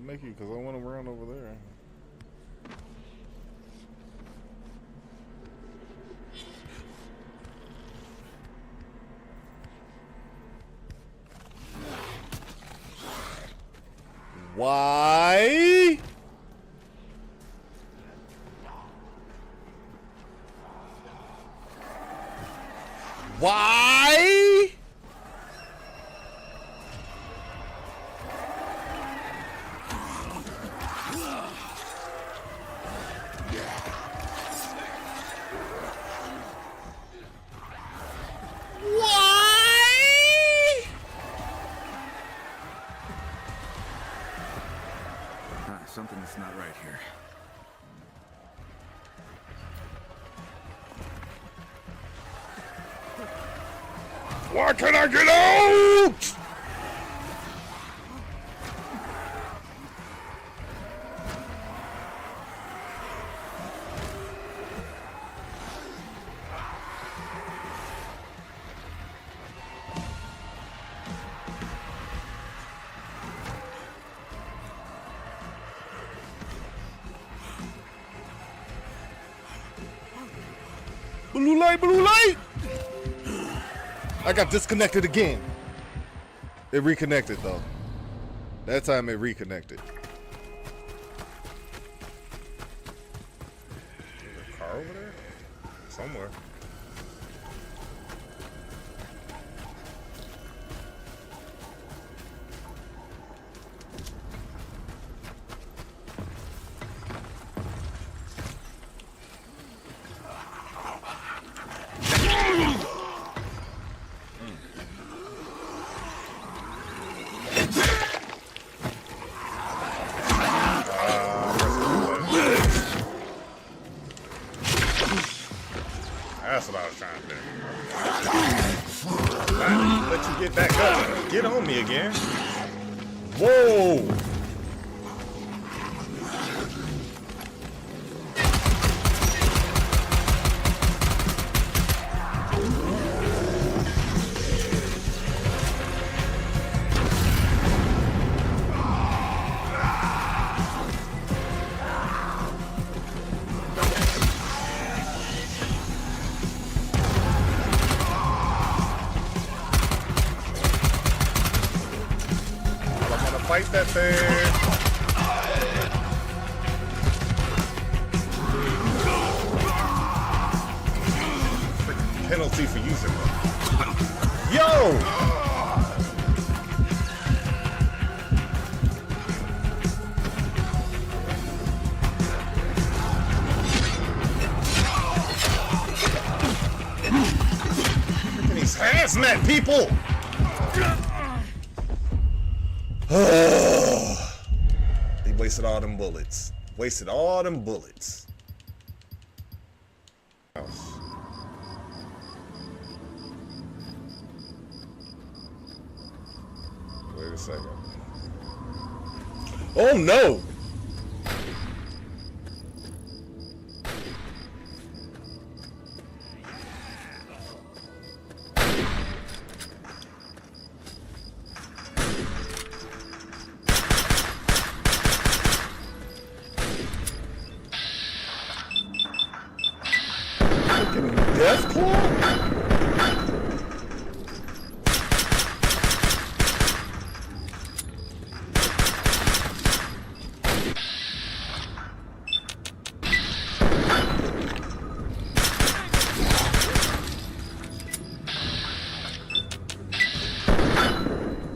didn't make you because I went around over there. Why? Why? Something's not right here. Why can't I get out? Blue light, blue light! I got disconnected again. It reconnected though. That time it reconnected. There's a car over there? Somewhere. That's what I was trying to do. Let you get back up. Get on me again. Whoa! Fight that thing. Freaking penalty for using it. Yo! Freaking these hazmat people! They wasted all them bullets. Wasted all them bullets. Wait a second. Oh no! Death Claw?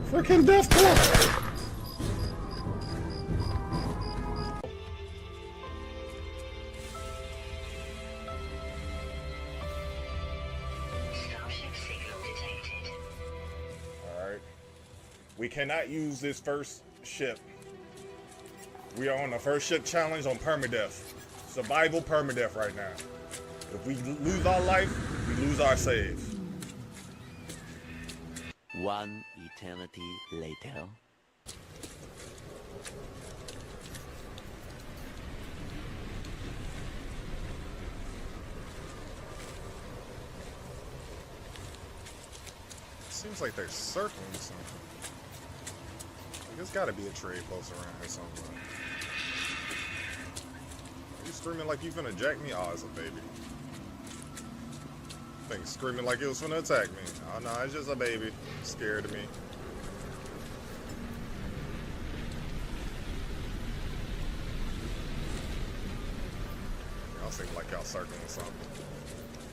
Freaking Death Claw! We cannot use this first ship. We are on the first ship challenge on Permadeath. Survival Permadeath right now. If we lose our life, we lose our save. One eternity later. Seems like they're circling something. There's gotta be a trade post around here somewhere. You screaming like you finna jack me? Oh, it's a baby. Think screaming like it was finna attack me. Oh no, it's just a baby. Scared of me. Y'all seem like y'all circling something.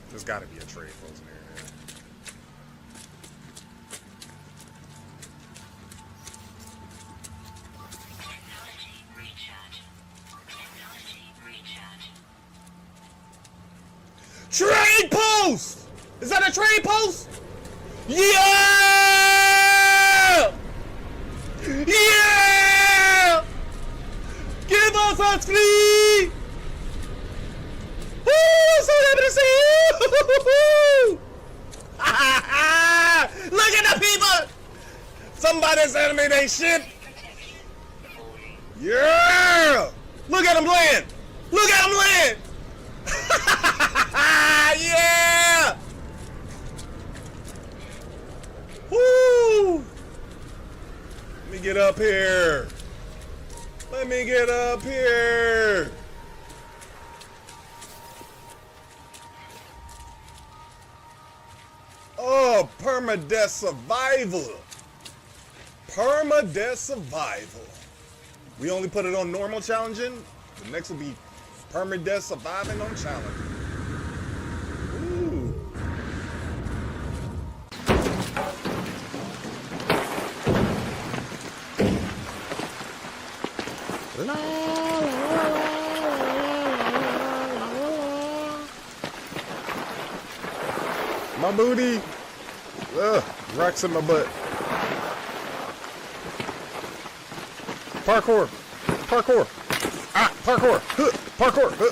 There's gotta be a trade post near there. Trade post! Is that a trade post? Yeah! Yeah! Give us a fleet! Woo! So happy to see you! Look at the people! Somebody sending me they shit! Yeah! Look at them land! Look at them land! Yeah! Woo! Let me get up here. Let me get up here. Oh, permadeath survival. Permadeath survival. We only put it on normal challenging. The next will be permadeath surviving on challenge. Ooh. My booty. Ugh, rocks in my butt. Parkour. Parkour. Ah, parkour. Huh. Parkour. Huh.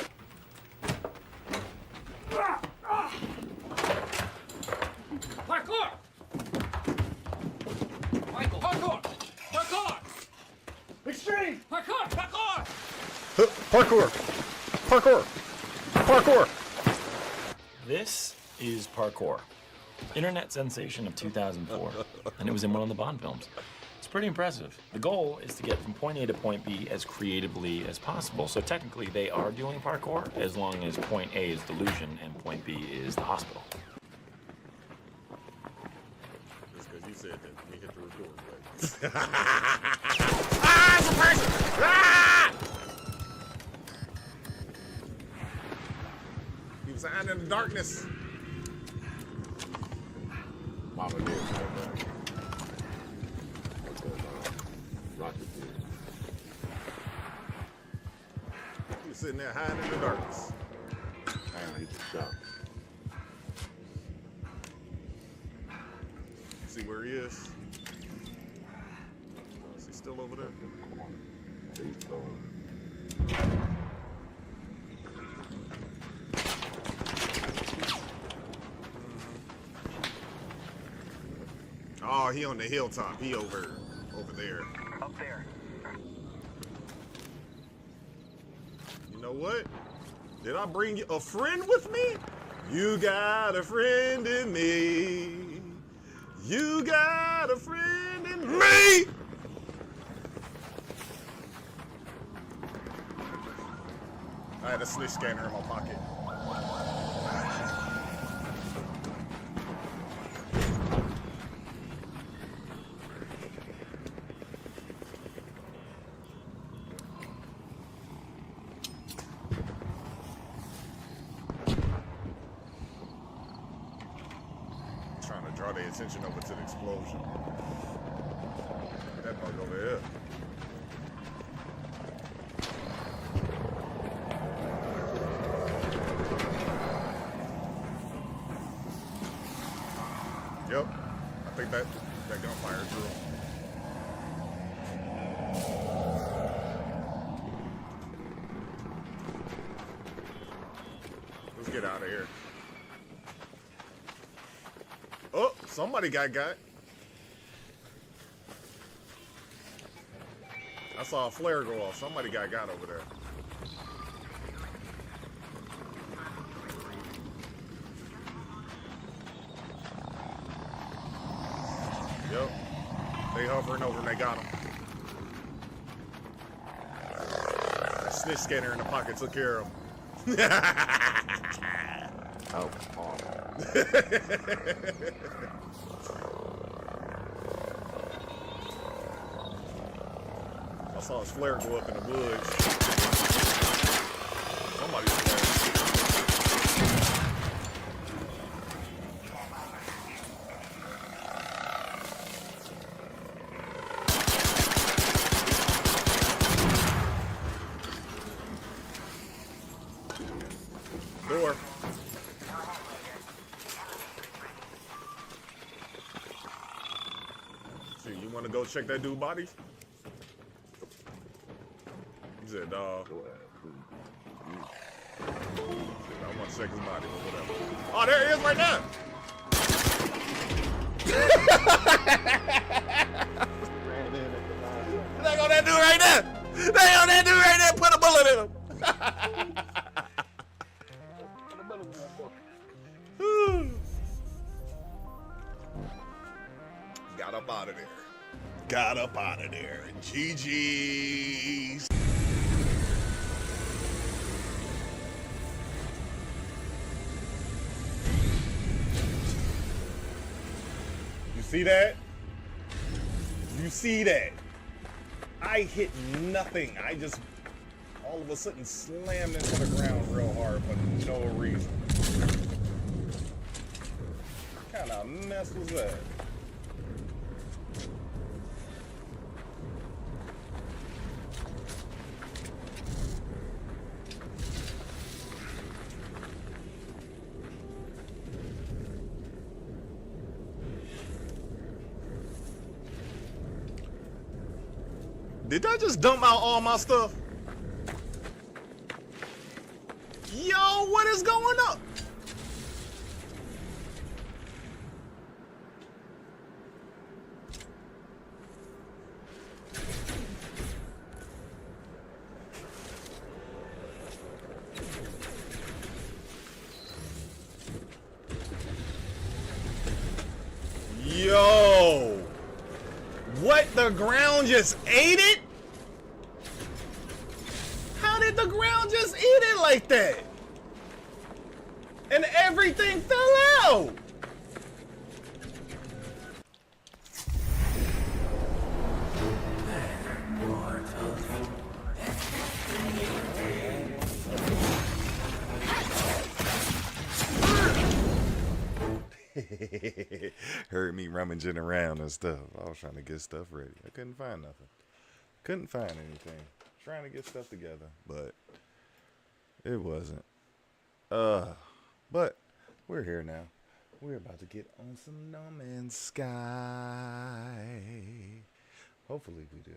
Parkour! Michael, parkour! Parkour! Extreme! Parkour! Parkour! Huh. Parkour. Parkour. Parkour. This is Parkour, internet sensation of 2004, and it was in one of the Bond films. It's pretty impressive. The goal is to get from point A to point B as creatively as possible, so technically they are doing parkour as long as point A is delusion and point B is the hospital. Just because you said that, we hit the record button. Ah, it's a person! Ah! He was hiding in the darkness. Mama did say that. Rocket did. He was sitting there hiding in the darkness. Damn, he just shot. See where he is? Is he still over there? He's going. Oh, he on the hilltop. He over there. Up there. You know what? Did I bring you a friend with me? You got a friend in me. You got a friend in me. I had a snitch scanner in my pocket. Trying to draw their attention over to the explosion. That bug over here. Yep, I think that gunfire drew. Let's get out of here. Oh, somebody got. I saw a flare go off. Somebody got over there. Yep. They hovering over and they got him. snitch scanner in the pocket took care of him. Oh, oh. I saw his flare go up in the woods. Somebody's flare. Door. See, you want to go check that dude's body? He said, dawg. I want to check his body or whatever. Oh, there he is right now. They on that dude right there. They on that dude right there. Put a bullet in him. Got up out of there. Got up out of there. GG's. You see that? You see that? I hit nothing. I just all of a sudden slammed into the ground real hard for no reason. What kind of mess was that? Did I just dump out all my stuff? Yo, what is going on? Yo, what, the ground just ate it? How did the ground just eat it like that? And everything fell out. Heard me rummaging around and stuff. I was trying to get stuff ready. I couldn't find nothing. Couldn't find anything. Trying to get stuff together, but it wasn't. But we're here now. We're about to get on some No Man's Sky. Hopefully we do.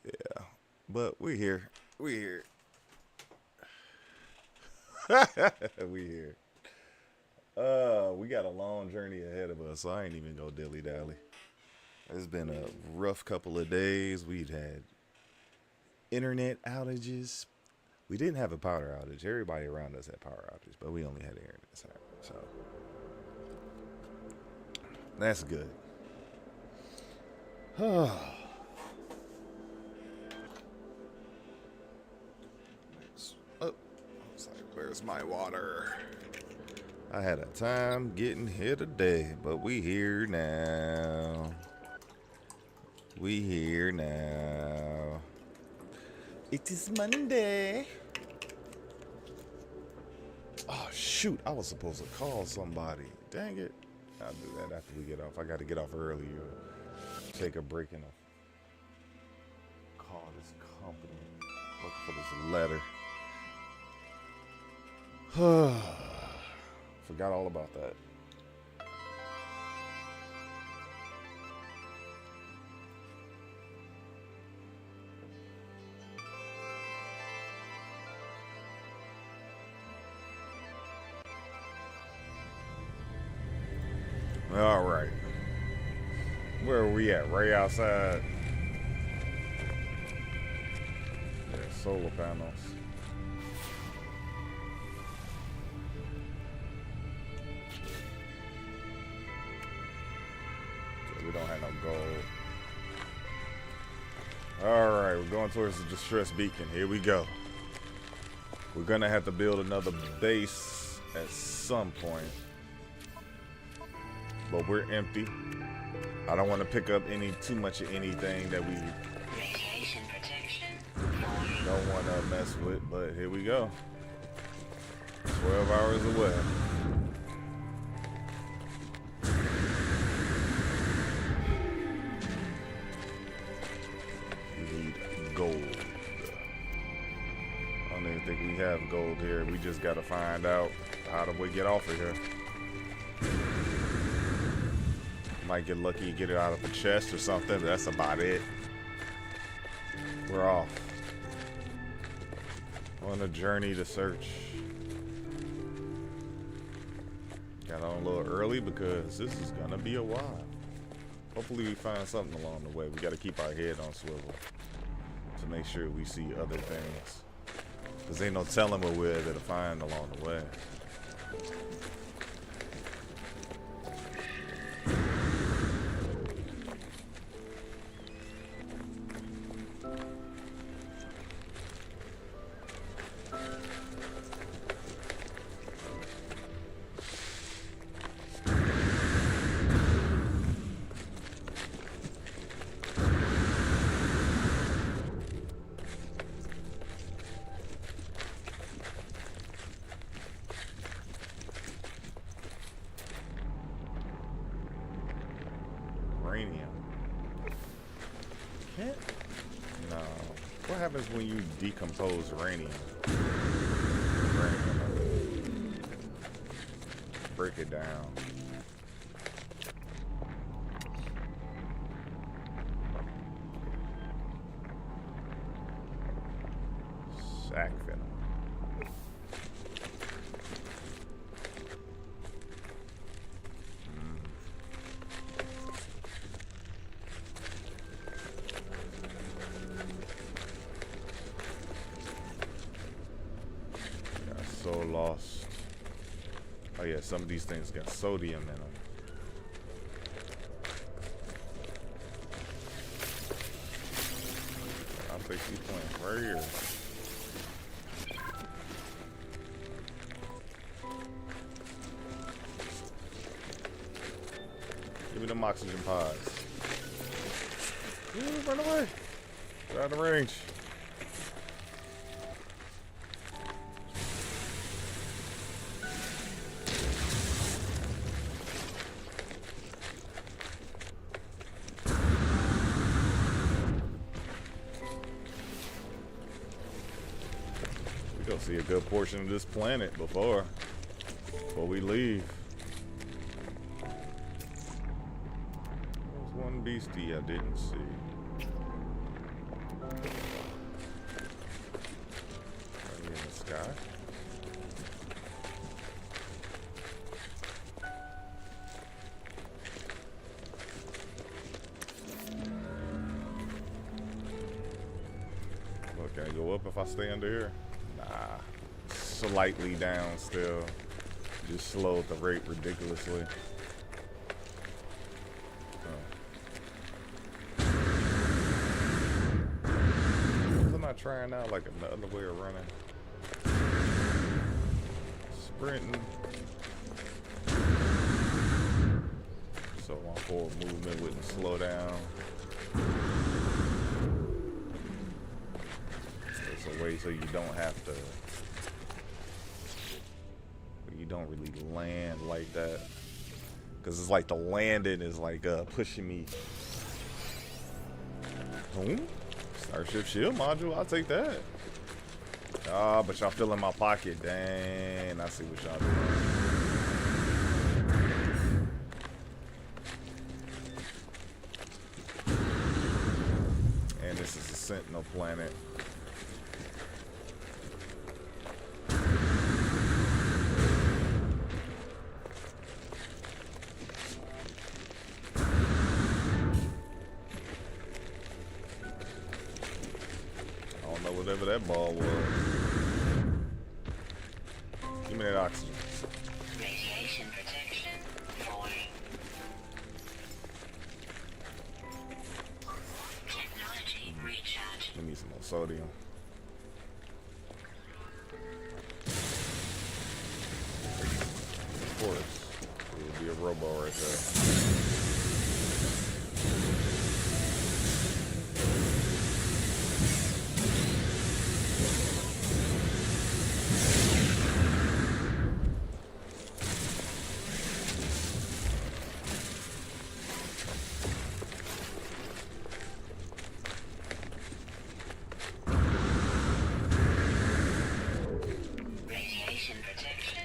Yeah, but we're here. We're here. We here. We got a long journey ahead of us, so I ain't even go dilly-dally. It's been a rough couple of days. We've had internet outages. We didn't have a power outage. Everybody around us had power outages, but we only had internet. So that's good. Oh, it's like, where's my water? I had a time getting here today, but we here now. We here now. It is Monday. Oh, shoot. I was supposed to call somebody. Dang it. I'll do that after we get off. I got to get off early. Take a break and call this company. Looking for this letter. Forgot all about that. All right. Where are we at? Right outside. Yeah, solar panels. Yeah, we don't have no gold. All right, we're going towards the distress beacon. Here we go. We're gonna have to build another base at some point. But we're empty. I don't want to pick up too much of anything that we Radiation protection. don't want to mess with, but here we go. 12 hours away. We need gold. I don't even think we have gold here. We just got to find out how do we get off of here. Might get lucky and get it out of the chest or something, but that's about it. We're off. On a journey to search. Got on a little early because this is gonna be a while. Hopefully we find something along the way. We gotta keep our head on swivel to make sure we see other things. Cause ain't no telling what we're to find along the way. Uranium. Can't. No. What happens when you decompose uranium? Break it down. Sack venom. So lost. Oh yeah, some of these things got sodium in them. I'll take these plants right here. Give me them oxygen pods. Ooh, run away. Get out of range. We'll see a good portion of this planet before we leave. There's one beastie I didn't see. Are you in the sky? Well, can I go up if I stay under here? Nah, slightly down still. Just slow at the rate ridiculously. Wasn't I trying out like another way of running? Sprinting. So my forward movement wouldn't slow down. It's a way so you don't have to, you don't really land like that, because it's like the landing is like pushing me. Starship shield module, I'll take that. Ah, but y'all fill in my pocket. Dang, I see what y'all doing. And this is a Sentinel planet. Whatever that ball was. Give me that oxygen. Radiation protection falling. Technology recharge. Let me sodium. Of course, it would be a robo right there. Radiation protection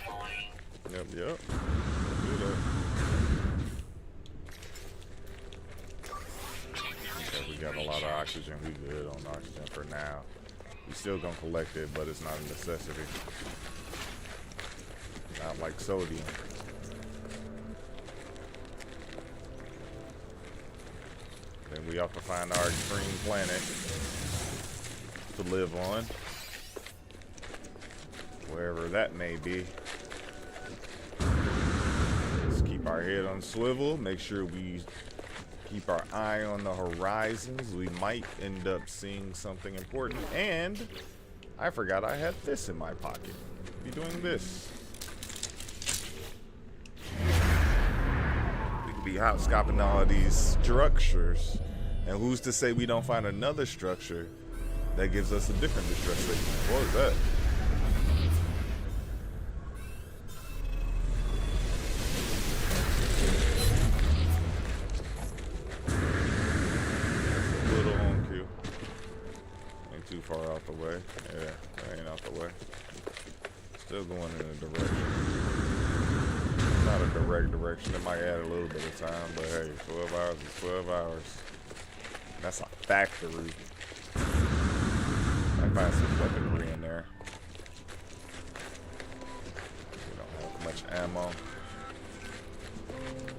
falling. Yep. Do that. Okay, we got a lot of oxygen. We good on oxygen for now. We still gonna collect it, but it's not a necessity. Not like sodium. Then we have to find our extreme planet to live on, wherever that may be. Let's keep our head on swivel. Make sure we keep our eye on the horizons. We might end up seeing something important. And I forgot I had this in my pocket. Be doing this. We could be hopscotching all of these structures. And who's to say we don't find another structure that gives us a different distress signal? What was that? Too far out the way. Yeah, that ain't out the way. Still going in a direction. Not a direct direction. It might add a little bit of time, but hey, 12 hours is 12 hours. That's a factory. I find some weaponry in there. We don't have much ammo.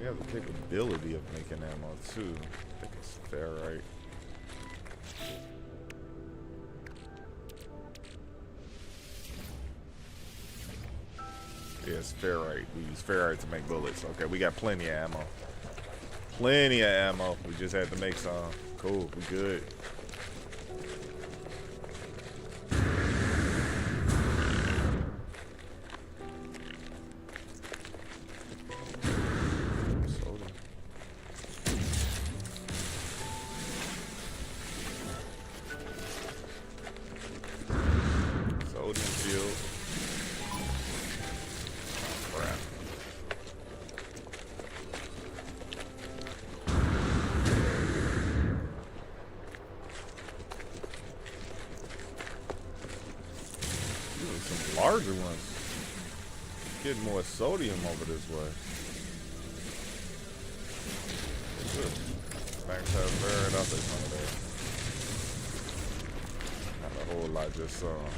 We have the capability of making ammo too. I think it's ferrite. Yes, ferrite. We use ferrite to make bullets. Okay, we got plenty of ammo. Plenty of ammo. We just had to make some. Cool, we good. Soda. Sodium field. Some larger ones. Getting more sodium over this way. Max has buried out there some of that. Not a whole lot, just some.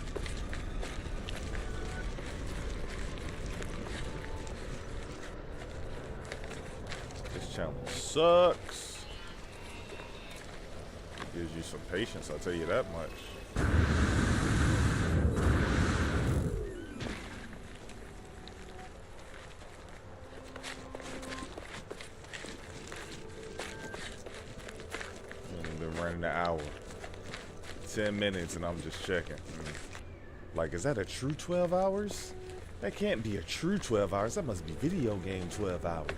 This channel sucks. It gives you some patience, I'll tell you that much. Running an hour, 10 minutes, and I'm just checking. Like, is that a true 12 hours? That can't be a true 12 hours. That must be video game 12 hours.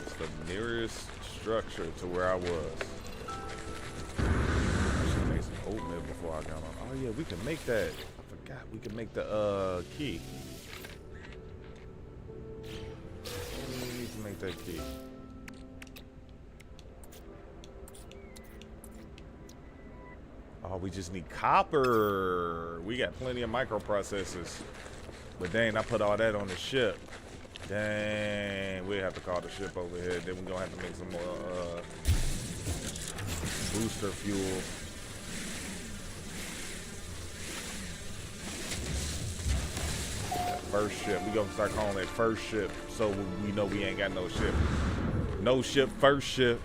It's the nearest structure to where I was. I should make some oatmeal before I got on. Oh yeah, we can make that. God, we can make the key. We need to make that key. Oh, we just need copper. We got plenty of microprocessors. But dang, I put all that on the ship. Dang, we have to call the ship over here. Then we're gonna have to make some more booster fuel. First ship. We gonna start calling it first ship, so we know we ain't got no ship. No ship, first ship.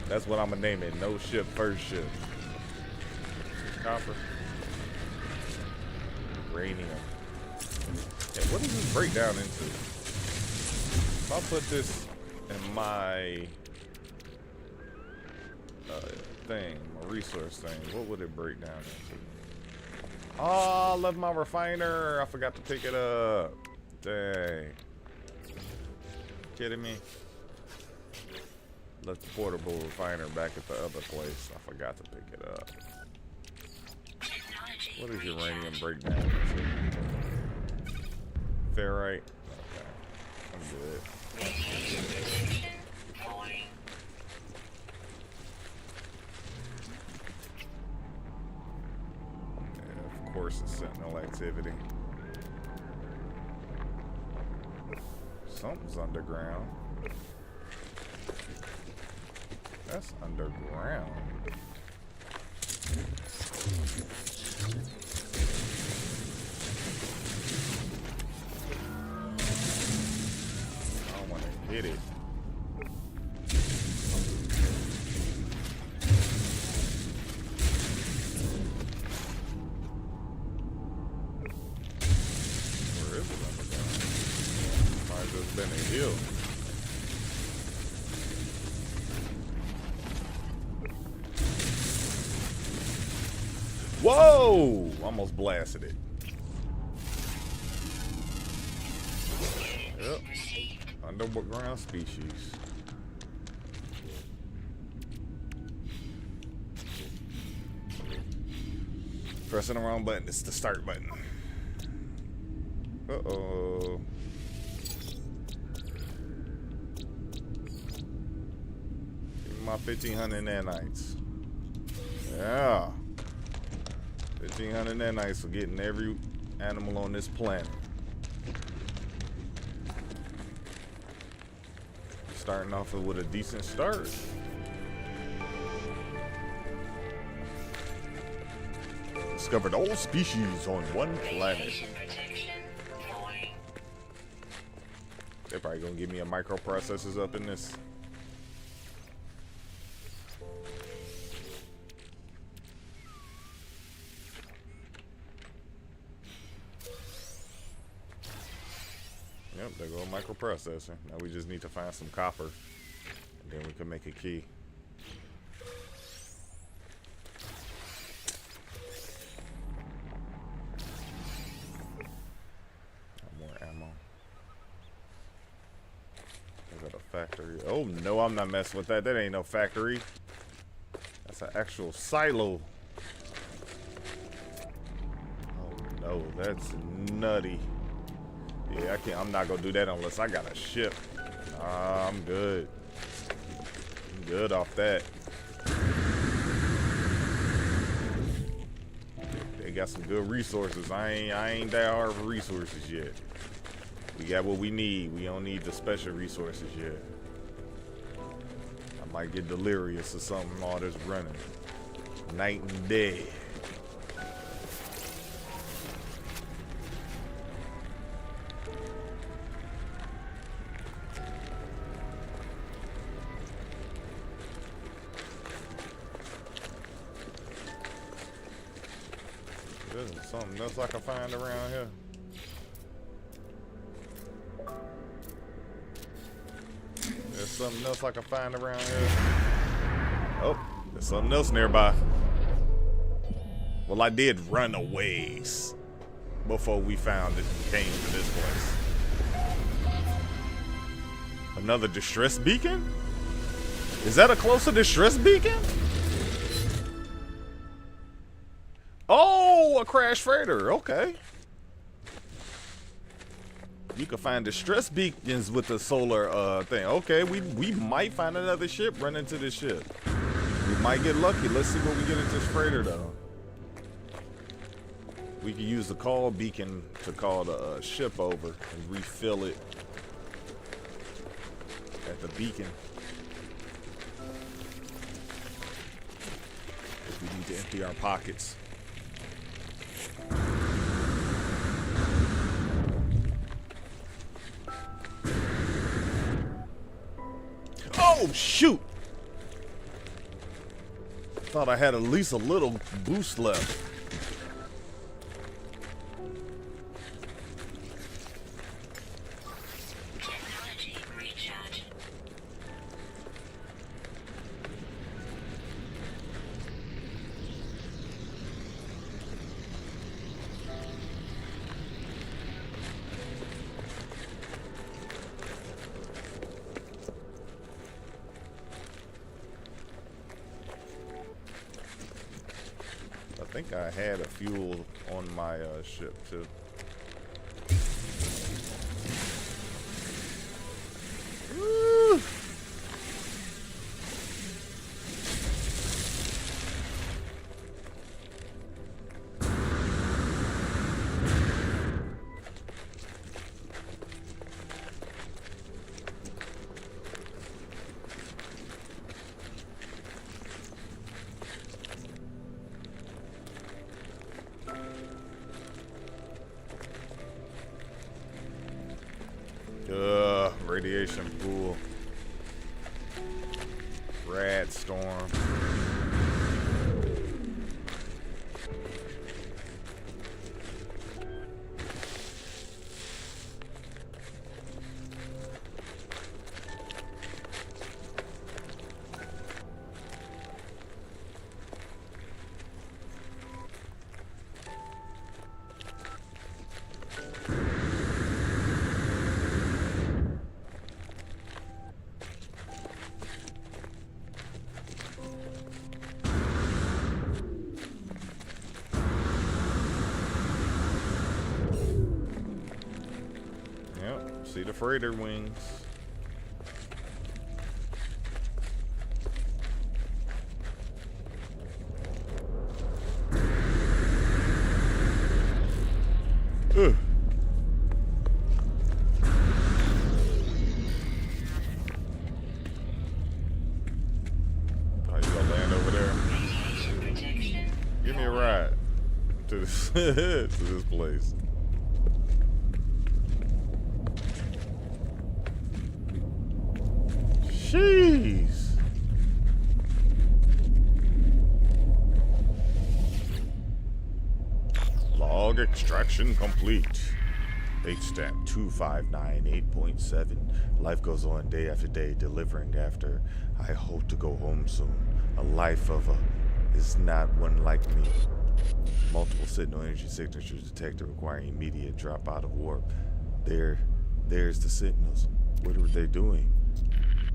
That's what I'm gonna name it. No ship, first ship. Copper. Uranium. Yeah, what does this break down into? If I put this in my thing, my resource thing, what would it break down into? Oh, I left my refiner. I forgot to pick it up. Dang. Kidding me? Left the portable refiner back at the other place. I forgot to pick it up. What is uranium breakdown into? Ferrite? Okay. I'm good. Radiation protection falling. Yeah, of course it's sentinel activity. Something's underground. That's underground. I don't want to hit it. Where is it underground? Might have just been a hill. Whoa! Almost blasted it. Yep. Underground species. Pressing the wrong button. It's the start button. Uh-oh. Give me my 1,500 nanites. Yeah. 1,500 nanites for getting every animal on this planet. Starting off with a decent start. Discovered all species on one planet. Radiation protection falling. They're probably gonna give me a microprocessors up in this. Yep, there go a microprocessor. Now we just need to find some copper, and then we can make a key. More ammo. I got a factory. Oh no, I'm not messing with that. That ain't no factory. That's an actual silo. Oh no, that's nutty. Yeah, I can't. I'm not gonna do that unless I got a ship. Nah, I'm good. I'm good off that. They got some good resources. I ain't that hard for resources yet. We got what we need. We don't need the special resources yet. I might get delirious or something. All this running, night and day. There's something else I can find around here. There's something else I can find around here. Oh, there's something else nearby. Well, I did run a ways before we found it and came to this place. Another distress beacon? Is that a closer distress beacon? Oh, a crash freighter. Okay. You can find distress beacons with the solar thing. Okay, we might find another ship run into this ship. We might get lucky. Let's see what we get into this freighter though. We can use the call beacon to call the ship over and refill it at the beacon. If we need to empty our pockets. Oh, shoot! Thought I had at least a little boost left. think I had a fuel on my ship too. Woo! Radiation pool. Rad storm. See the freighter wings. Ugh. Oh, you gonna land over there? Give me a ride to this, to this place. Jeez. Log extraction complete. Date stamp 2598.7. Life goes on day after day, delivering after. I hope to go home soon. A life of a is not one like me. Multiple signal energy signatures detected requiring immediate drop out of warp. There's the signals. What are they doing?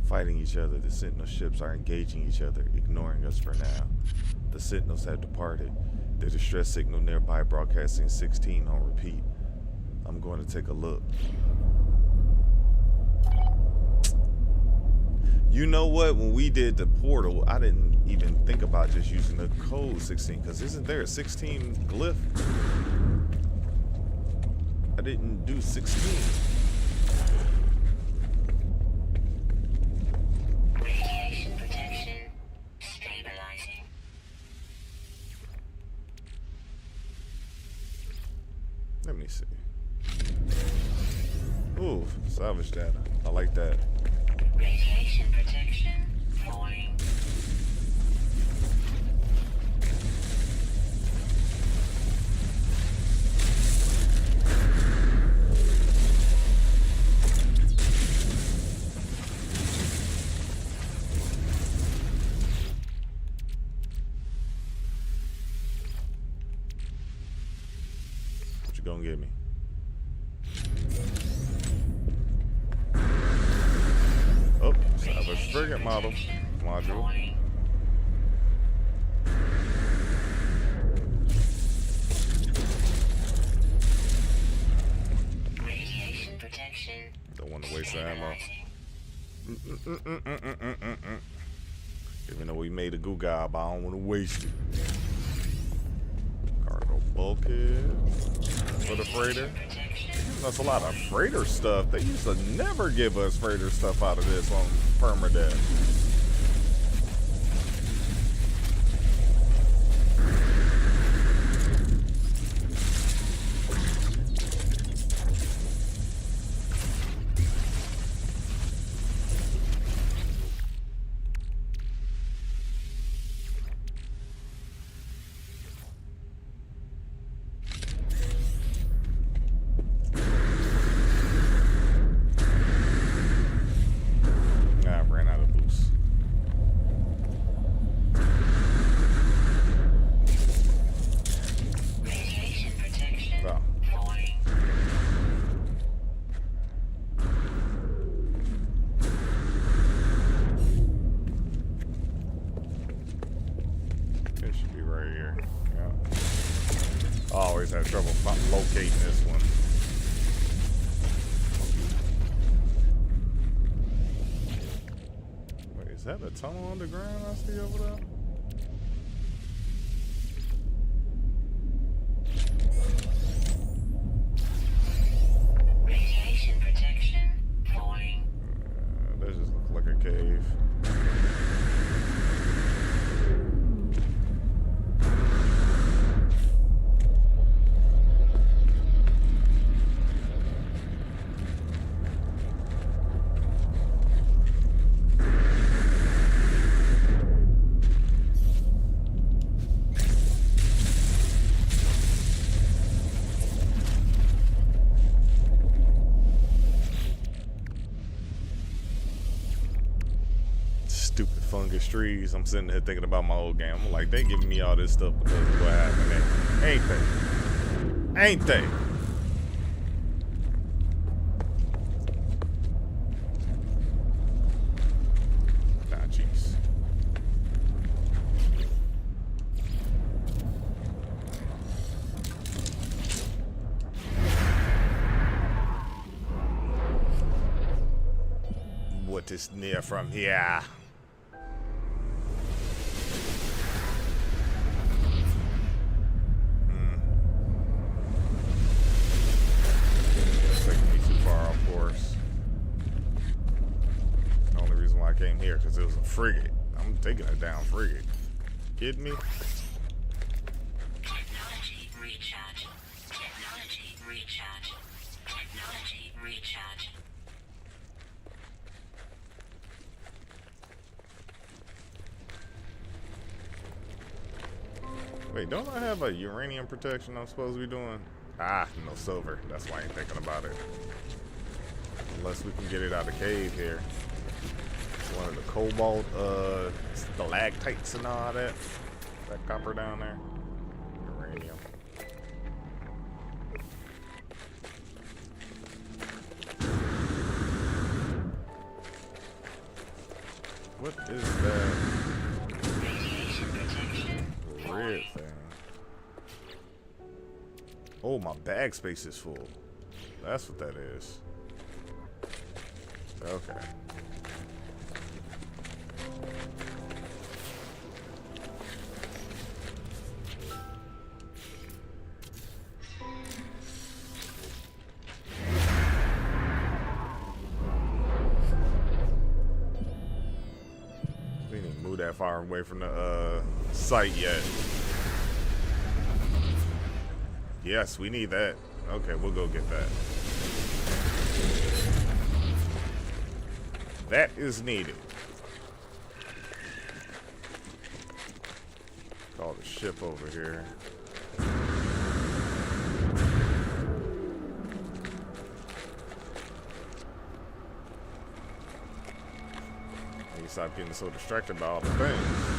Fighting each other. The Sentinel ships are engaging each other, ignoring us for now. The Sentinels have departed. The distress signal nearby broadcasting 16 on repeat. I'm going to take a look. You know what? When we did the portal, I didn't even think about just using the code 16, because isn't there a 16 glyph? I didn't do 16. Let me see. Ooh, salvage data. I like that. Radiation protection falling. What you gonna give me? Oh, salvage frigate module. Radiation protection. Don't want to waste the ammo. Even though we made a goo gob, I don't want to waste it. Cargo bulkhead for the freighter. That's a lot of freighter stuff. They used to never give us freighter stuff out of this on Permadeath. Nah, I ran out of boost. always had trouble locating this one. Wait, is that a tunnel underground I see over there? Radiation protection falling. That just looks like a cave. Stupid fungus trees. I'm sitting here thinking about my old game. I'm like, they giving me all this stuff because of what happened there. Ain't they? Ain't they? Nah, jeez. What is near from here? Came here because it was a frigate. I'm taking a down frigate. Kidding me? Technology recharge. Technology recharge. Technology recharge. Wait, don't I have a uranium protection I'm supposed to be doing? Ah, no silver. That's why I ain't thinking about it. Unless we can get it out of the cave here. One of the cobalt stalactites and all that. That copper down there. Uranium. What is that? Radiation protection Red thing. Oh, my bag space is full. That's what that is. Okay. We didn't move that far away from the site yet. Yes, we need that. Okay, we'll go get that. That is needed. Call the ship over here. You stop getting so distracted by all the things.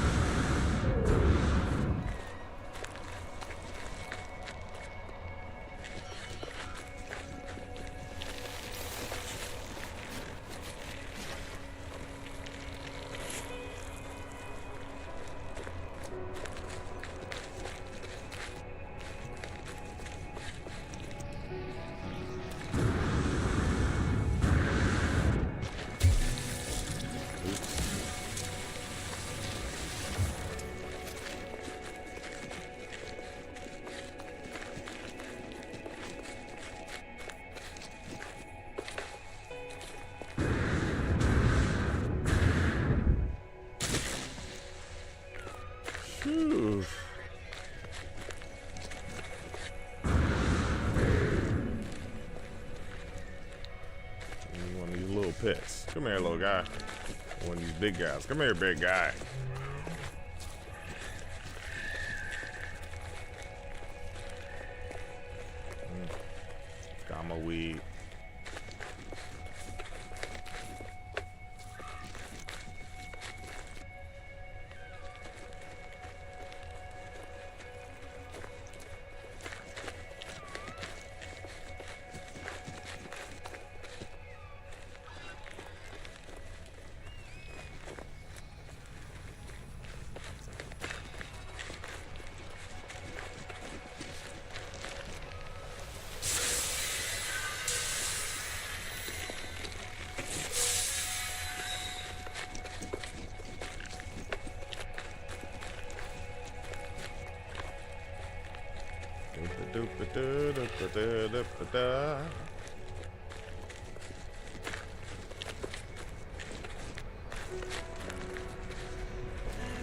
Phew. One of these little pets. Come here, little guy. One of these big guys. Come here, big guy. Got my weed.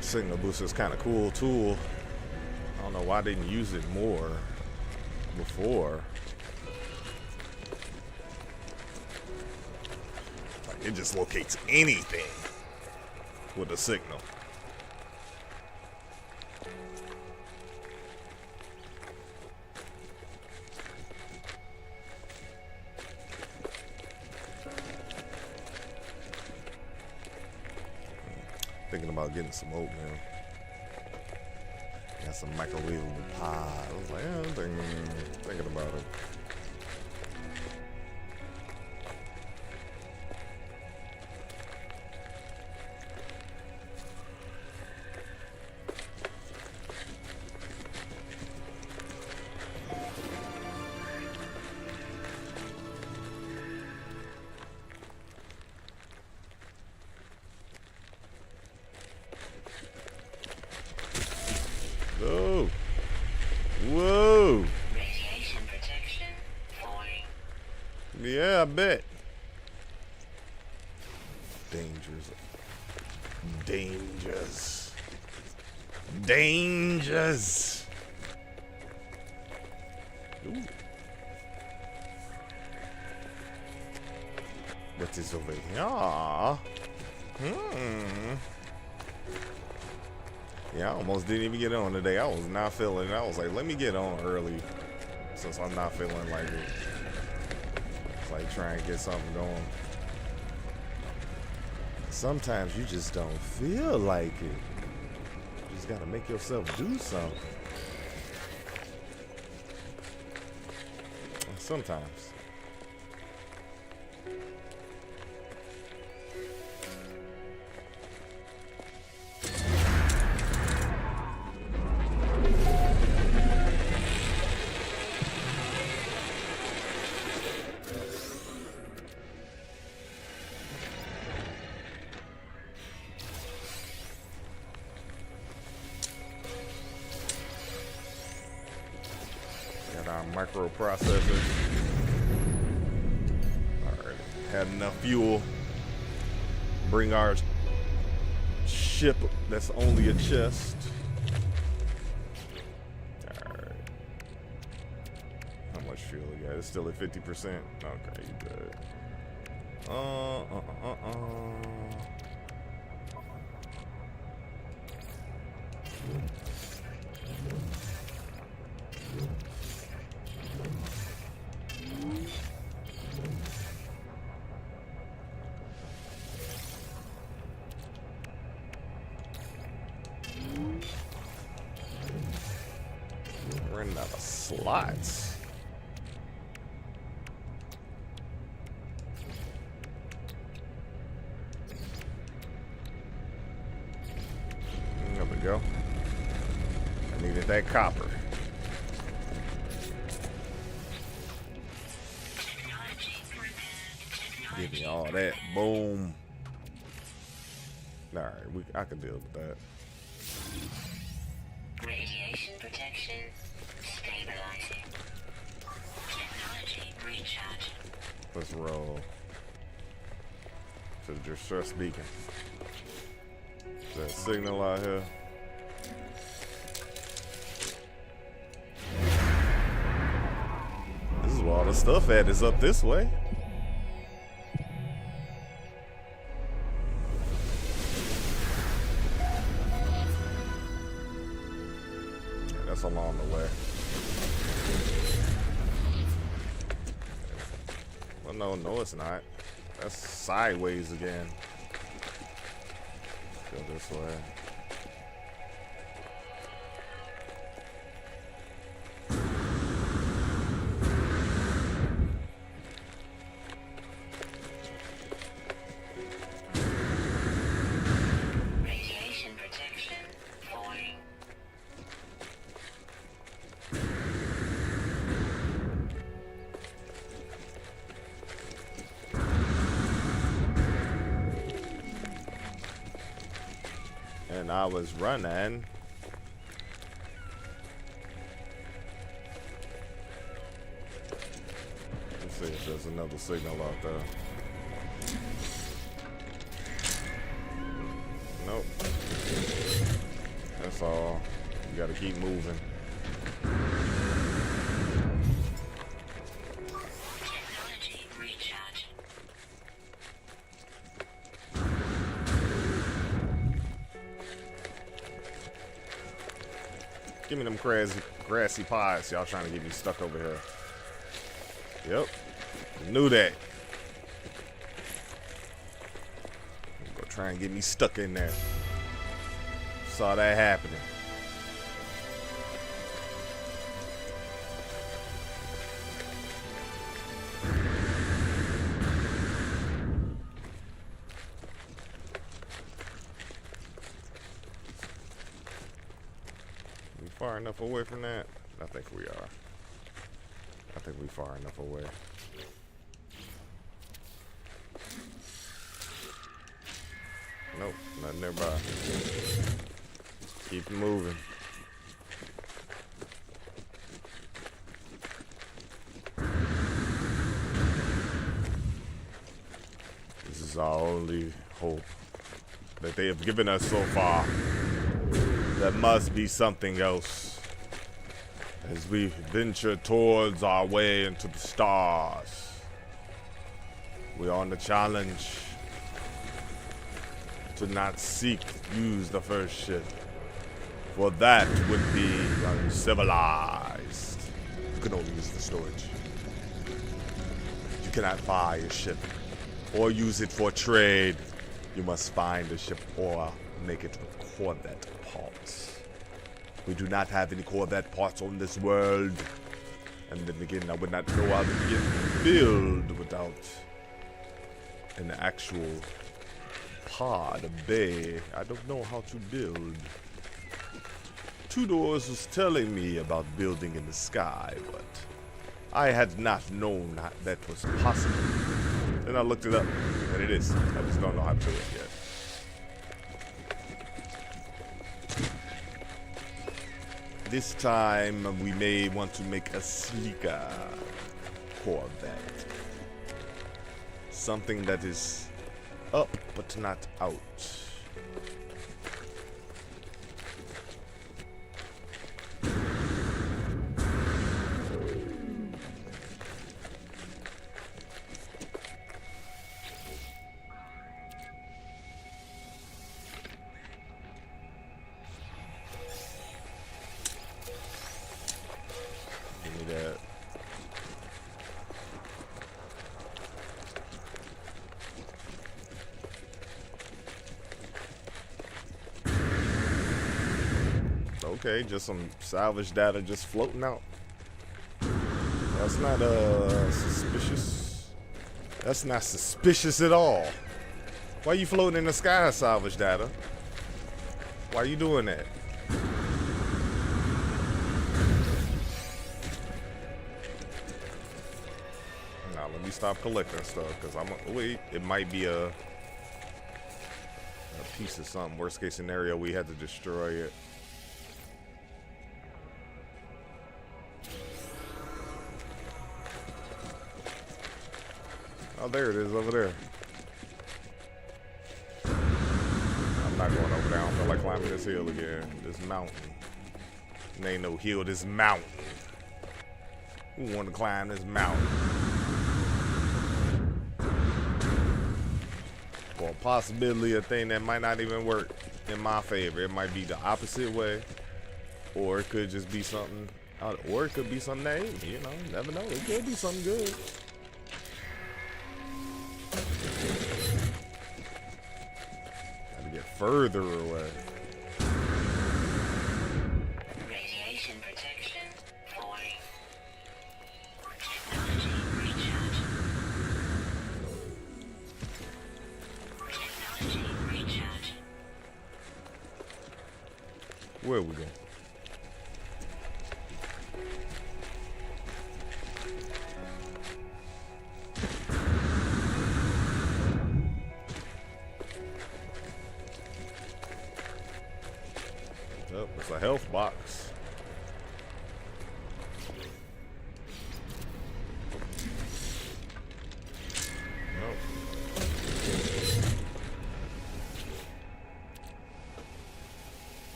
Signal booster is kind of cool tool. I don't know why I didn't use it more before. Like it just locates anything with a signal. Thinking about getting some oatmeal. Got some microwavable pie. I was like, yeah, I'm thinking about it. Oh. Whoa. Radiation protection falling. Yeah, I bet. Dangers. Dangers. Dangers. Ooh. What is over here? Yeah, I almost didn't even get on today. I was not feeling it. I was like, let me get on early since I'm not feeling like it. It's like trying to get something going. Sometimes you just don't feel like it. You just gotta make yourself do something. Sometimes. Got our microprocessor. Alright, had enough fuel. Bring our ship that's only a chest. Alright. How much fuel we got? It's still at 50%. Okay, you good. Running out of slots. There we go. I needed that copper. Give me all that. Boom. All right, I can deal with that. Radiation protection stabilizing. Technology recharge. Let's roll to the distress beacon. Is that signal out here? This is where all the stuff at is up this way. That's along the way. Well, no, it's not. That's sideways again. Go this way. Radiation protection falling. And I was running. There's another signal out there. Nope. That's all. You gotta keep moving. Technology recharge. Give me them grassy pies. Y'all trying to get me stuck over here. Yep. Knew that. Go try and get me stuck in there. Saw that happening. We far enough away from that? I think we are. I think we far enough away. Nope, nothing nearby. Keep moving. This is our only hope that they have given us so far. There must be something else as we venture towards our way into the stars. We're on the challenge to not seek to use the first ship, for that would be uncivilized. You can only use the storage. You cannot buy a ship or use it for trade. You must find a ship or make it with Corvette parts. We do not have any Corvette parts on this world. And then again, I would not know how to begin to build without an actual pod, a bay. I don't know how to build. Two Doors was telling me about building in the sky, but I had not known that was possible. Then I looked it up, and it is. I just don't know how to do it yet. This time, we may want to make a sleeker Corvette. Something that is up, but not out. Give me that. Okay, just some salvage data just floating out. That's not suspicious. That's not suspicious at all. Why are you floating in the sky, salvage data? Why are you doing that? Now let me stop collecting stuff, because wait, it might be a piece of something. Worst case scenario, we had to destroy it. Oh, there it is over there. I'm not going over there. I don't feel like climbing this hill again. This mountain. It ain't no hill, this mountain. Who want to climb this mountain? For a possibility, a thing that might not even work in my favor. It might be the opposite way. Or it could just be something. Or it could be something that ain't, you know, you never know. It could be something good. Gotta get further away. Radiation protection falling. Technology recharge. Technology recharge. Where we go? Oh, it's a health box.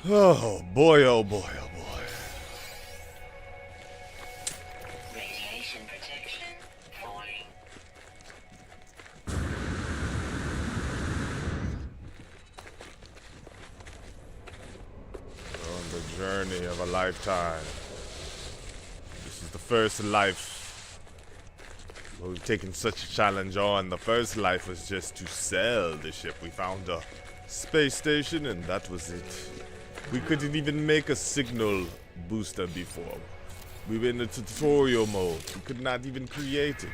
Oh boy, oh boy, oh boy. Radiation protection falling. On the journey of a lifetime. This is the first life where we've taken such a challenge on. The first life was just to sell the ship. We found a space station and that was it. We couldn't even make a signal booster before. We were in the tutorial mode. We could not even create it.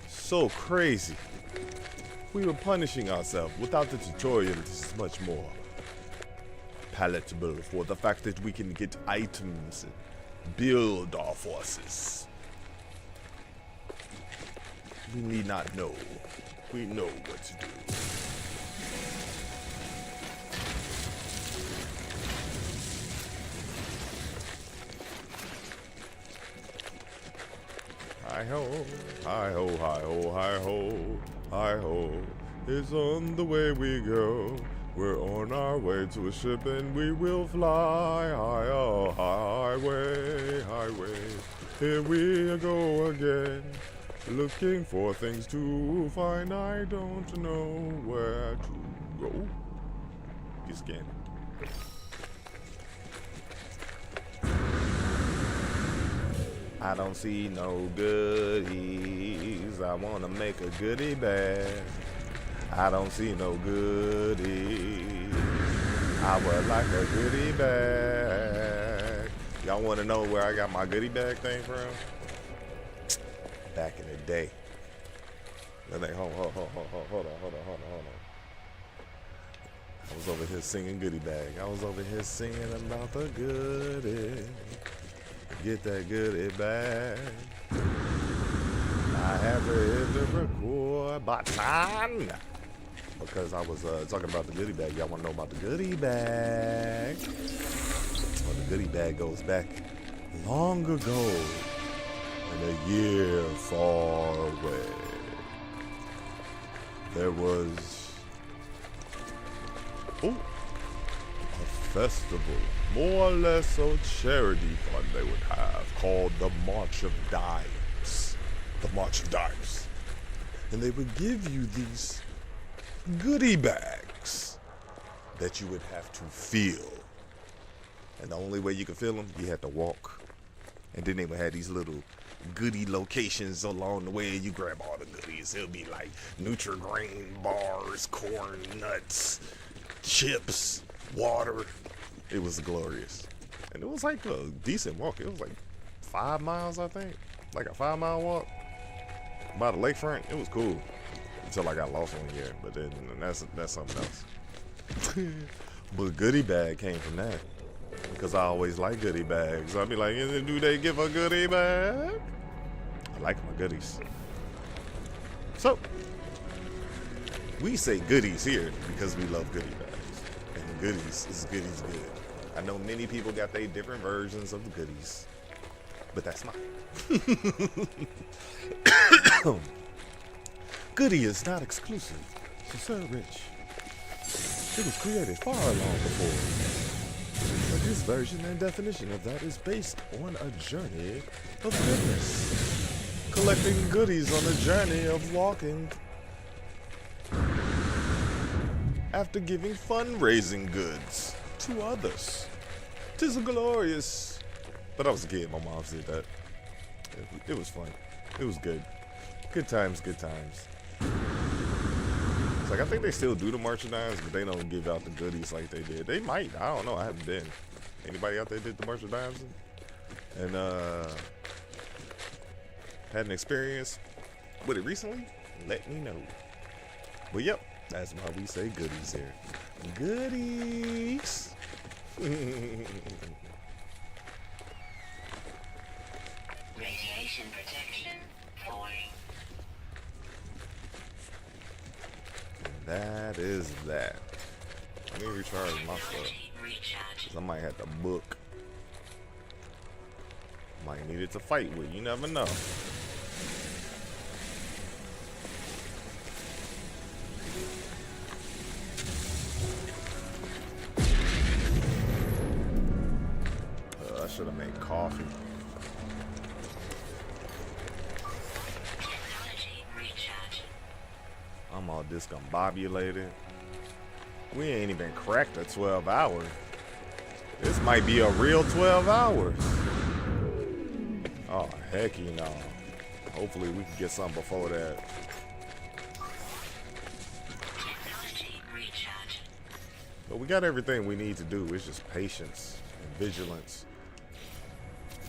So crazy. We were punishing ourselves. Without the tutorial, this is much more palatable for the fact that we can get items and build our forces. We need not know. We know what to do. Hi ho, hi ho, hi ho, hi ho, hi ho. It's on the way we go. We're on our way to a ship and we will fly. Hi oh, highway, highway. Here we go again. Looking for things to find. I don't know where to go. You scan. I don't see no goodies. I wanna make a goodie bag. I don't see no goodies. I would like a goodie bag. Y'all wanna know where I got my goodie bag thing from? Back in the day. Hold on. I was over here singing goodie bag. I was over here singing about the goodie. Get that goodie bag. I have to hit the record button because I was talking about the goodie bag. Y'all want to know about the goodie bag? Well, the goodie bag goes back long ago in a year far away. There was a festival, more or less a charity fund they would have called the March of Dimes. The March of Dimes. And they would give you these goodie bags that you would have to fill. And the only way you could fill them, you had to walk. And then they would have these little goodie locations along the way. You grab all the goodies. It'll be like Nutri-Grain bars, corn nuts, chips, water. It was glorious. And it was like a decent walk. It was like 5 miles, I think. Like a 5-mile walk by the lakefront. It was cool until I got lost one year. But then that's something else. But goodie bag came from that because I always like goodie bags. I'd be like, do they give a goodie bag? I like my goodies. So we say goodies here because we love goodie bags. And the goodies is goodies good. I know many people got their different versions of the goodies, but that's mine. Goodie is not exclusive to Sir Rich. It was created far long before. But his version and definition of that is based on a journey of goodness. Collecting goodies on a journey of walking. After giving fundraising goods to others. 'Tis a glorious. But I was a kid, my mom said that. It was fun. It was good. Good times, good times. It's like, I think they still do the merchandise, but they don't give out the goodies like they did. They might. I don't know. I haven't been. Anybody out there did the merchandise and had an experience with it recently? Let me know. But yep, that's why we say goodies here. Goodies. Radiation protection falling. That is that. Let me recharge my stuff. Technology recharge. 'Cause I might have to book. Might need it to fight with. You never know. I'm all discombobulated. We ain't even cracked the 12 hours. This might be a real 12 hours. Oh, hecky no. Hopefully we can get something before that. Technology recharge. But we got everything we need to do. It's just patience and vigilance.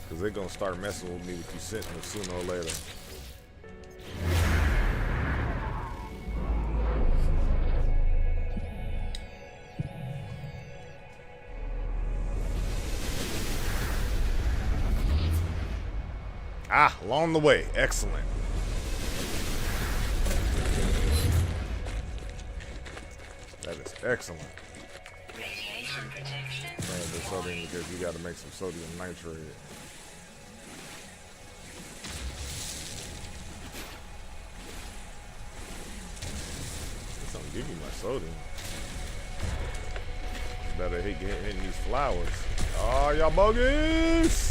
Because they're going to start messing with me with you sentinels sooner or later. Ah, along the way. Excellent. That is excellent. Radiation protection. The sodium, because you got to make some sodium nitrate. It's gonna give you my sodium. Better hitting these flowers. Oh, y'all bogeys!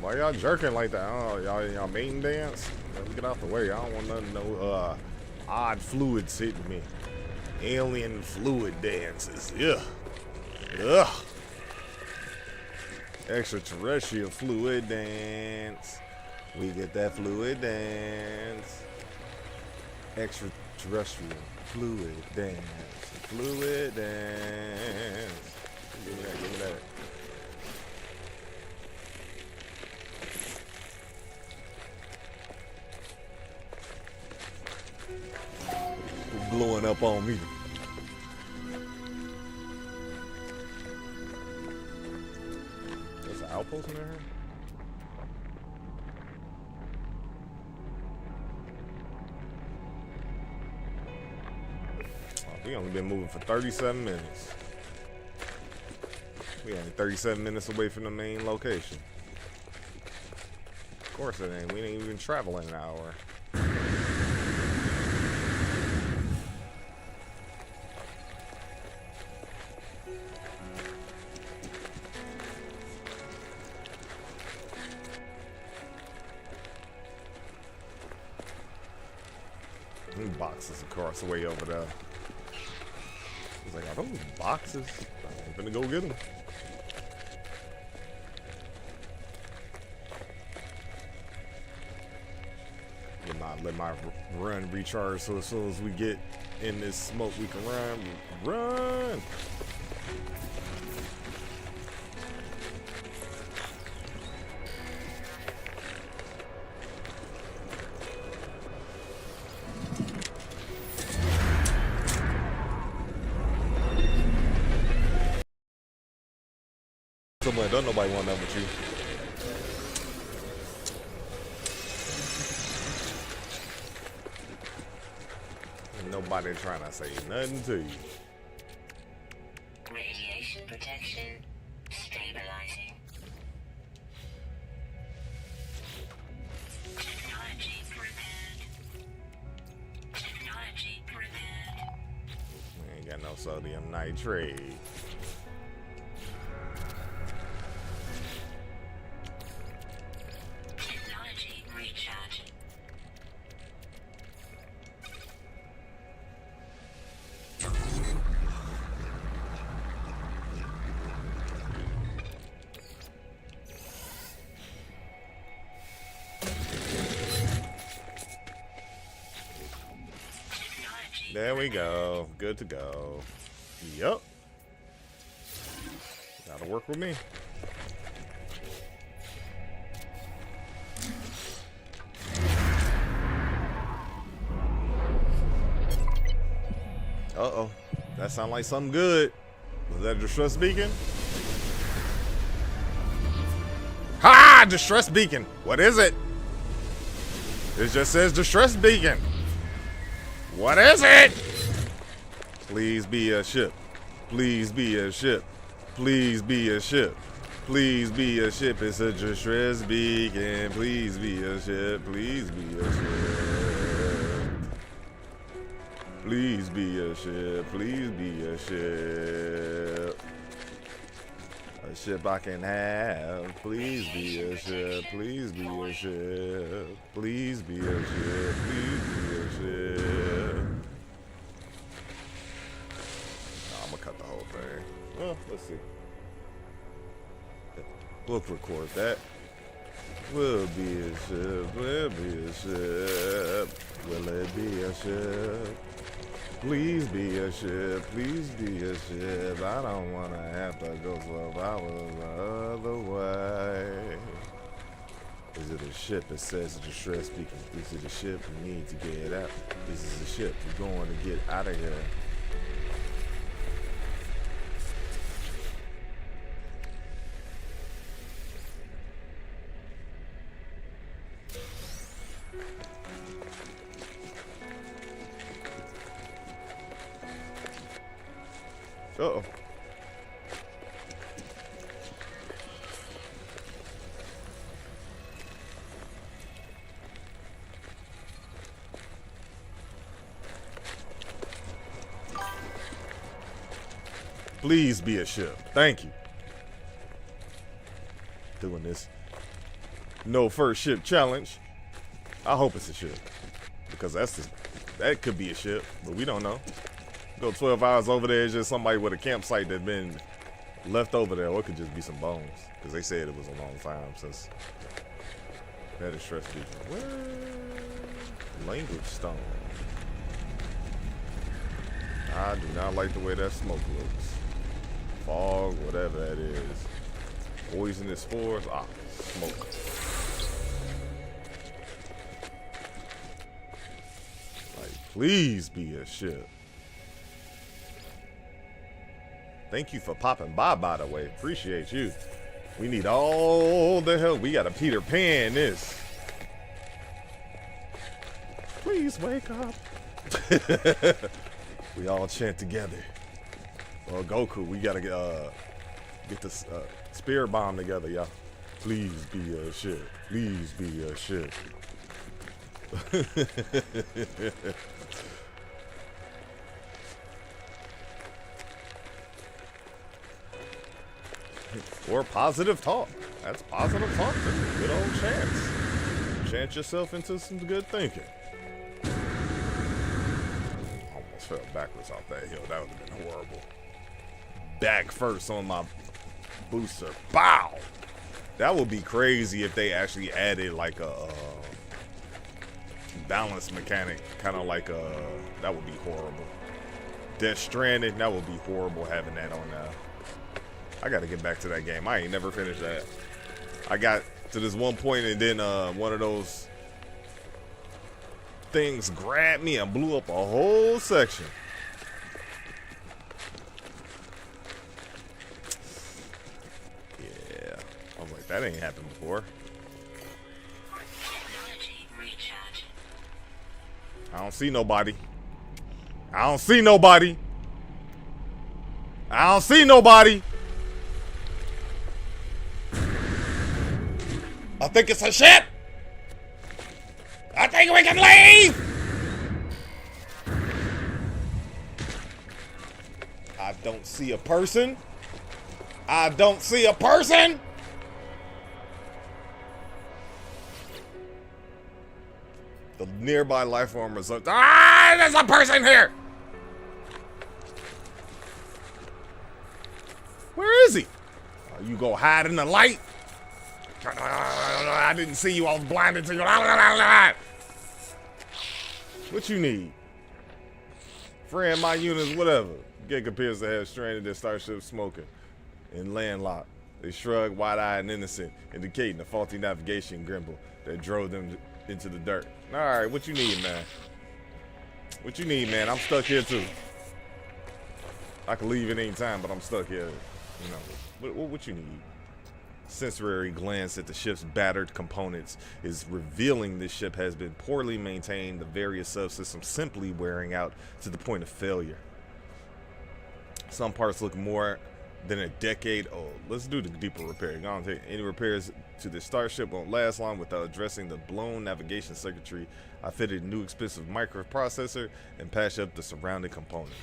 Why y'all jerking like that? Oh, y'all mating dance? Let me get out the way. I don't want nothing, no odd fluids hitting me. Alien fluid dances. Yeah. Ugh. Extraterrestrial fluid dance. We get that fluid dance. Extraterrestrial fluid dance. Fluid dance. Give me that, give me that. Blowing up on me. There's an outpost in there? Oh, we only been moving for 37 minutes. We only 37 minutes away from the main location. Of course it ain't. We ain't even traveling an hour. Boxes across the way over there. He's like, are those boxes? I'm gonna go get them. Let my run recharge, so as soon as we get in this smoke, we can run. Run! Somewhere, don't nobody want that with you. Ain't nobody trying to say nothing to you. Radiation protection stabilizing. Technology prepared. Technology prepared. We ain't got no sodium nitrate. Technology recharge. There we go. Good to go. Yup. Gotta work with me. Uh-oh. That sound like something good. Was that distress beacon? Ha! Distress beacon. What is it? It just says distress beacon. What is it? Please be a ship. Please be a ship. Please be a ship. Please be a ship. It's a distress beacon. Please be a ship. Please be a ship. Please be a ship. Please be a ship. A ship I can have. Please be a ship. Please be a ship. Please be a ship. Please be a ship. No, I'm gonna cut the whole thing. Well, let's see. We'll record that. Will be a ship. Will be a ship. Will it be a ship? Please be a ship, please be a ship. I don't wanna have to go 12 hours the other way. Is it a ship that says distress speaking? Is it a ship we need to get out? This is a ship we're going to get out of here. Uh-oh. Please be a ship. Thank you. Doing this no first ship challenge. I hope it's a ship. Because that could be a ship, but we don't know. Go 12 hours over there, it's just somebody with a campsite that's been left over there. Or it could just be some bones. Because they said it was a long time since that is stress people. Language stone. I do not like the way that smoke looks. Fog, whatever that is. Poisonous spores. Ah, smoke. Like, please be a ship. Thank you for popping by the way. Appreciate you. We need all the help. We got to Peter Pan this. Please wake up. We all chant together. Well, Goku, we got to get this spirit bomb together, y'all. Please be a ship. Please be a ship. Or positive talk. That's positive talk too. Good old chance. Chant yourself into some good thinking. Almost fell backwards off that hill. That would have been horrible. Back first on my booster. Bow! That would be crazy if they actually added like a balance mechanic. Kind of like a... That would be horrible. Death Stranding, that would be horrible having that on now. I gotta get back to that game. I ain't never finished that. I got to this one point and then one of those things grabbed me and blew up a whole section. Yeah. I was like, that ain't happened before. Technology recharge. I don't see nobody. I don't see nobody. I don't see nobody. I think it's a ship. I think we can leave. I don't see a person. I don't see a person. The nearby life form results. Ah, there's a person here. Where is he? Oh, you go hide in the light? I didn't see you. I was blinded to you. What you need? Friend, my units, whatever. Gig appears to have stranded their starship smoking and landlocked. They shrug, wide-eyed and innocent, indicating a faulty navigation gimbal that drove them into the dirt. All right, what you need, man? What you need, man? I'm stuck here too. I can leave at any time, but I'm stuck here. You know, what you need? Sensory glance at the ship's battered components is revealing this ship has been poorly maintained, the various subsystems simply wearing out to the point of failure. Some parts look more than a decade old. Let's do the deeper repair. Go on, take any repairs to the starship won't last long without addressing the blown navigation circuitry. I fitted a new expensive microprocessor and patched up the surrounding components.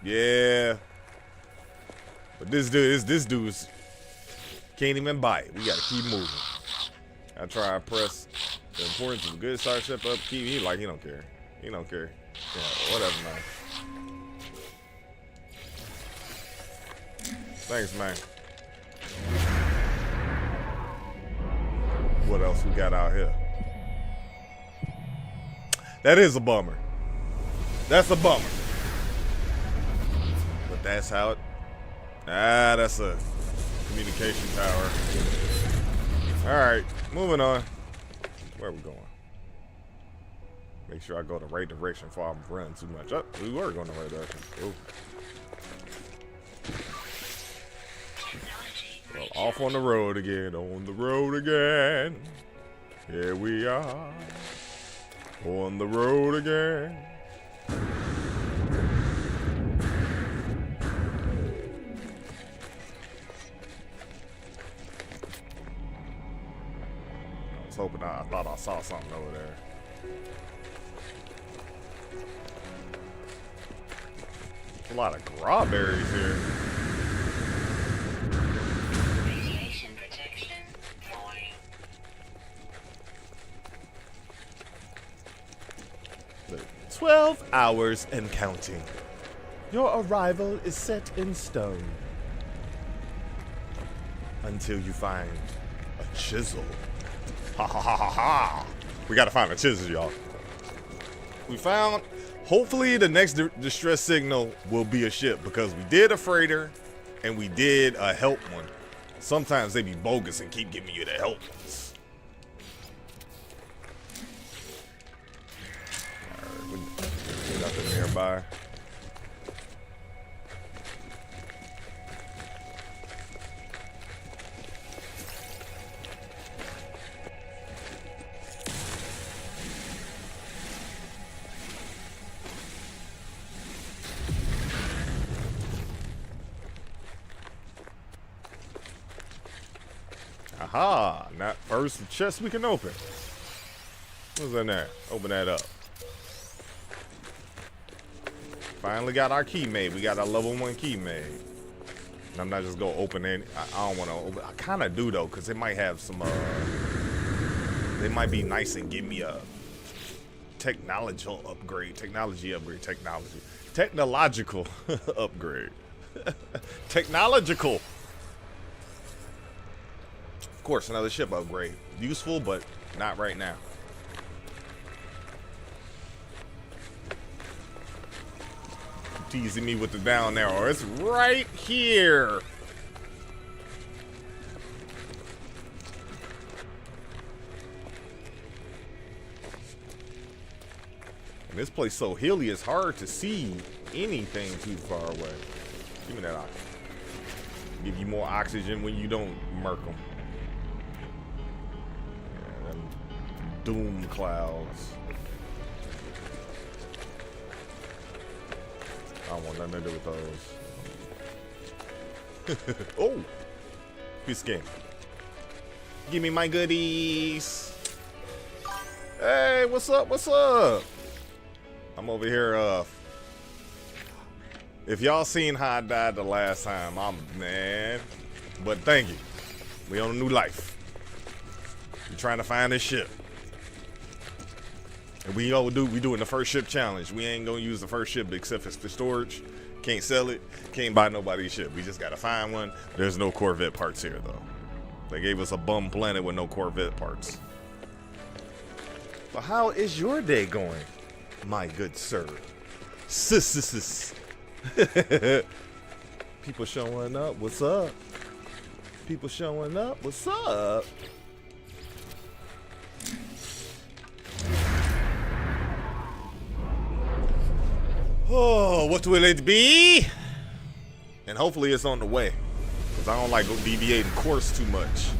Yeah. But this dude's can't even bite. We gotta keep moving. I try to press the importance of a good starship up. He don't care. He don't care. Yeah, whatever, man. Thanks, man. What else we got out here? That is a bummer. That's a bummer. But that's how it... that's a communication tower. Alright, moving on. Where are we going? Make sure I go the right direction before I'm running too much. Oh, we were going the right direction. Ooh. Well, off on the road again. On the road again. Here we are. On the road again. I was hoping I thought I saw something over there. A lot of strawberries here. Radiation protection falling. 12 hours and counting. Your arrival is set in stone. Until you find a chisel. Ha ha ha ha ha. We gotta find a chisel, y'all. We found, hopefully the next distress signal will be a ship, because we did a freighter and we did a help one. Sometimes they be bogus and keep giving you the help ones. Nothing nearby. Aha! Not first chest we can open. What's in there? Open that up. Finally got our key made. We got our level 1 key made. And I'm not just gonna open it. I don't want to open. I kind of do though, cause it might have some. They might be nice and give me a technological upgrade. Technological upgrade. Technological. Of course, another ship upgrade. Useful, but not right now. Teasing me with the down arrow. It's right here. And this place so hilly, it's hard to see anything too far away. Give me that oxygen. Give you more oxygen when you don't murk them. Yeah, them doom clouds. I don't want nothing to do with those. Oh! Piece of game. Give me my goodies. Hey, what's up? What's up? I'm over here, if y'all seen how I died the last time, man. But thank you. We on a new life. We're trying to find this ship. And we doing the first ship challenge. We ain't gonna use the first ship except for storage. Can't sell it. Can't buy nobody's ship. We just gotta find one. There's no Corvette parts here though. They gave us a bum planet with no Corvette parts. But how is your day going, my good sir? People showing up. What's up? People showing up. What's up? Oh, what will it be? And hopefully it's on the way, because I don't like deviating course too much.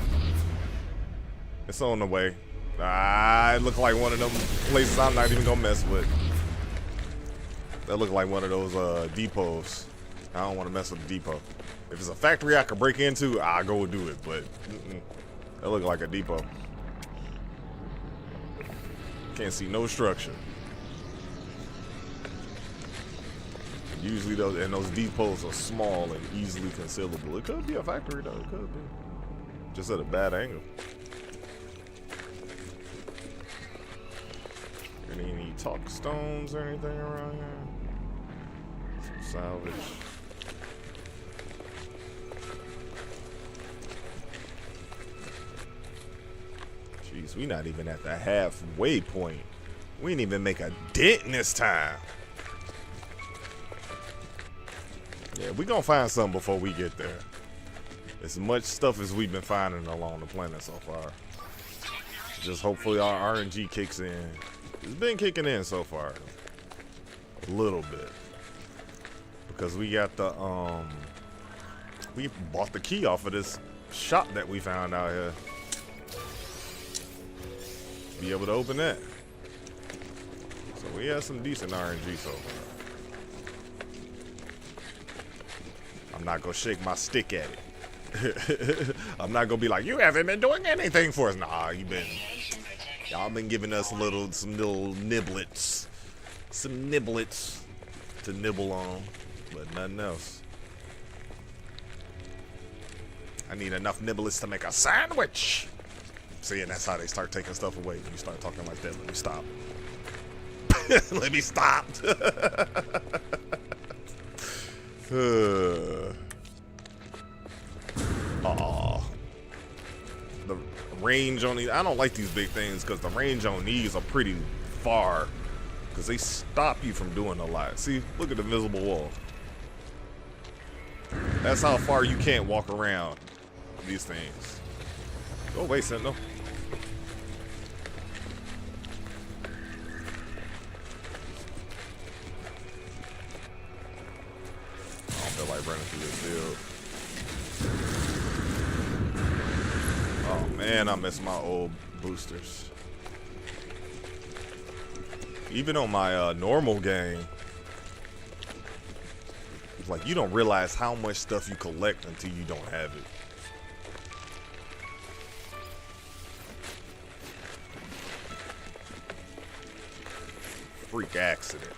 It's on the way. It look like one of them places I'm not even gonna mess with. That look like one of those depots. I don't want to mess with the depot. If it's a factory I could break into, I'll go do it. But that look like a depot. Can't see no structure. Usually those depots are small and easily concealable. It could be a factory though. It could be. Just at a bad angle. Any talk stones or anything around here? Some salvage. Jeez, we not even at the halfway point. We didn't even make a dent in this time. Yeah, we gonna find something before we get there. As much stuff as we've been finding along the planet so far. Just hopefully our RNG kicks in. It's been kicking in so far. A little bit. Because we got the, we bought the key off of this shop that we found out here. Be able to open that. So we have some decent RNG so far. I'm not gonna shake my stick at it. I'm not gonna be like, you haven't been doing anything for us. Nah, y'all been giving us some little niblets. Some niblets to nibble on, but nothing else. I need enough niblets to make a sandwich. See, and that's how they start taking stuff away. When you start talking like that, let me stop. Let me stop. The range on these, I don't like these big things because the range on these are pretty far because they stop you from doing a lot. See, look at the visible wall. That's how far you can't walk around these things. Go away, Sentinel. I don't feel like running through this field. Oh man, I miss my old boosters. Even on my normal game, it's like you don't realize how much stuff you collect until you don't have it. Freak accident.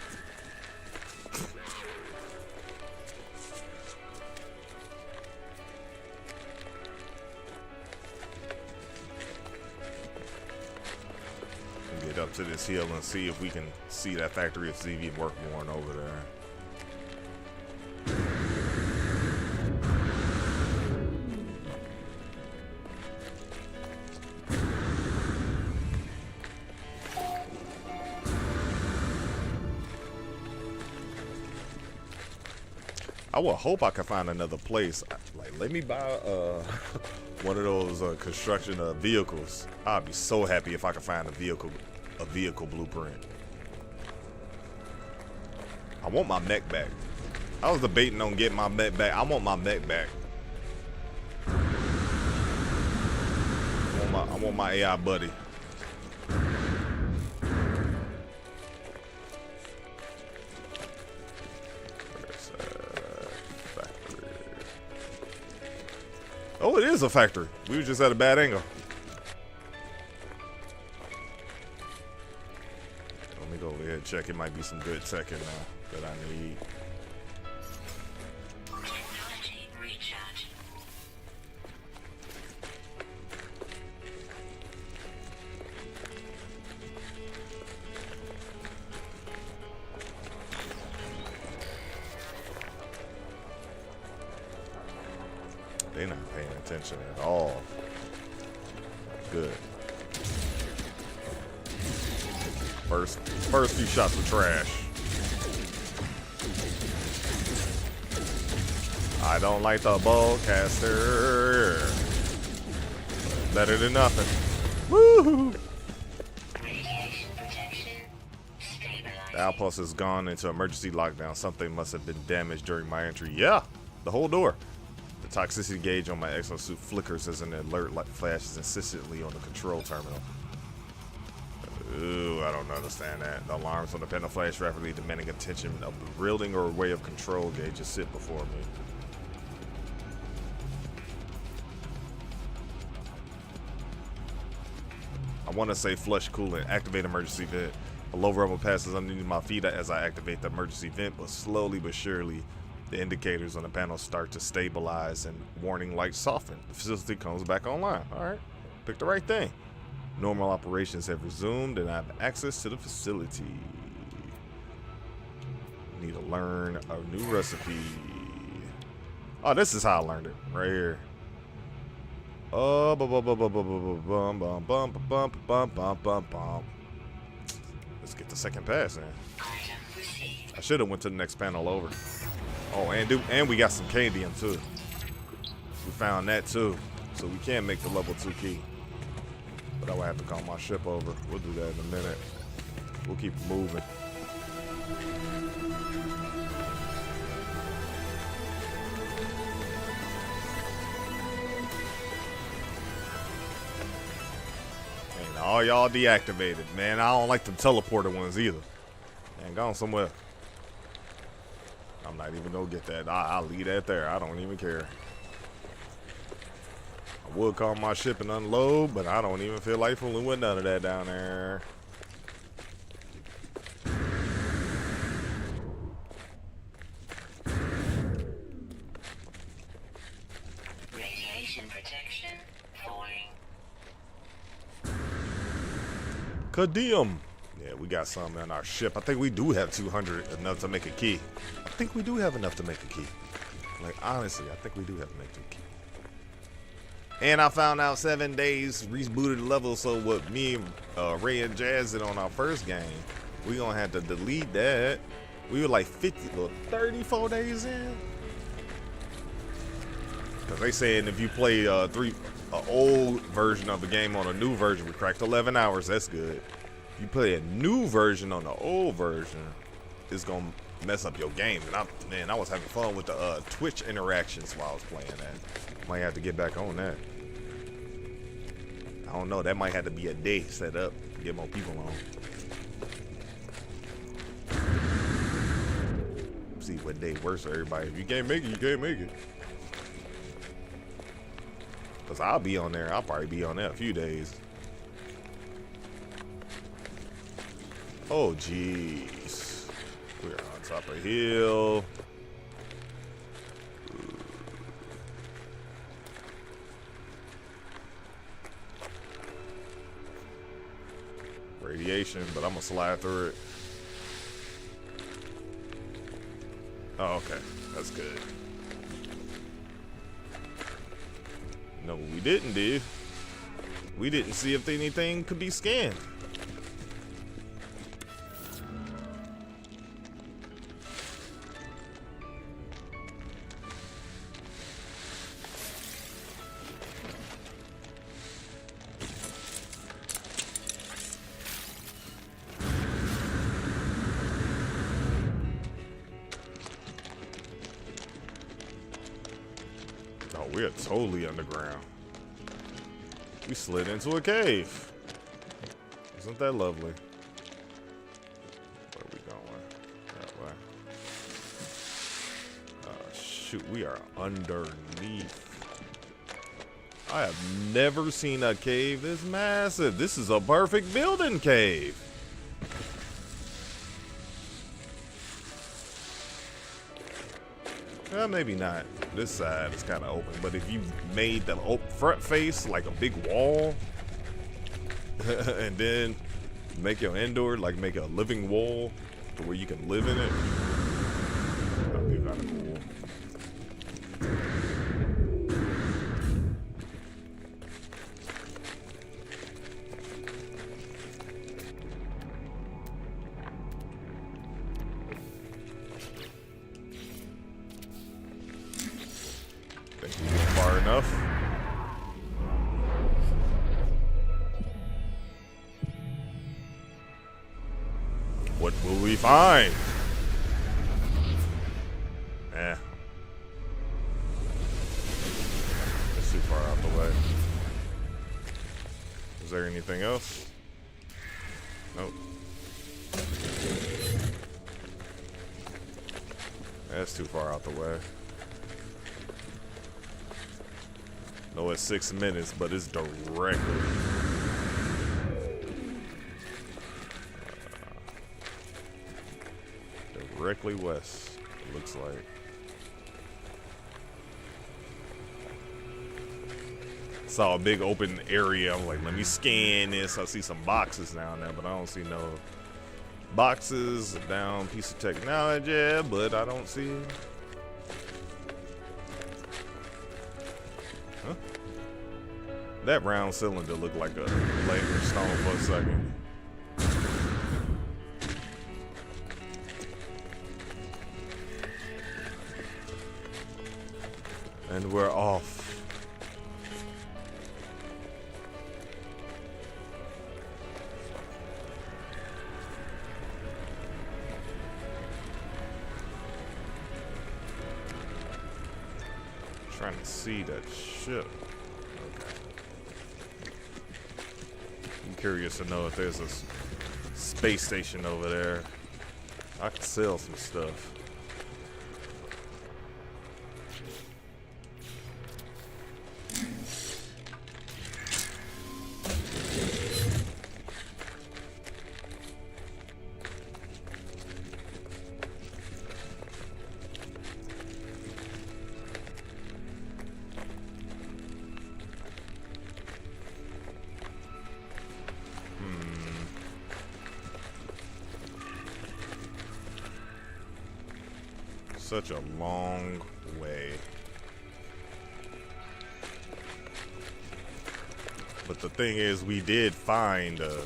Get up to this hill and see if we can see that factory of CV work born over there. I would hope I could find another place. Like, let me buy one of those construction vehicles. I'd be so happy if I could find a vehicle blueprint. I want my mech back. I was debating on getting my mech back. I want my mech back. I want my AI buddy. Oh, it is a factory. We were just at a bad angle. Let me go over here and check. It might be some good tech in there that I need. Technology recharge. They're not paying attention at all. Good. First few shots were trash. I don't like the bowcaster. Better than nothing. Woo! Radiation protection stabilized. The outpost has gone into emergency lockdown. Something must have been damaged during my entry. Yeah, the whole door. The toxicity gauge on my exosuit flickers as an alert light flashes insistently on the control terminal. Ooh, I don't understand that. The alarms on the panel flash rapidly, demanding attention. A building or way of control gauges sit before me. I want to say flush coolant. Activate emergency vent. A low rumble passes underneath my feet as I activate the emergency vent, but slowly but surely, the indicators on the panel start to stabilize and warning lights soften. The facility comes back online. All right, pick the right thing. Normal operations have resumed and I have access to the facility. Need to learn a new recipe. Oh, this is how I learned it, right here. Oh, let's get the second pass in. I should have went to the next panel over. Oh, and we got some Canadian too. We found that too, so we can make the level 2 key. But I would have to call my ship over. We'll do that in a minute. We'll keep moving. And all y'all deactivated, man. I don't like the teleporter ones either. Man, gone somewhere. I'm not even gonna get that. I'll leave that there. I don't even care. I would call my ship and unload, but I don't even feel like fooling with none of that down there. Radiation protection falling. Kadiem. Yeah, we got some in our ship. I think we do have 200, enough to make a key. I think we do have enough to make a key. Like, honestly, I think we do have to make a key. And I found out 7 days rebooted the level, so what me and Ray and Jazz did on our first game, we gonna have to delete that. We were like 34 days in. Cause they saying if you play an old version of the game on a new version, we cracked 11 hours, that's good. If you play a new version on the old version, it's gonna mess up your game. And I was having fun with the Twitch interactions while I was playing that. Might have to get back on that. I don't know. That might have to be a day set up to get more people on. See what day works for everybody. If you can't make it, you can't make it. Cause I'll be on there. I'll probably be on there a few days. Oh jeez. We're on top of a hill. Radiation, but I'm gonna slide through it. Oh, okay. That's good. No, what we didn't do. We didn't see if anything could be scanned. We are totally underground. We slid into a cave. Isn't that lovely? Where are we going? That way. Shoot, we are underneath. I have never seen a cave this massive. This is a perfect building cave. Well, maybe not. This side is kind of open, but if you made the front face like a big wall, and then make your indoor, like make a living wall to where you can live in it, that'd be kind of cool. Far enough. What will we find? That's too far out the way. Is there anything else? That's too far out the way. No, it's 6 minutes, but it's directly. Directly west, it looks like. Saw a big open area. I'm like, let me scan this. I see some boxes down there, but I don't see no boxes. A down piece of technology, but I don't see. Huh? That round cylinder looked like a laser stone for a second. And we're off. Trying to see that ship. Okay. I'm curious to know if there's a space station over there. I could sell some stuff. Such a long way. But the thing is, we did find a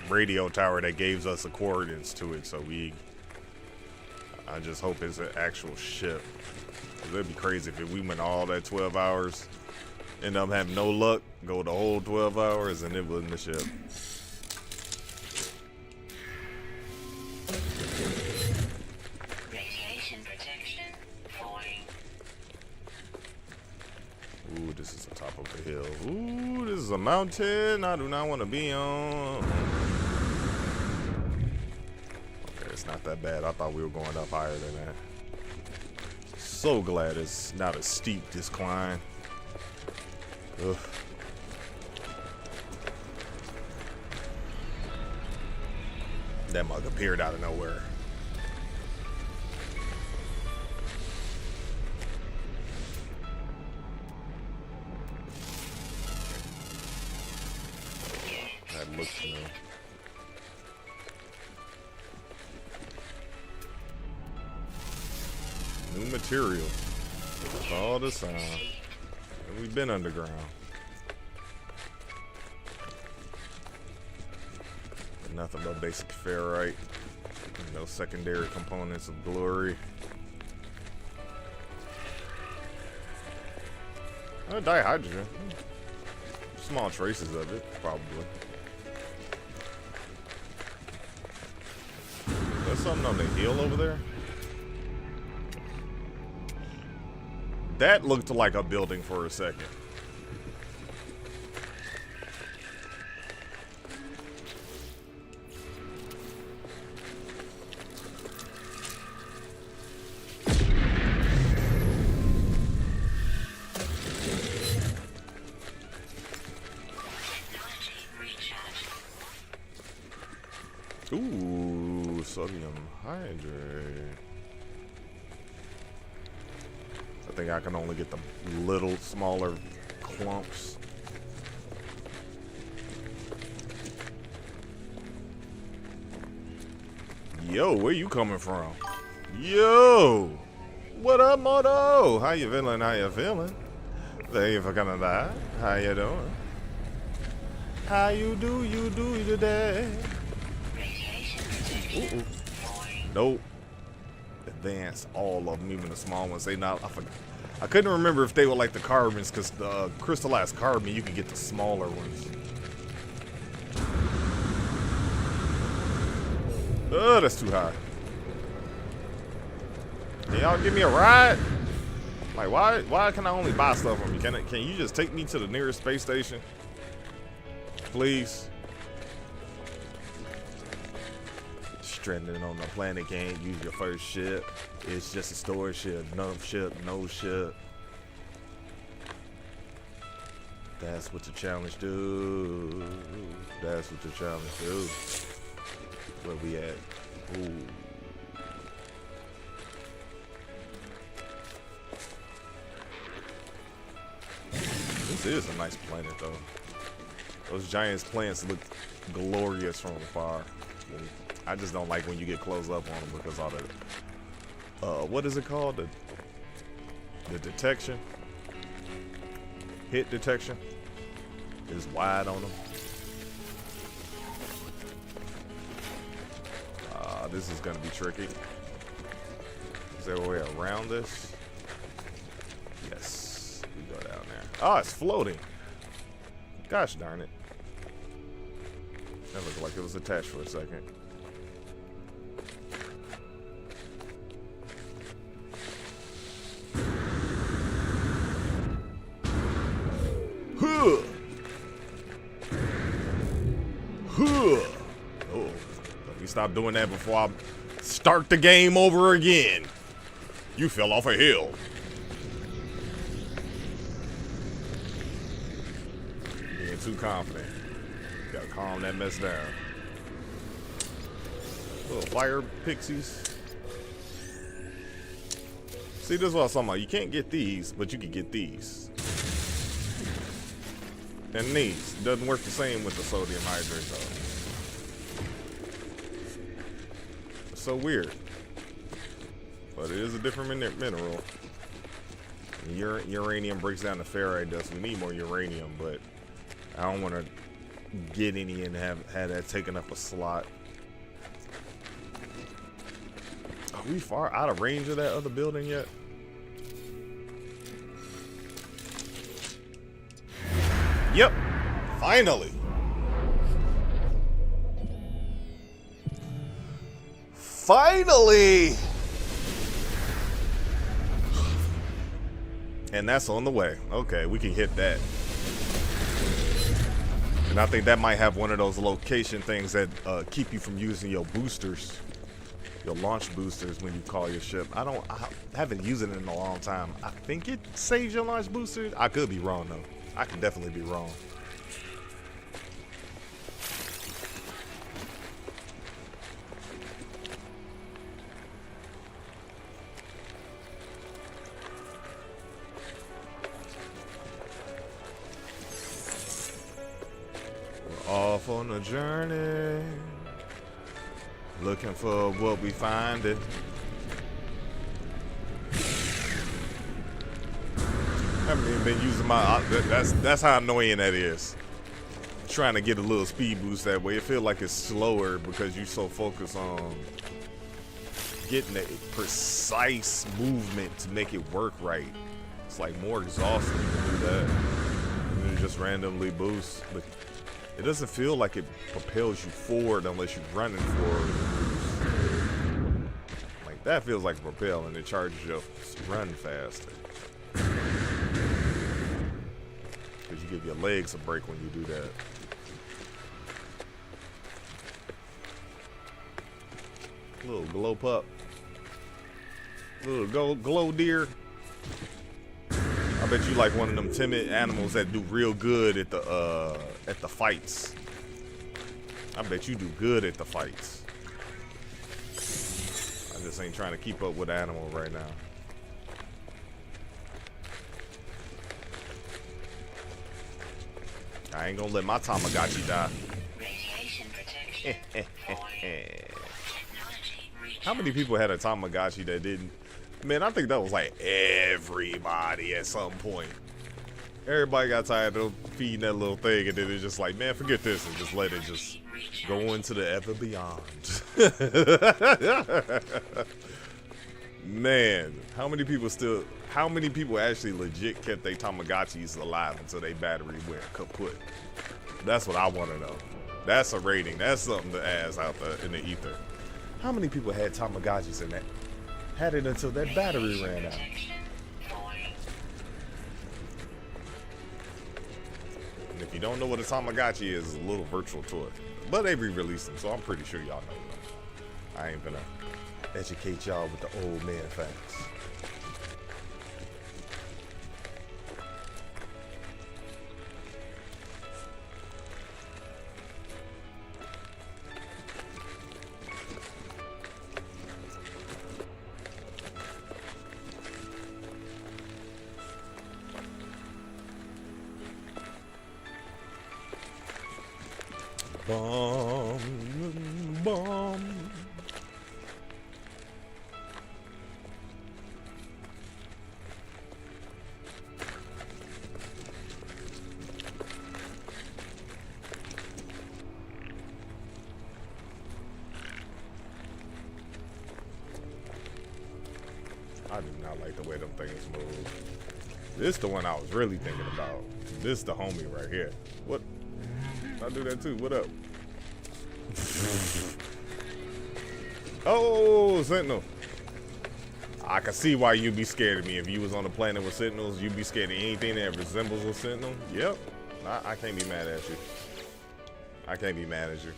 radio tower that gave us the coordinates to it, so I just hope it's an actual ship. 'Cause it'd be crazy if we went all that 12 hours, end up having no luck, go the whole 12 hours, and it wasn't the ship. Ooh, this is the top of the hill. Ooh, this is a mountain I do not want to be on. Okay, it's not that bad. I thought we were going up higher than that. So glad it's not a steep decline. Ugh. That mug appeared out of nowhere. That looks new. New material. All the time. And we've been underground. Nothing but basic ferrite. No secondary components of glory. Dihydrogen. Small traces of it, probably. There's something on the hill over there. That looked like a building for a second. Ooh, sodium hydrate. I think I can only get the little smaller clumps. Yo, where you coming from? Yo, what up, Moto? How you feeling? How you feeling? Thank you for coming by. How you doing? How you do today? Ooh. Nope. Advanced all of them, even the small ones. They not. I couldn't remember if they were like the carbons, because the crystallized carbon you can get the smaller ones. Oh, that's too high. Can y'all give me a ride? Like, why can I only buy stuff from you? Can you just take me to the nearest space station, please? stranded on a planet, can't use your first ship. It's just a storage ship, no ship, no ship. That's what the challenge do. That's what the challenge do. Where we at? Ooh. This is a nice planet, though. Those giant plants look glorious from afar. I just don't like when you get close up on them because all the, what is it called? The detection, hit detection, is wide on them. This is gonna be tricky. Is there a way around this? Yes, we go down there. Oh, it's floating. Gosh darn it. That looked like it was attached for a second. Huh. Huh. Oh, let me stop doing that before I start the game over again. You fell off a hill. Being too confident. Gotta calm that mess down. Little fire pixies. See, this is what I was talking about. You can't get these, but you can get these. And these. Doesn't work the same with the sodium hydrate, though. It's so weird. But it is a different mineral. Uranium breaks down to ferrite dust. We need more uranium, but I don't want to get any and have that taking up a slot. Are we far out of range of that other building yet? Yep. Finally. Finally. And that's on the way. Okay, we can hit that. And I think that might have one of those location things that keep you from using your boosters, your launch boosters when you call your ship. I haven't used it in a long time. I think it saves your launch boosters. I could be wrong though. I can definitely be wrong. Off on a journey, looking for what we find it. I haven't even been using my. That's how annoying that is. Trying to get a little speed boost that way, it feels like it's slower because you're so focused on getting the precise movement to make it work right. It's like more exhausting to do that. And you just randomly boost, but it doesn't feel like it propels you forward unless you're running forward. Like that feels like a propel and it charges you run faster. Because you give your legs a break when you do that. Little glow pup. Little glow deer. I bet you like one of them timid animals that do real good at the fights. I bet you do good at the fights. I just ain't trying to keep up with the animal right now. I ain't gonna let my Tamagotchi die. Radiation protection. How many people had a Tamagotchi that didn't? Man, I think that was like everybody at some point. Everybody got tired of feeding that little thing, and then it's just like, man, forget this, and just let it just go into the ever beyond. Man, how many people actually legit kept their Tamagotchis alive until their battery went kaput? That's what I want to know. That's a rating. That's something to ask out there in the ether. How many people had Tamagotchis in that? Had it until that battery ran out. And if you don't know what a Tamagotchi is, it's a little virtual toy. But they re-released them, so I'm pretty sure y'all know them. I ain't gonna educate y'all with the old man facts. Bomb, bomb. I do not like the way them things move. This the one I was really thinking about. This the homie right here. What? I do that too. What up? Oh, Sentinel. I can see why you'd be scared of me. If you was on a planet with Sentinels, you'd be scared of anything that resembles a Sentinel. Yep. I can't be mad at you. I can't be mad at you.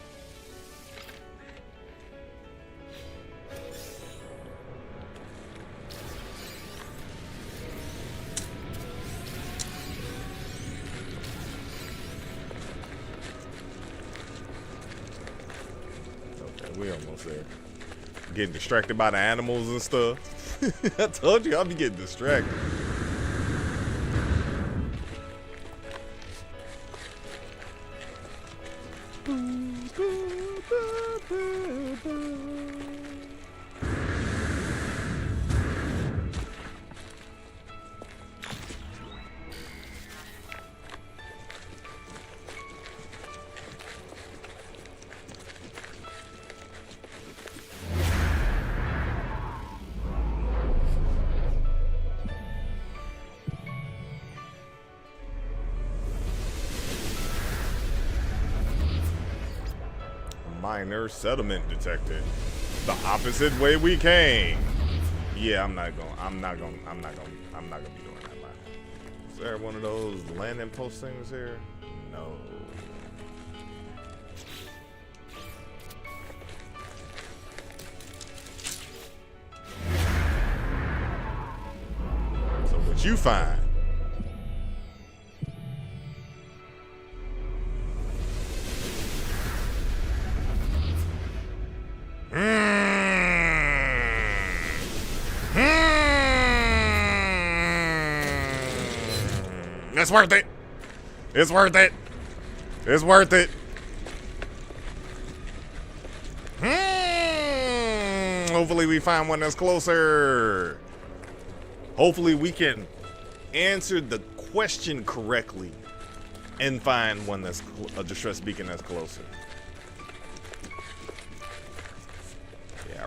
We almost there. Getting distracted by the animals and stuff. I told you I'll be getting distracted. Minor settlement detected. The opposite way we came. Yeah, I'm not gonna be doing that line. Is there one of those landing post things here? No. So what you find? It's worth it. It's worth it. It's worth it. Hopefully we find one that's closer. Hopefully we can answer the question correctly and find one that's a distress beacon that's closer. Yeah,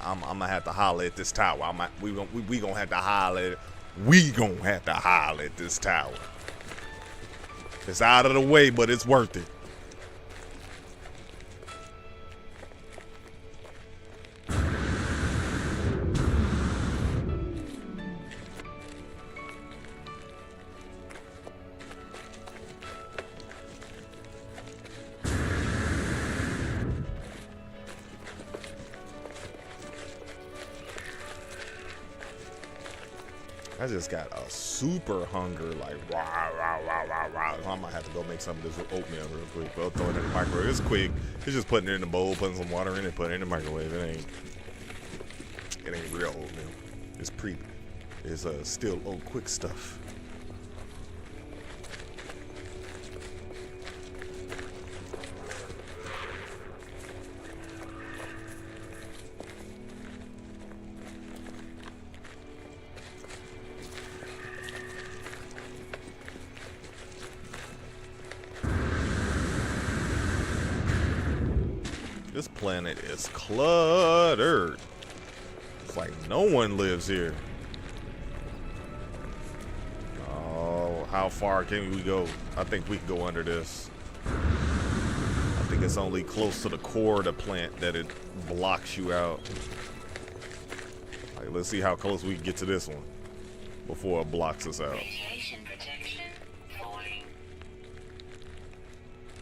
I'm gonna have to holler at this tower. We gonna have to holler. We gonna have to holler at this tower. It's out of the way, but it's worth it. I just got a super hunger, like rah, rah, rah, rah, rah. I might have to go make some of this oatmeal real quick. I'll throw it in the microwave. It's quick. It's just putting it in the bowl, putting some water in it, putting it in the microwave. It ain't real oatmeal. It's still old quick stuff. This planet is cluttered. It's like no one lives here. Oh, how far can we go? I think we can go under this. I think it's only close to the core of the plant that it blocks you out. Like, let's see how close we can get to this one before it blocks us out. Radiation protection falling.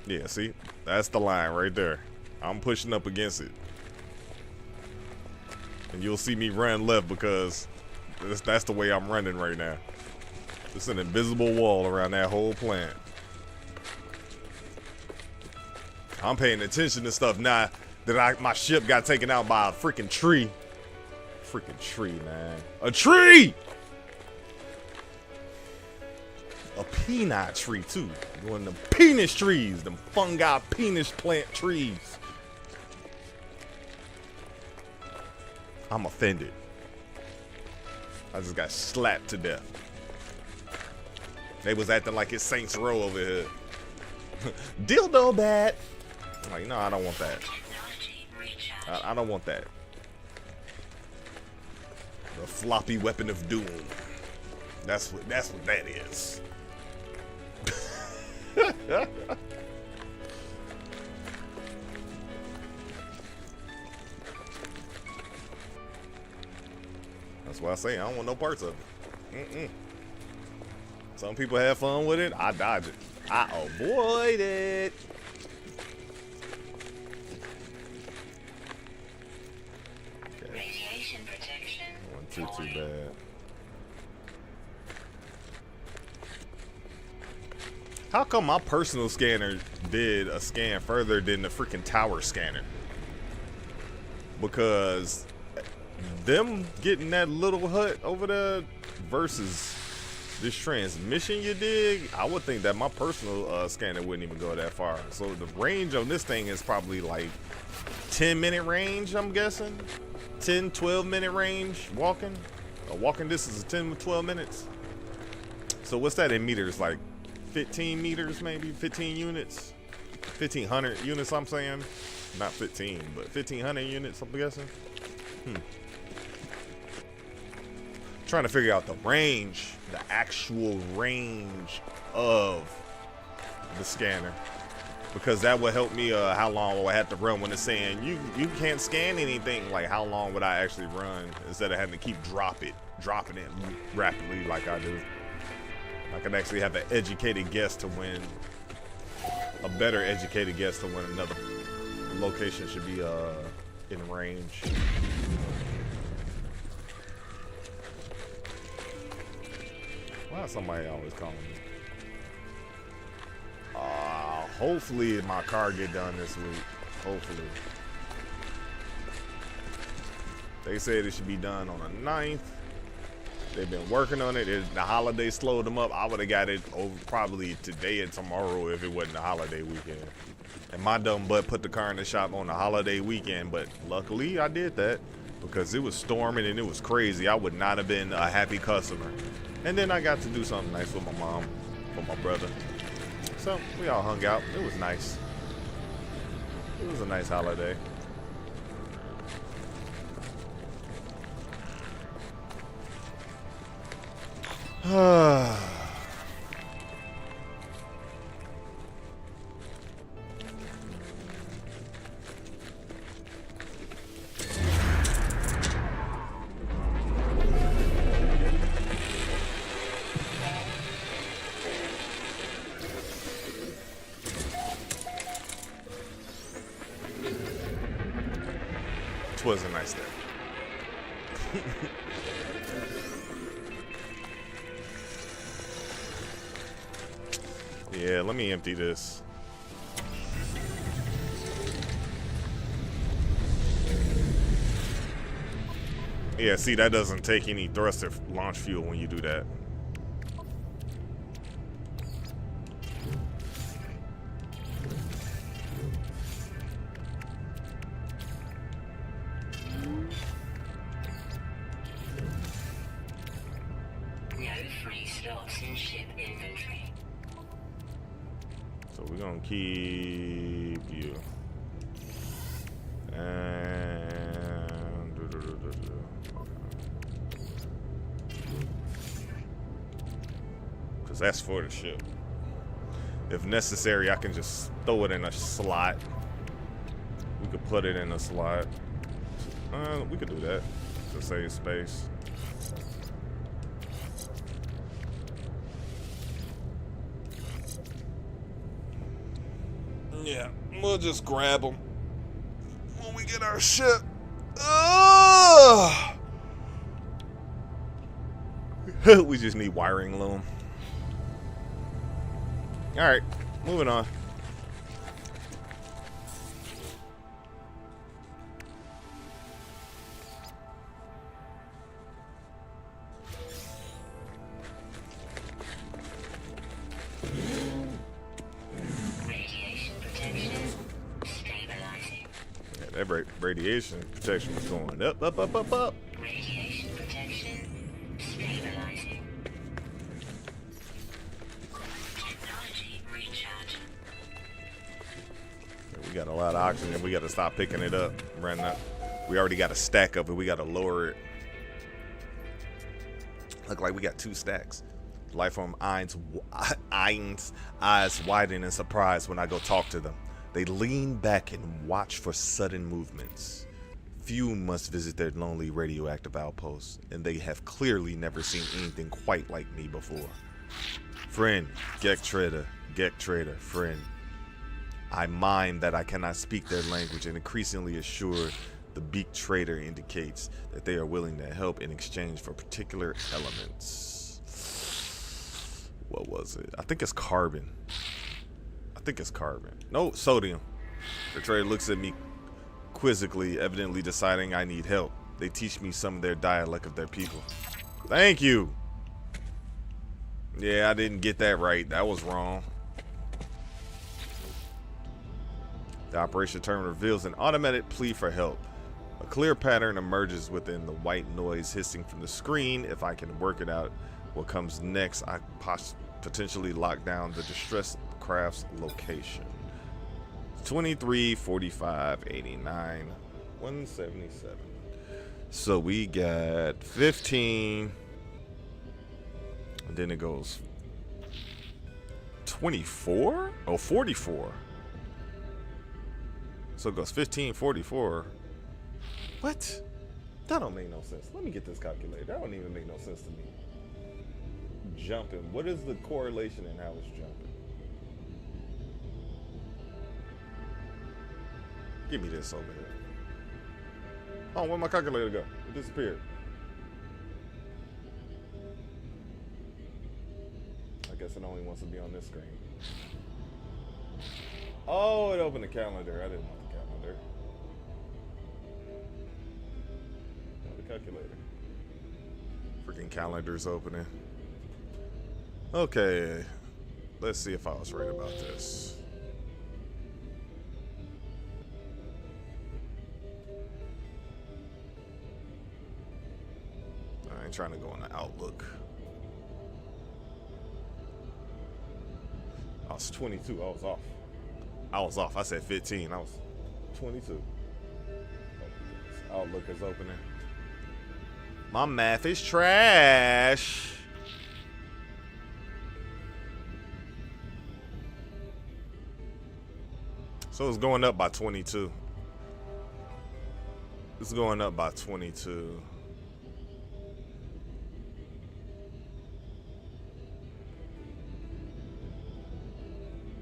Yeah, see? That's the line right there. I'm pushing up against it. And you'll see me run left because that's the way I'm running right now. It's an invisible wall around that whole plant. I'm paying attention to stuff now that my ship got taken out by a freaking tree. Freaking tree, man. A tree! A peanut tree, too. One of the penis trees. Them fungi penis plant trees. I'm offended. I just got slapped to death. They was acting like it's Saints Row over here. Dildo bat. I'm like, no, I don't want that. I don't want that. The floppy weapon of doom. That's what that is. That's why I say I don't want no parts of it. Some people have fun with it. I dodge it. I avoid it. Radiation protection. Wasn't too bad. How come my personal scanner did a scan further than the freaking tower scanner? Because them getting that little hut over there versus this transmission you dig, I would think that my personal scanner wouldn't even go that far. So the range on this thing is probably like 10-minute range, I'm guessing. 10, 12-minute range walking. A walking distance is 10 to 12 minutes. So what's that in meters? Like 15 meters, maybe 15 units, 1,500 units. I'm saying, not 15, but 1,500 units. I'm guessing. Trying to figure out the range, the actual range of the scanner, because that would help me. How long will I have to run when it's saying you can't scan anything? Like how long would I actually run instead of having to keep dropping it rapidly like I do? I can actually have an educated guess to when, a better educated guess to when another location should be in range. Why is somebody always calling me? Hopefully my car get done this week. Hopefully. They said it should be done on the 9th. They've been working on it. The holiday slowed them up. I would have got it over probably today and tomorrow if it wasn't a holiday weekend. And my dumb butt put the car in the shop on the holiday weekend, but luckily I did that because it was storming and it was crazy. I would not have been a happy customer. And then I got to do something nice with my mom, with my brother. So we all hung out. It was nice. It was a nice holiday. It was a nice day. Yeah, let me empty this. Yeah, see, that doesn't take any thruster launch fuel when you do that. No free slots in ship inventory. So we're gonna keep you. And because that's for the ship. If necessary, I can just throw it in a slot. We could put it in a slot. We could do that to save space. Yeah, we'll just grab them when we get our ship. We just need wiring loom. All right, moving on. Radiation protection stabilizing. Yeah, that radiation protection was going up, up, up, up, up. Radiation protection stabilizing. Technology recharge. We got a lot of oxygen. We got to stop picking it up. Running up. We already got a stack of it. We got to lower it. Look like we got 2 stacks. Life from Ein's eyes widen in surprise when I go talk to them. They lean back and watch for sudden movements. Few must visit their lonely radioactive outposts, and they have clearly never seen anything quite like me before. Friend, Gek Trader, friend. I mind that I cannot speak their language and increasingly assured the Beak Trader indicates that they are willing to help in exchange for particular elements. What was it? I think it's carbon. No, sodium. The trader looks at me quizzically, evidently deciding I need help. They teach me some of their dialect of their people. Thank you. Yeah, I didn't get that right. That was wrong. The operation term reveals an automatic plea for help. A clear pattern emerges within the white noise hissing from the screen. If I can work it out, what comes next, I potentially lock down the distress craft's location. 23, 45, 89, 177. So we got 15. And then it goes 24? Oh, 44. So it goes 15, 44. What? That don't make no sense. Let me get this calculator. That don't even make no sense to me. Jumping. What is the correlation in how it's jumping? Give me this over here. Oh, where'd my calculator go? It disappeared. I guess it only wants to be on this screen. Oh, it opened the calendar. I didn't want the calendar. No, the calculator. Freaking calendar's opening. Okay. Let's see if I was right about this. I ain't trying to go on the Outlook. I was 22. I was off. I said 15. I was 22. Outlook is opening. My math is trash. So it's going up by 22. It's going up by 22.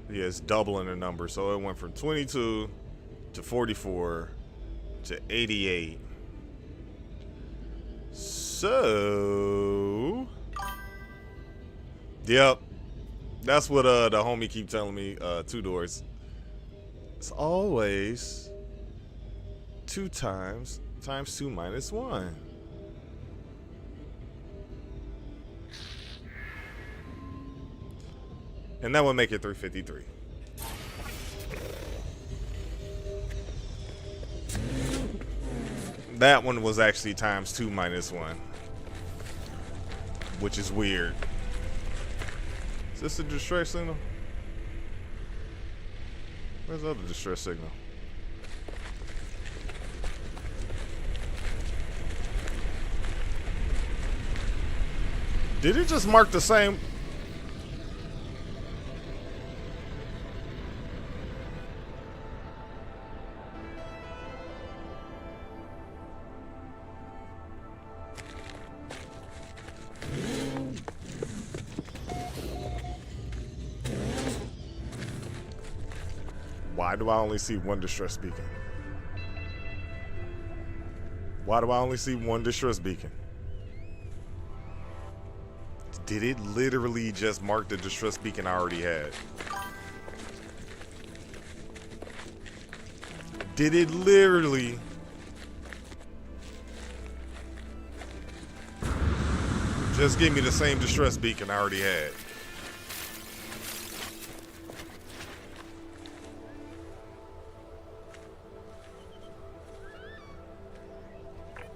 Yeah, it's doubling the number. So it went from 22 to 44 to 88. So, yep. That's what the homie keep telling me, 2 doors. It's always 2 times 2 minus 1. And that would make it 353. That one was actually times 2 minus 1. Which is weird. Is this a distress signal? Where's the other distress signal? Did it just mark the same? Why do I only see one distress beacon? Why do I only see one distress beacon? Did it literally just mark the distress beacon I already had? Did it literally just give me the same distress beacon I already had?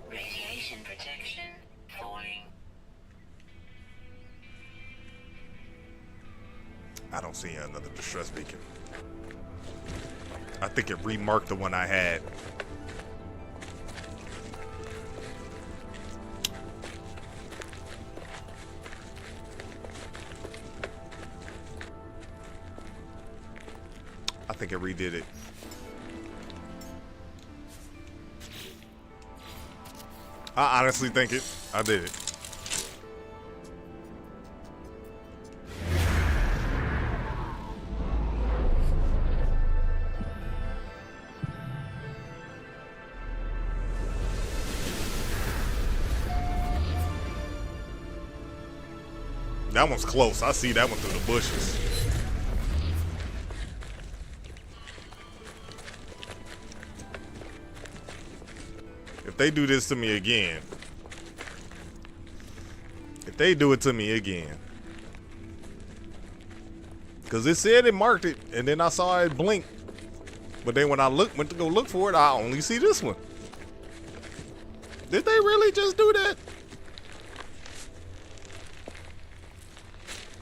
Radiation protection falling. I don't see another distress beacon. I think it remarked the one I had. I think it redid it. I honestly think I did it. That one's close. I see that one through the bushes. If they do this to me again, if they do it to me again, because it said it marked it, and then I saw it blink, but then when I went to go look for it, I only see this one. Did they really just do that?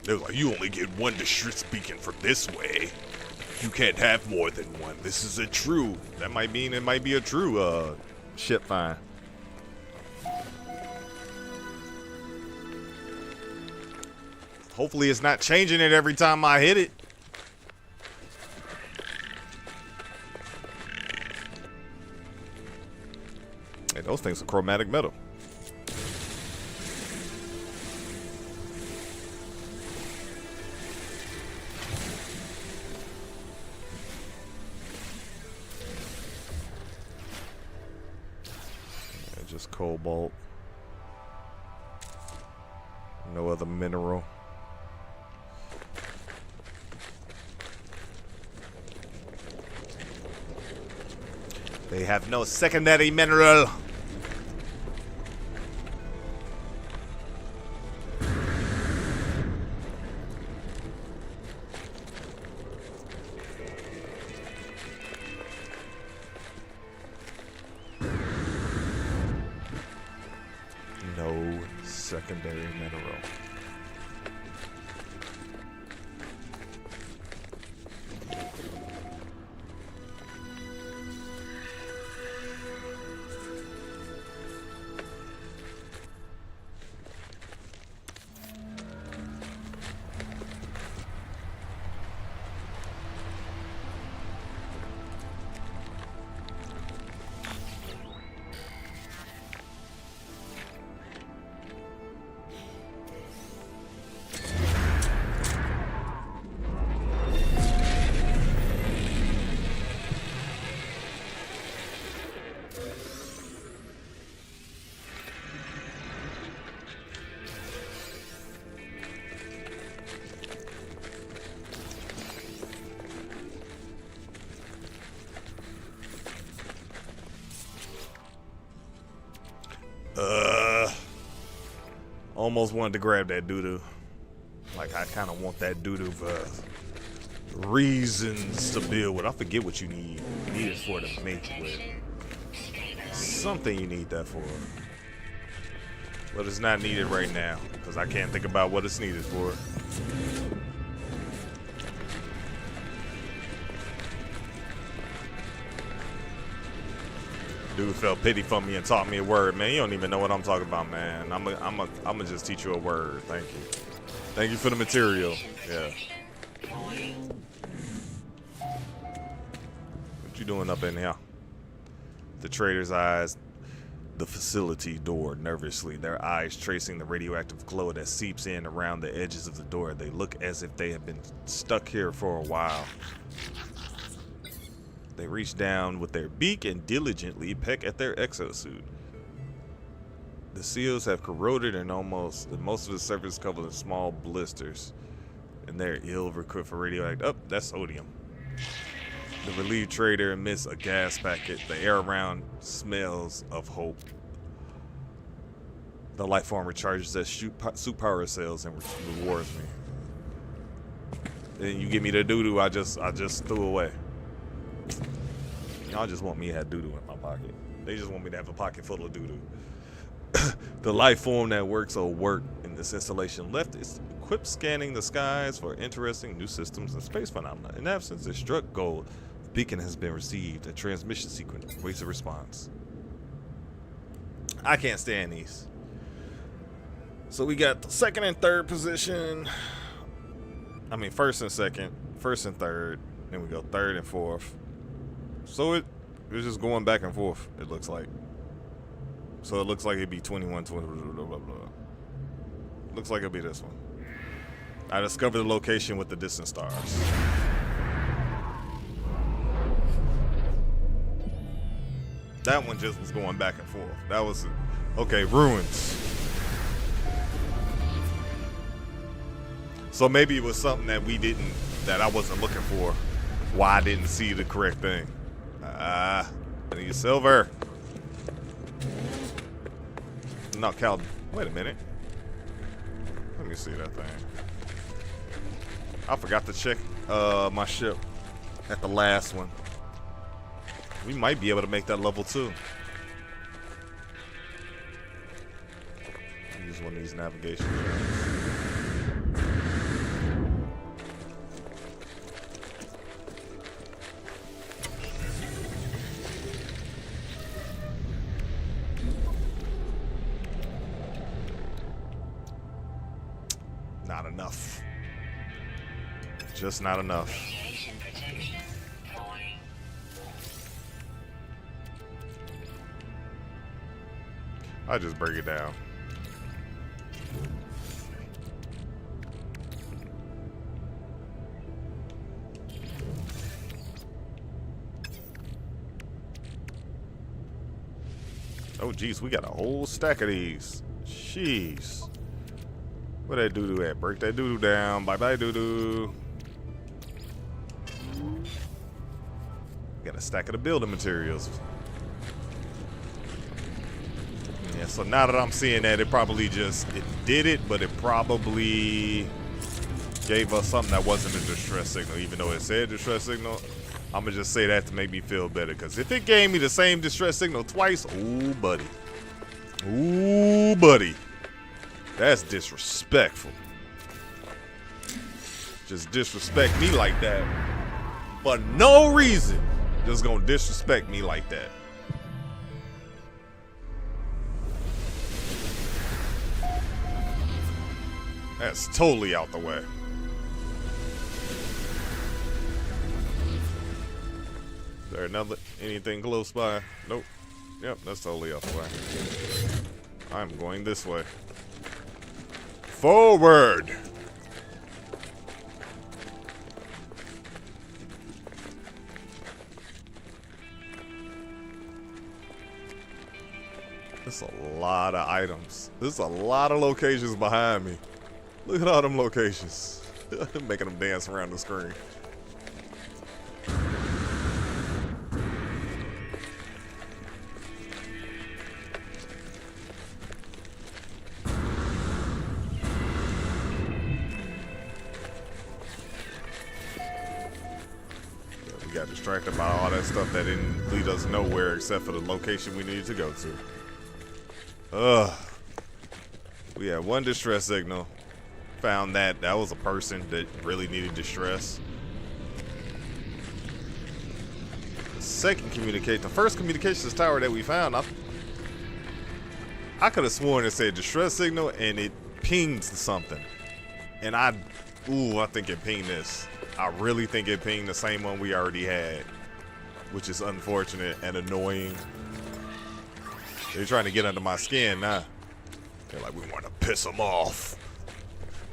They was like, you only get one distress beacon from this way. You can't have more than one. This is a true. That might mean it might be a true ship find. Hopefully it's not changing it every time I hit it. Hey, those things are chromatic metal. Just cobalt. No other mineral. They have no secondary mineral. No secondary mineral. Almost wanted to grab that doo-doo. Like, I kind of want that doo-doo for reasons to build with. I forget what you need. You need it for to make with. Something you need that for. But it's not needed right now, because I can't think about what it's needed for. Dude felt pity for me and taught me a word, man. You don't even know what I'm talking about, man. I'm gonna just teach you a word. Thank you. Thank you for the material. Yeah. What you doing up in here? The trader's eyes the facility door nervously, their eyes tracing the radioactive glow that seeps in around the edges of the door. They look as if they have been stuck here for a while. They reach down with their beak and diligently peck at their exosuit. The seals have corroded and most of the surface covered in small blisters. And they're ill-equipped for radioactive. Oh, that's sodium. The relieved trader emits a gas packet. The air around smells of hope. The life form recharges as suit power cells and rewards me. Then you give me the doo-doo I just threw away. Y'all just want me to have doo-doo in my pocket. They just want me to have a pocket full of doo-doo. The life form that works will work in this installation left is equipped scanning the skies for interesting new systems and space phenomena. In absence, it struck gold. The beacon has been received. A transmission sequence waits a response. I can't stand these. So we got the second and third position. I mean, first and second, first and third. Then we go third and fourth. So it's just going back and forth, it looks like. So it looks like it'd be 21, 20, blah, blah, blah. Looks like it'll be this one. I discovered the location with the distant stars. That one just was going back and forth. That was, okay, ruins. So maybe it was something that I wasn't looking for. Why I didn't see the correct thing. I need silver. No, Cal, wait a minute. Let me see that thing. I forgot to check my ship at the last one. We might be able to make that level 2. Use one of these navigation trains. Not enough. Just not enough. Radiation protection falling. I'll just break it down. Oh, geez, we got a whole stack of these. Jeez. Where that doo-doo at? Break that doo-doo down. Bye-bye, doo-doo. Got a stack of the building materials. Yeah, so now that I'm seeing that, it did it, but it probably gave us something that wasn't a distress signal, even though it said distress signal. I'm gonna just say that to make me feel better, because if it gave me the same distress signal twice, ooh, buddy. Ooh, buddy. That's disrespectful. Just disrespect me like that for no reason. Just gonna disrespect me like that. That's totally out the way. Is there anything close by? Nope. Yep, that's totally out the way. I'm going this way. Forward! There's a lot of items. There's a lot of locations behind me. Look at all them locations. Making them dance around the screen. We got distracted by all that stuff that didn't lead us nowhere except for the location we needed to go to. We had one distress signal. Found that was a person that really needed distress. The first communications tower that we found, I could have sworn it said distress signal and it pinged something. And I think it pinged this. I really think it pinged the same one we already had, which is unfortunate and annoying. They're trying to get under my skin now. They're like, we want to piss them off.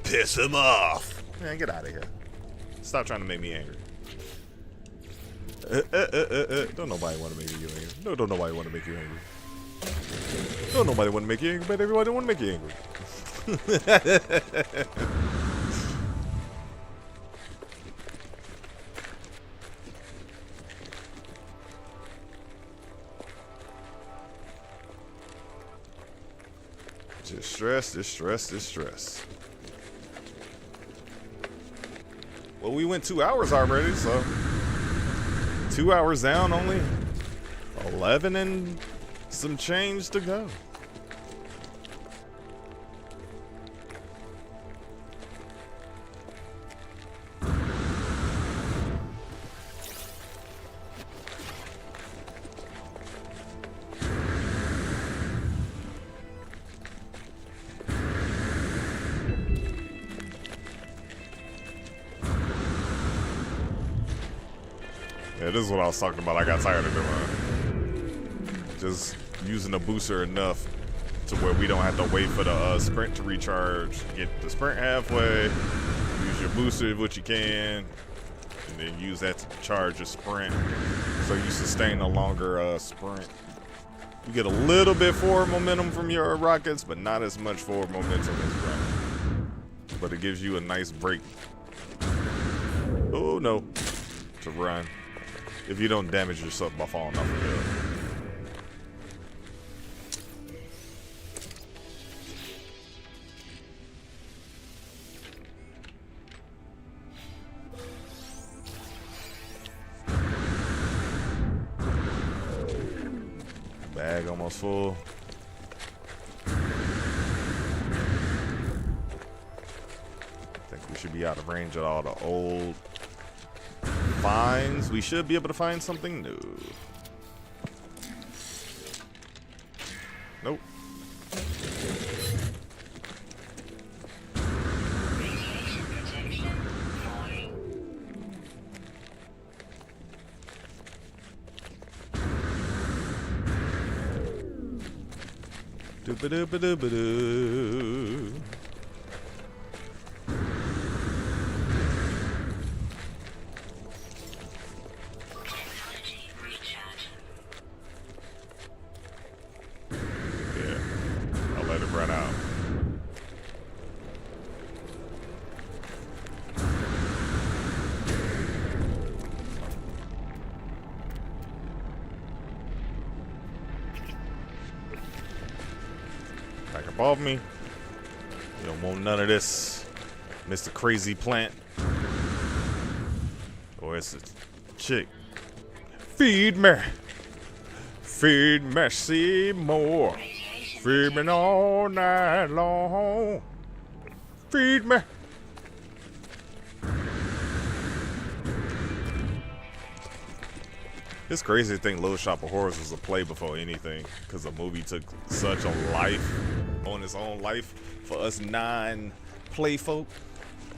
Piss him off. Man, get out of here. Stop trying to make me angry. Don't nobody want to make you angry. No, don't nobody want to make you angry. No, nobody want to make you angry, but everybody want to make you angry. Just stress, distress. Well, we went 2 hours already, so 2 hours down, only 11 and some change to go. Yeah, this is what I was talking about. I got tired of doing. Just using the booster enough to where we don't have to wait for the sprint to recharge. Get the sprint halfway, use your booster what you can, and then use that to charge your sprint. So you sustain a longer sprint. You get a little bit forward momentum from your rockets, but not as much forward momentum as run. But it gives you a nice break. Oh no, to run. If you don't damage yourself by falling off the hill. Bag almost full. I think we should be out of range of all the old finds. We should be able to find something new. Nope. Radiation protection falling. Doo-ba-doo-ba-doo-ba-doo. Technology recharging. Yeah, I'll let it run out. Back above me. You don't want none of this, Mr. Crazy Plant. Or it's a chick. Feed me. Feed me, see more. Radiation Feed me all night long. Feed me. It's crazy to think Little Shop of Horrors was a play before anything, because the movie took such a life on its own life for us non-play folk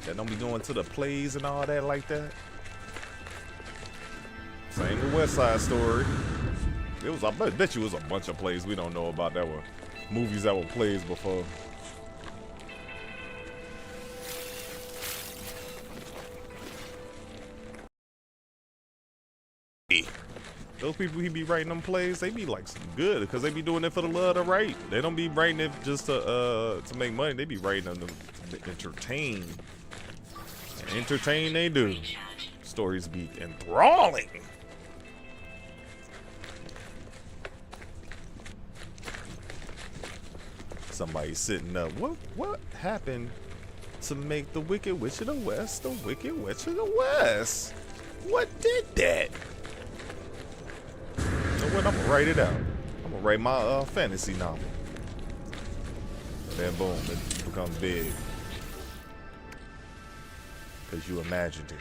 that don't be going to the plays and all that like that. Same with West Side Story. It was, I bet you it was a bunch of plays we don't know about that were movies that were plays before. Those people he be writing them plays, they be like some good, because they be doing it for the love to write. They don't be writing it just to make money. They be writing them to entertain. And entertain they do. Stories be enthralling. Somebody sitting up. What happened to make the Wicked Witch of the West the Wicked Witch of the West? What did that? You know what? I'm gonna write it out. I'm gonna write my fantasy novel. And then boom, it becomes big. Because you imagined it.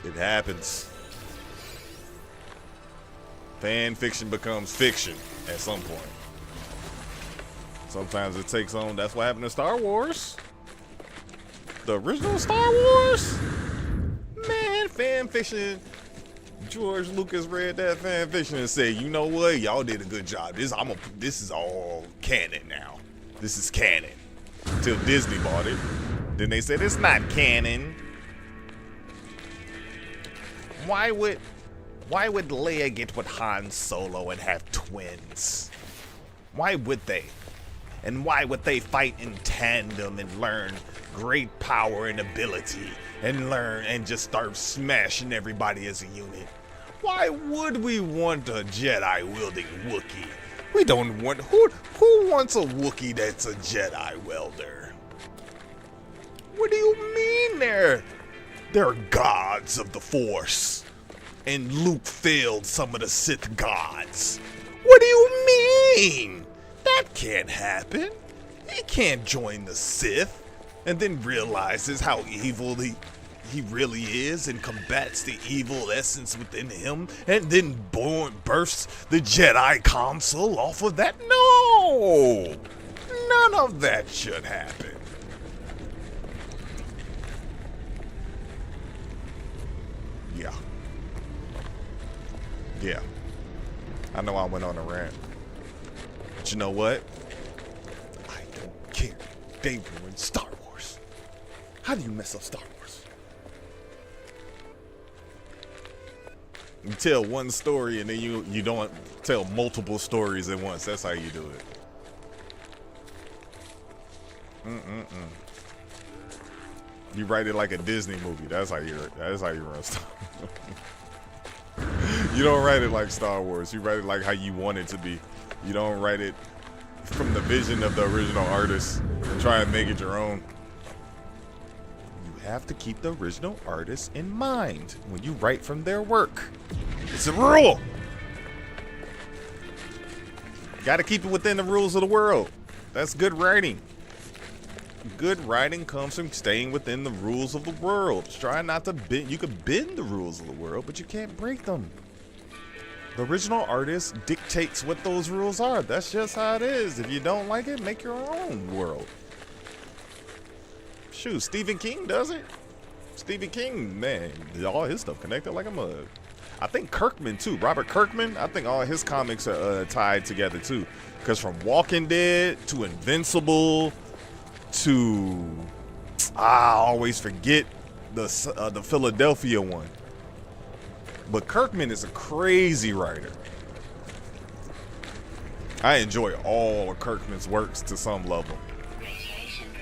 It happens. Fan fiction becomes fiction at some point. Sometimes it takes on, that's what happened to Star Wars. The original Star Wars? Man, fan fiction. George Lucas read that fan fiction and said, you know what? Y'all did a good job. This is all canon now. This is canon. Until Disney bought it. Then they said it's not canon. Why would Leia get with Han Solo and have twins? Why would they? And why would they fight in tandem and learn great power and ability and learn and just start smashing everybody as a unit? Why would we want a Jedi wielding Wookiee? We don't want, who wants a Wookiee that's a Jedi welder? What do you mean they're gods of the Force? And Luke failed some of the Sith gods. What do you mean? That can't happen. He can't join the Sith and then realizes how evil he really is and combats the evil essence within him and then births the Jedi Council off of that. No! None of that should happen. Yeah. I know I went on a rant. But you know what? I don't care. They ruined Star Wars. How do you mess up Star Wars? You tell one story and then you don't tell multiple stories at once. That's how you do it. You write it like a Disney movie. That's how you run Star Wars. You don't write it like Star Wars. You write it like how you want it to be. You don't write it from the vision of the original artist and try and make it your own. You have to keep the original artist in mind when you write from their work. It's a rule. Got to keep it within the rules of the world. That's good writing. Good writing comes from staying within the rules of the world. Try not to bend. You can bend the rules of the world, but you can't break them. The original artist dictates what those rules are. That's just how it is. If you don't like it, make your own world. Shoot, Stephen King does it. Stephen King, man, all his stuff connected like a mug. I think Kirkman too. Robert Kirkman, I think all his comics are tied together too. Because from Walking Dead to Invincible to I always forget the Philadelphia one. But Kirkman is a crazy writer. I enjoy all of Kirkman's works to some level.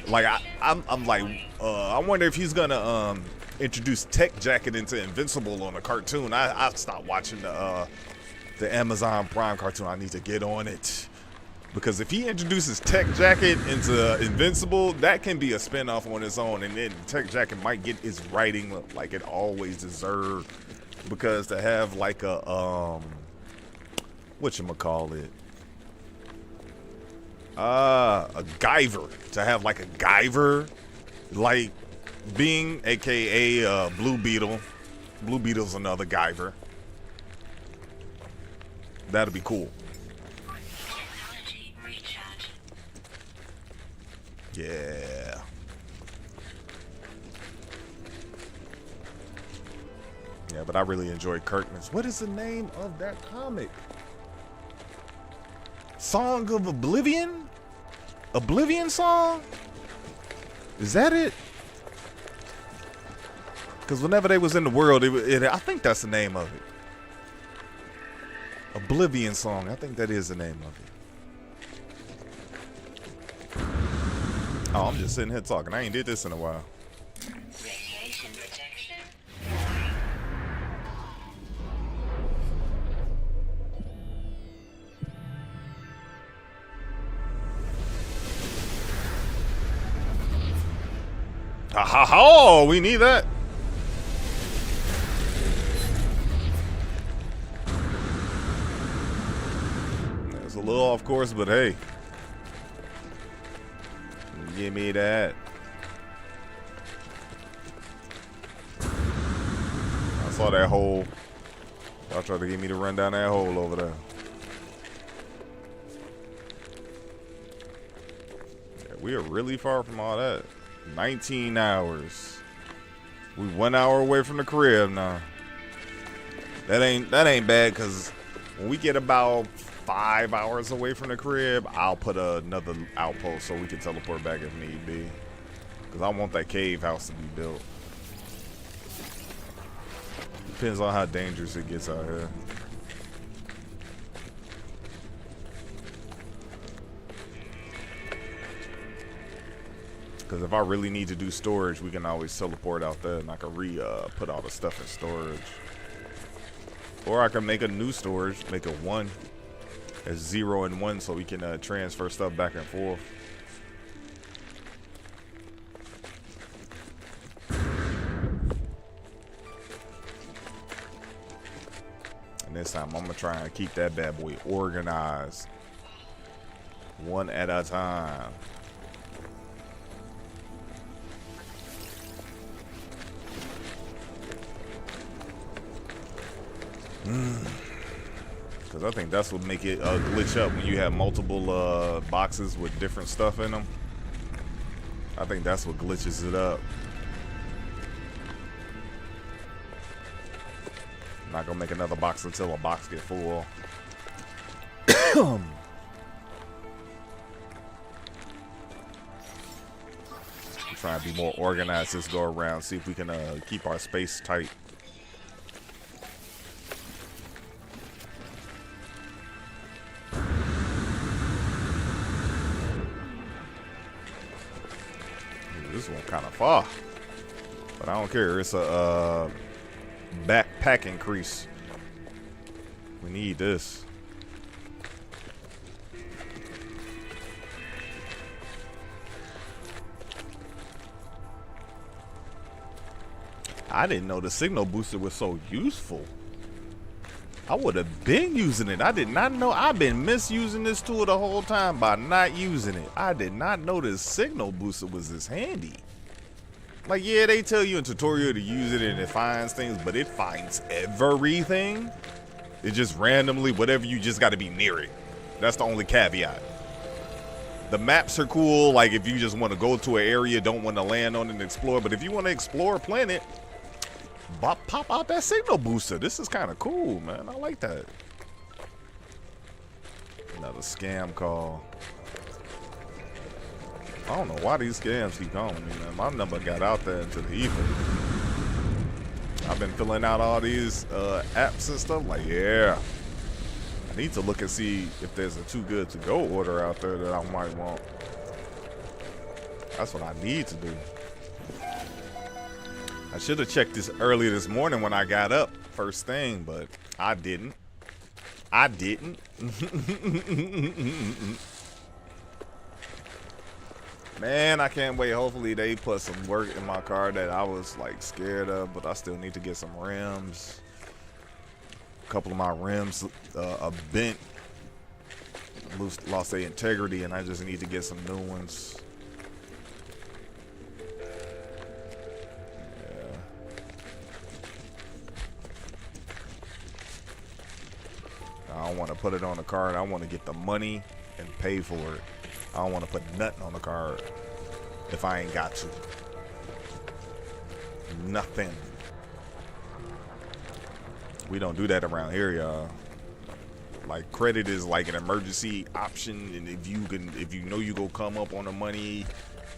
Like I'm like I wonder if he's gonna introduce Tech Jacket into Invincible on a cartoon. I stopped watching the Amazon Prime cartoon. I need to get on it. Because if he introduces Tech Jacket into Invincible, that can be a spinoff on its own, and then Tech Jacket might get its writing like it always deserved. Because to have like a whatchamacallit, a Guyver, to have like a Guyver like being, aka Blue Beetle. Blue Beetle's another Guyver. That'd be cool. Yeah. Yeah, but I really enjoy Kirkman's. What is the name of that comic? Song of Oblivion? Oblivion Song? Is that it? Because whenever they was in the world, I think that's the name of it. Oblivion Song. I think that is the name of it. Oh, I'm just sitting here talking. I ain't did this in a while. Radiation protection. Ha ha ha! We need that. It's a little off course, but hey. Give me that. I saw that hole. Y'all tried to get me to run down that hole over there. Yeah, we are really far from all that. 19 hours. We 1 hour away from the crib now. That ain't bad, because when we get about 5 hours away from the crib, I'll put another outpost so we can teleport back if need be. Because I want that cave house to be built. Depends on how dangerous it gets out here. Because if I really need to do storage, we can always teleport out there and I can put all the stuff in storage. Or I can make a new storage, make it 1 as 0 and 1 so we can transfer stuff back and forth. And this time I'm gonna try and keep that bad boy organized, 1 at a time. Because I think that's what make it glitch up when you have multiple boxes with different stuff in them. I think that's what glitches it up. I'm not gonna make another box until a box get full. I'm trying to be more organized this go around, see if we can keep our space tight. This one kind of far, but I don't care. It's a backpack increase. We need this. I didn't know the signal booster was so useful. I would have been using it. I did not know. I've been misusing this tool the whole time by not using it. I did not know this signal booster was this handy. Like, yeah, they tell you in tutorial to use it and it finds things, but it finds everything. It just randomly, whatever, you just got to be near it. That's the only caveat. The maps are cool, like if you just want to go to an area, don't want to land on it and explore, but if you want to explore a planet, pop out that signal booster. This is kind of cool, man. I like that. Another scam call. I don't know why these scams keep calling me, man. My number got out there into the ether. I've been filling out all these apps and stuff. Like, yeah. I need to look and see if there's a too good to go order out there that I might want. That's what I need to do. I should have checked this earlier this morning when I got up first thing, but I didn't. I didn't. Man, I can't wait. Hopefully they put some work in my car that I was like scared of, but I still need to get some rims. A couple of my rims are bent, lost their integrity, and I just need to get some new ones. Yeah. I don't want to put it on the card. I want to get the money and pay for it. I don't want to put nothing on the card if I ain't got to. Nothing. We don't do that around here, y'all. Like, credit is like an emergency option, and if you know you go come up on the money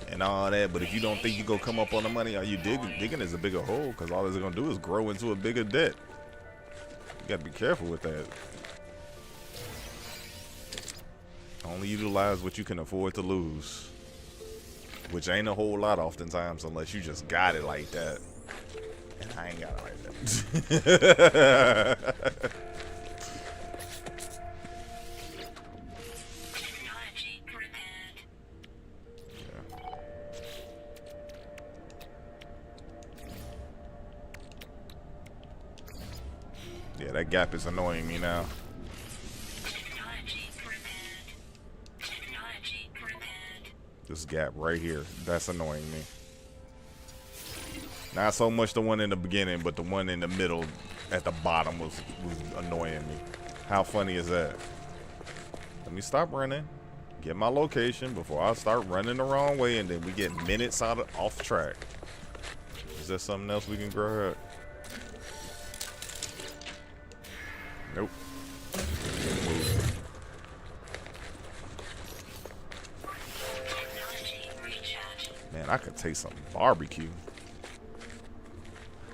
and all that, but if you don't think you go come up on the money, all you digging is a bigger hole, because all it's gonna do is grow into a bigger debt. You gotta be careful with that. Only utilize what you can afford to lose, which ain't a whole lot oftentimes unless you just got it like that. And I ain't got it like that. Yeah, that gap is annoying me now. This gap right here, that's annoying me. Not so much the one in the beginning, but the one in the middle at the bottom was annoying me. How funny is that? Let me stop running, get my location before I start running the wrong way, and then we get minutes off track. Is there something else we can grab? Nope. Man, I could taste some barbecue.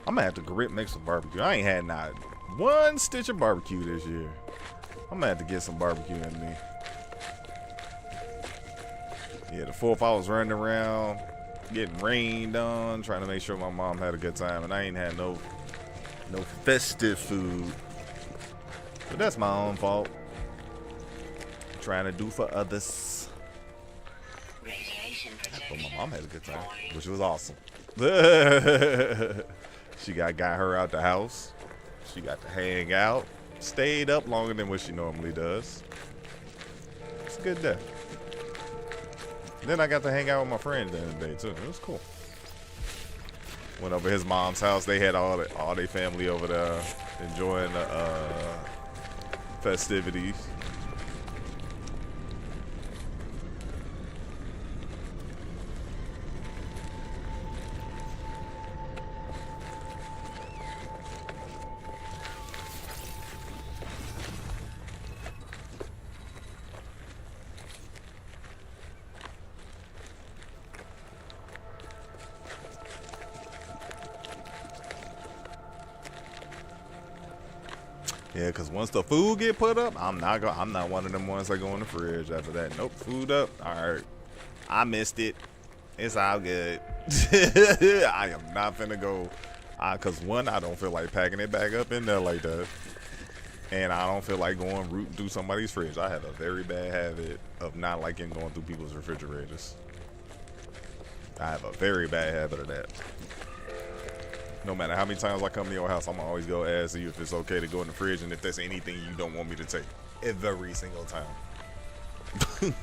I'm gonna have to make some barbecue. I ain't had not one stitch of barbecue this year. I'm gonna have to get some barbecue in me. Yeah, the 4th I was running around getting rained on, trying to make sure my mom had a good time, and I ain't had no festive food. But that's my own fault. Trying to do for others. Radiation But protection. my mom had a good time, which was awesome. She got her out the house. She got to hang out. Stayed up longer than what she normally does. It's a good day. Then I got to hang out with my friends the other day too. It was cool. Went over his mom's house. They had all their family over there enjoying the festivities. Yeah, cause once the food get put up, I'm not one of them ones that go in the fridge after that. Nope, food up. All right, I missed it. It's all good. I am not finna go, cause one, I don't feel like packing it back up in there like that, and I don't feel like going rooting through somebody's fridge. I have a very bad habit of not liking going through people's refrigerators. I have a very bad habit of that. No matter how many times I come to your house, I'm always go ask you if it's okay to go in the fridge and if there's anything you don't want me to take. Every single time.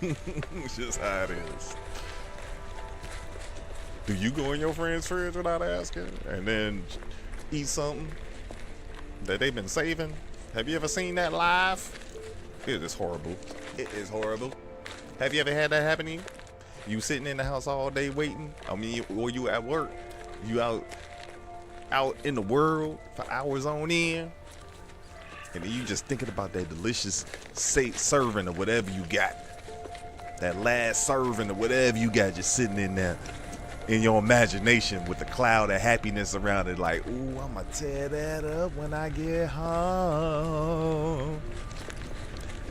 It's just how it is. Do you go in your friend's fridge without asking and then eat something that they've been saving? Have you ever seen that live? It is horrible. It is horrible. Have you ever had that happen to you? You sitting in the house all day waiting? I mean, or you at work? You out in the world for hours on end, and then you just thinking about that delicious serving of whatever you got, that last serving of whatever you got, just sitting in there in your imagination with a cloud of happiness around it, like, ooh, I'ma tear that up when I get home.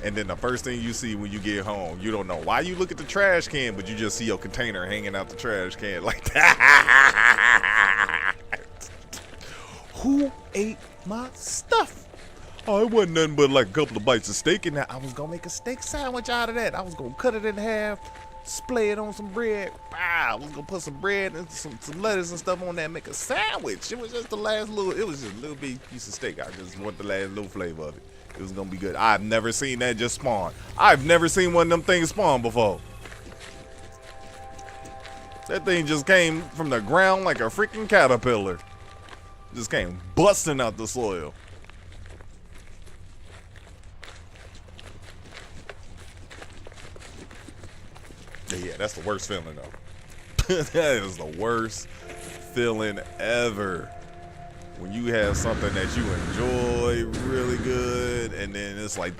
And then the first thing you see when you get home, you don't know why you look at the trash can, but you just see your container hanging out the trash can like that. Who ate my stuff? Oh, it wasn't nothing but like a couple of bites of steak in that. I was gonna make a steak sandwich out of that. I was gonna cut it in half, splay it on some bread. I was gonna put some bread and some lettuce and stuff on that and make a sandwich. It was just the last little, it was just a little big piece of steak. I just want the last little flavor of it. It was gonna be good. I've never seen that just spawn. I've never seen one of them things spawn before. That thing just came from the ground like a freaking caterpillar. Just came busting out the soil. Yeah, that's the worst feeling though. That is the worst feeling ever. When you have something that you enjoy really good, and then it's like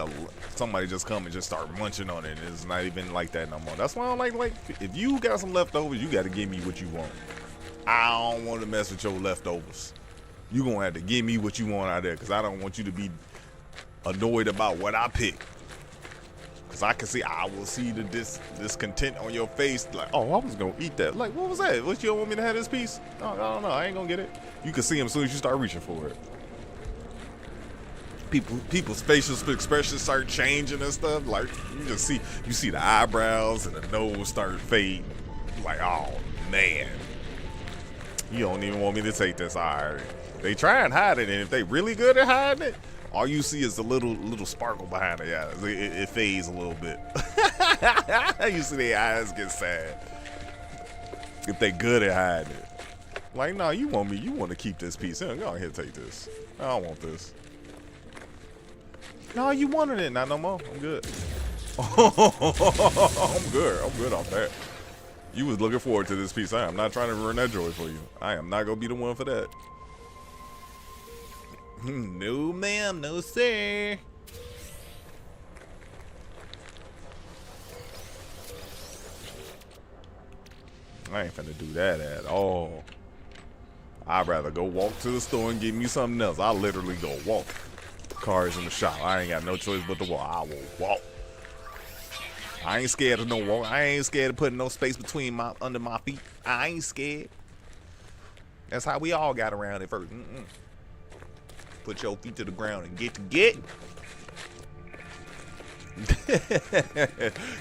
somebody just come and just start munching on it. And it's not even like that no more. That's why I don't like if you got some leftovers, you got to give me what you want. I don't want to mess with your leftovers. You gonna have to give me what you want out of there, because I don't want you to be annoyed about what I pick. Because I will see the discontent on your face, like, oh, I was gonna eat that. Like, what was that? What, you don't want me to have this piece? No, I don't know. I ain't gonna get it. You can see him as soon as you start reaching for it. People's facial expressions start changing and stuff. Like, you see the eyebrows and the nose start fading. Like, oh man, you don't even want me to take this. All right. They try and hide it, and if they really good at hiding it, all you see is a little sparkle behind their eyes. It fades a little bit. You see their eyes get sad. If they good at hiding it. Like, no, you want to keep this piece. Go ahead, take this. I don't want this. No, you wanted it. Not no more. I'm good. I'm good off that. You was looking forward to this piece. I am not trying to ruin that joy for you. I am not going to be the one for that. No, ma'am. No, sir. I ain't finna do that at all. I'd rather go walk to the store and get me something else. I literally go walk. Cars in the shop. I ain't got no choice but to walk. I will walk. I ain't scared of no wall. I ain't scared of putting no space between my under my feet. I ain't scared. That's how we all got around it first. Put your feet to the ground and get to get.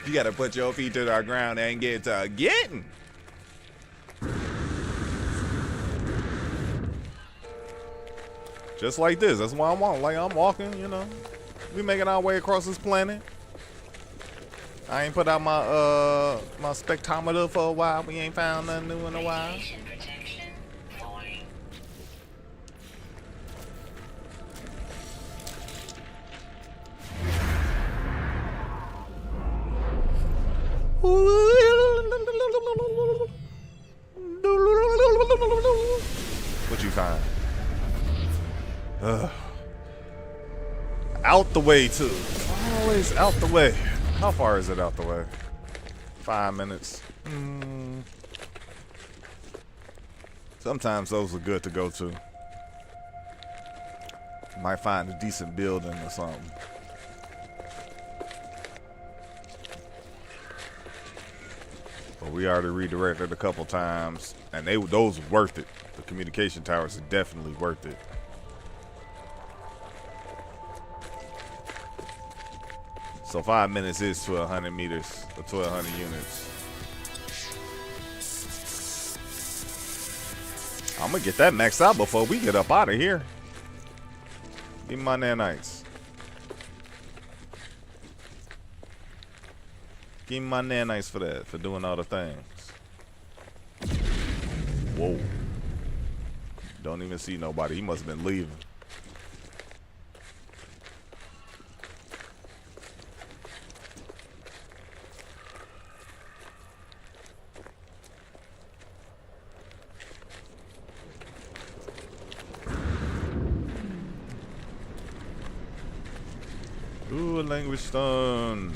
You gotta put your feet to the ground and get to getting. Just like this. That's why I'm walking. Like I'm walking, you know. We making our way across this planet. I ain't put out my my spectrometer for a while. We ain't found nothing new in a while. Radiation protection falling. What you find? Out the way too. Always out the way. How far is it out the way? 5 minutes. Sometimes those are good to go to. Might find a decent building or something. But we already redirected a couple times, and those were worth it. The communication towers are definitely worth it. So 5 minutes is 1,200 meters or 1,200 units. I'm gonna get that maxed out before we get up out of here. Give me my nanites. Give me my nanites for that, for doing all the things. Whoa. Don't even see nobody. He must have been leaving. Ooh, a language stone.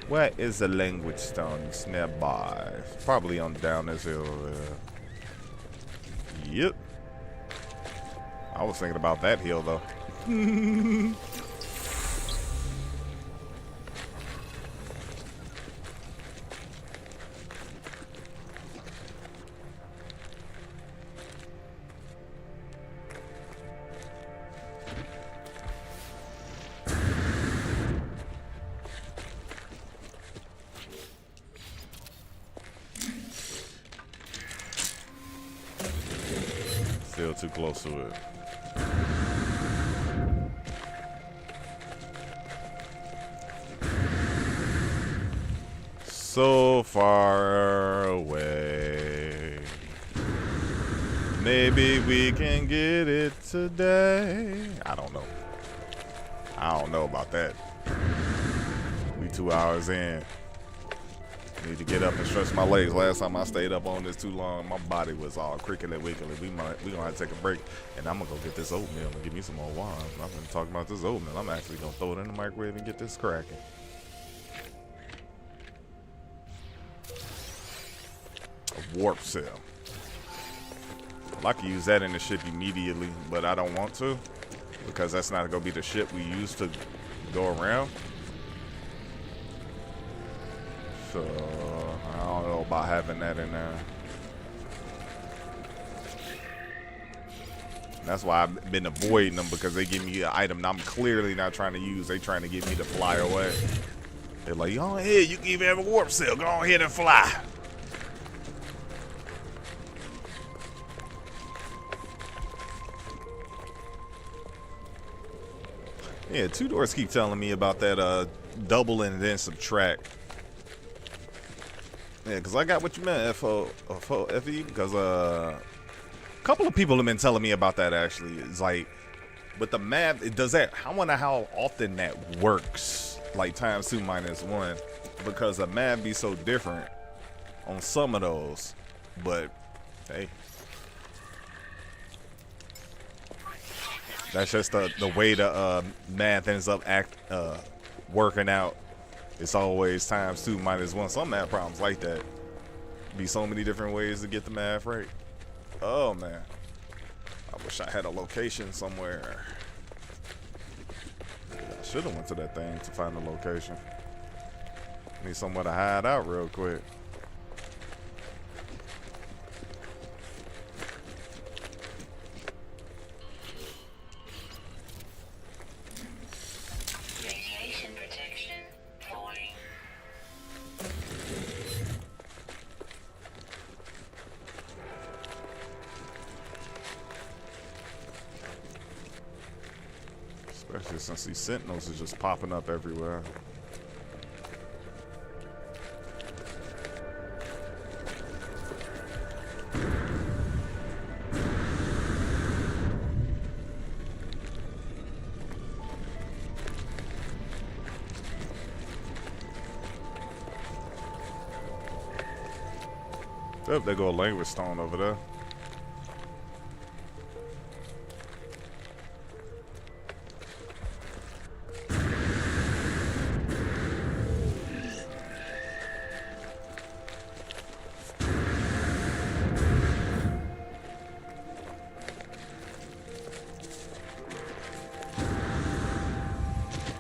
Where is the language stone? It's nearby. It's probably on down this hill over there. Yep. I was thinking about that hill though. Still too close to it. So far away. Maybe we can get it today. I don't know. I don't know about that. We 2 hours in. Need to get up and stretch my legs. Last time I stayed up on this too long, my body was all crickly wiggly. We gonna have to take a break, and I'm gonna go get this oatmeal and give me some more wine. I've been talking about this oatmeal. I'm actually gonna throw it in the microwave and get this cracking. A warp cell. Well, I can use that in the ship immediately, but I don't want to because that's not gonna be the ship we use to go around. So I don't know about having that in there. That's why I've been avoiding them, because they give me an item I'm clearly not trying to use. They trying to get me to fly away. They're like, go ahead, you can even have a warp cell. Go ahead and fly. Yeah, Two Doors keep telling me about that double and then subtract. Yeah, because I got what you meant, FE, because a couple of people have been telling me about that, actually. It's like, with the math, it does that. I wonder how often that works, like times 2 minus 1, because the math be so different on some of those. But, hey. That's just the way the math ends up working out. It's always times 2 minus 1. Some math problems like that. Be so many different ways to get the math right. Oh man, I wish I had a location somewhere. should have went to that thing to find the location. Need somewhere to hide out real quick. Radiation protection falling. Especially since these sentinels are just popping up everywhere. Oh, there go a language stone over there.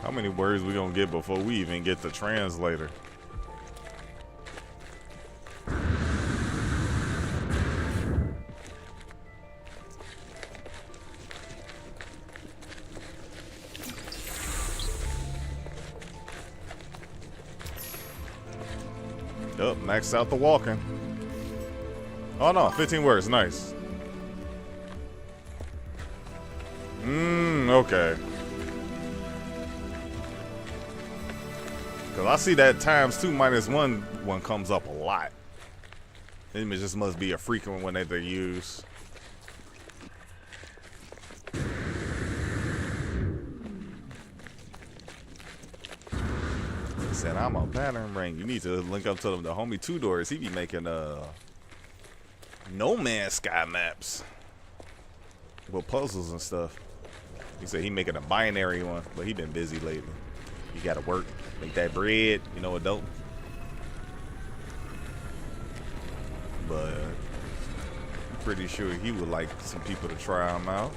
How many words we gonna get before we even get the translator? Yup, maxed out the walking. Oh no, 15 words, nice. Okay. Cause I see that ×2 -1 one comes up a lot. It just must be a frequent one that they use. He said, I'm a pattern ring. You need to link up to the homie Two Doors. He be making No Man's Sky maps with puzzles and stuff. He said he making a binary one, but he been busy lately. You gotta work, make that bread, you know, adult. But I'm pretty sure he would like some people to try him out.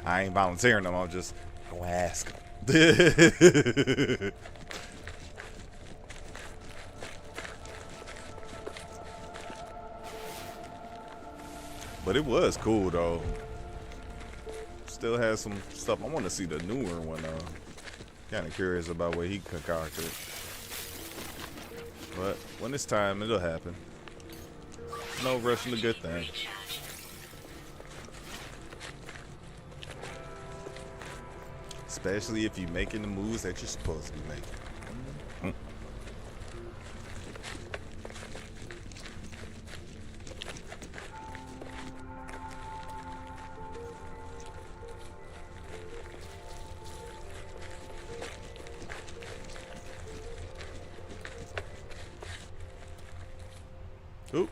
I ain't volunteering them, I'll just go ask him. But it was cool though. Still has some stuff. I want to see the newer one though. Kind of curious about what he concocted. But when it's time, it'll happen. No rushing the good thing. Especially if you're making the moves that you're supposed to be making. Oop.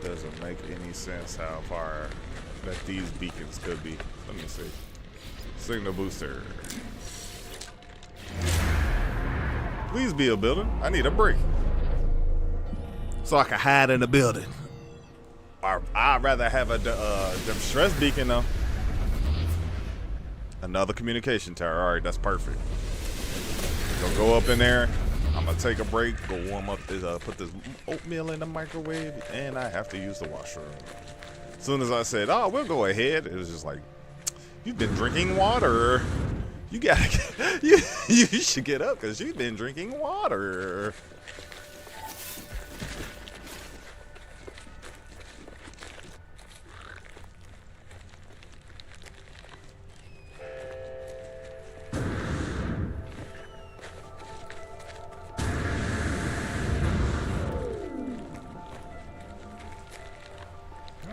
Doesn't make any sense how far that these beacons could be. Let me see. Signal booster. Please be a building. I need a break. So I can hide in the building. Or I'd rather have a distress beacon though. Another communication tower. All right, that's perfect. So go up in there. I'm gonna take a break, go warm up this, put this oatmeal in the microwave, and I have to use the washroom. As soon as I said, "Oh, we'll go ahead," it was just like, "You've been drinking water. You gotta, you should get up because you've been drinking water."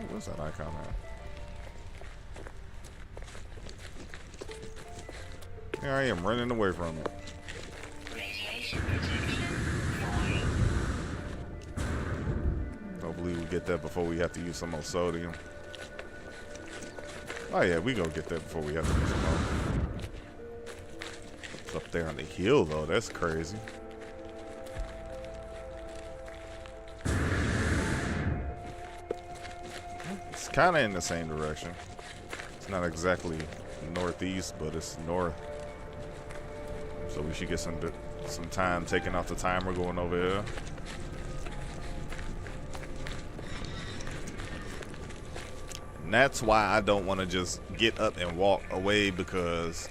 What's that icon at? Here I am running away from it. Radiation protection. Hopefully we get that before we have to use some more sodium. Oh yeah, we go get that before we have to use some more. It's up there on the hill though, that's crazy. It's kind of in the same direction. It's not exactly northeast, but it's north. So we should get some time taking off the timer going over here. And that's why I don't want to just get up and walk away, because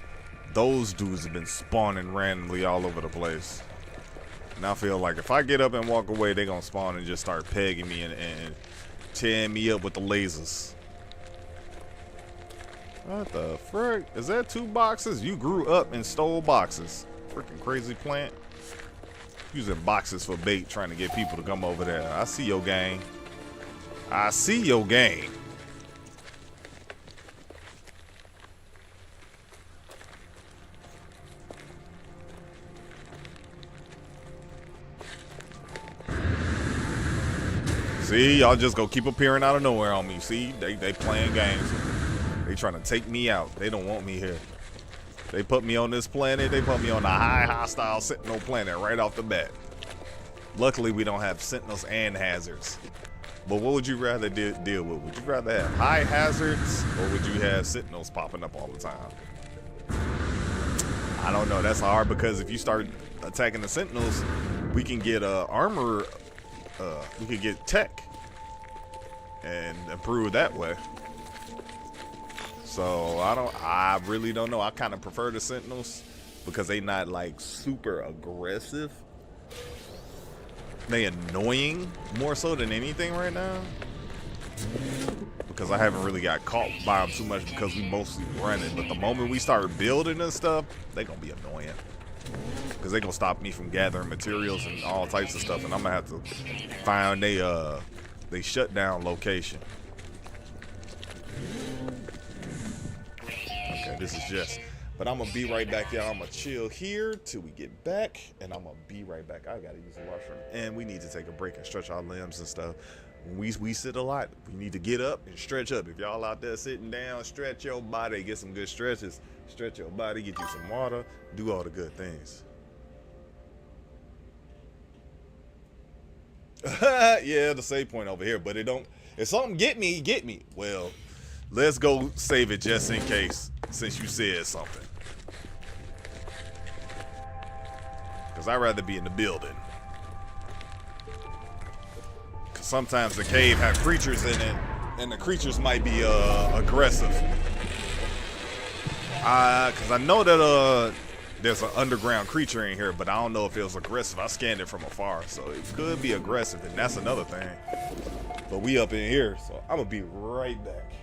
those dudes have been spawning randomly all over the place. And I feel like if I get up and walk away, they're going to spawn and just start pegging me and tearing me up with the lasers. What the frick? Is that 2 boxes? You grew up and stole boxes. Freaking crazy plant. Using boxes for bait, trying to get people to come over there. I see your gang. I see your gang. See, y'all just go keep appearing out of nowhere on me. See, they playing games. They trying to take me out. They don't want me here. They put me on this planet. They put me on a high hostile sentinel planet right off the bat. Luckily, we don't have sentinels and hazards. But what would you rather deal with? Would you rather have high hazards, or would you have sentinels popping up all the time? I don't know. That's hard, because if you start attacking the sentinels, we can get armor. We could get tech and improve that way. So I really don't know. I kind of prefer the sentinels because they not like super aggressive. They annoying more so than anything right now, because I haven't really got caught by them too much because we mostly running. But the moment we start building and stuff, they gonna be annoying, because they gonna stop me from gathering materials and all types of stuff, and I'm gonna have to find they shut down location. Okay, this is just, but I'm gonna be right back, y'all. I'm gonna chill here till we get back, and I'm gonna be right back. I gotta use the washroom, and we need to take a break and stretch our limbs and stuff. We sit a lot. We need to get up and stretch up. If y'all out there sitting down, stretch your body, get some good stretches. Stretch your body, get you some water, do all the good things. Yeah, the save point over here, but it don't. If something get me. Well, let's go save it just in case, since you said something. Because I'd rather be in the building. Because sometimes the cave have creatures in it, and the creatures might be aggressive. Because I know that there's an underground creature in here, but I don't know if it was aggressive. I scanned it from afar, so it could be aggressive, and that's another thing. But we up in here, so I'm gonna be right back.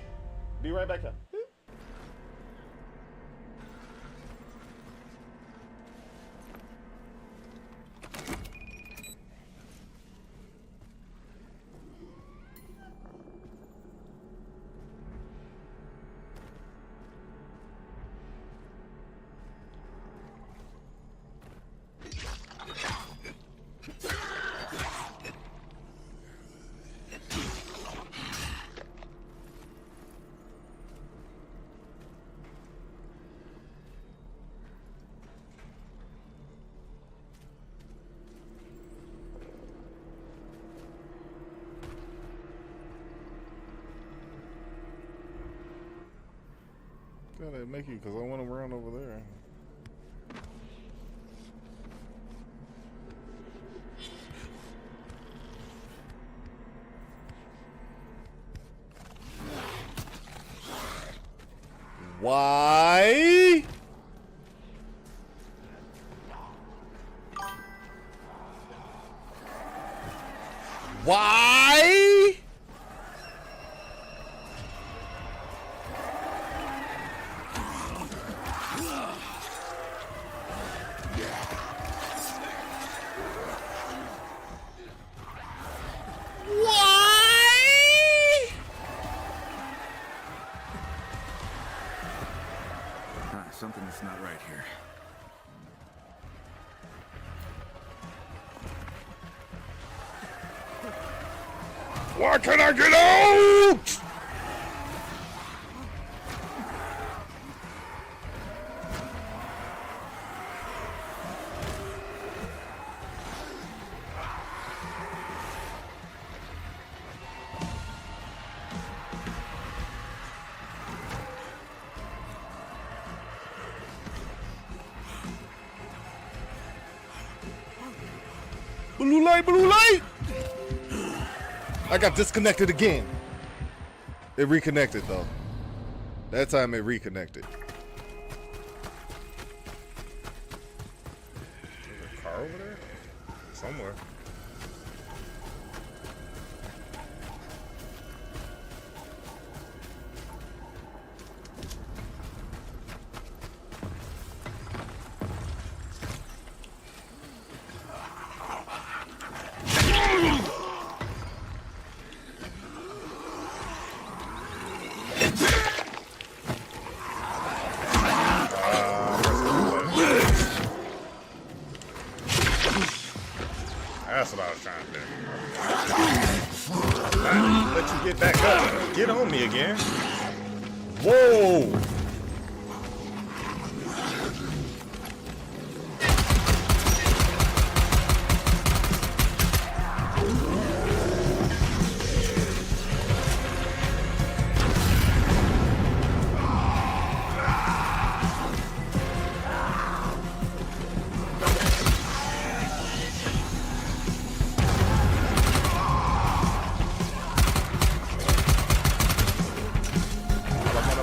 Be right back, y'all. Gotta make you, because I want to run over there. Why? Why? Something that's not right here. Why can't I get out? Blue light, blue light! I got disconnected again. It reconnected though. That time it reconnected. There's a car over there? Somewhere. That's what I was trying to do. Let you get back up. Get on me again. Whoa!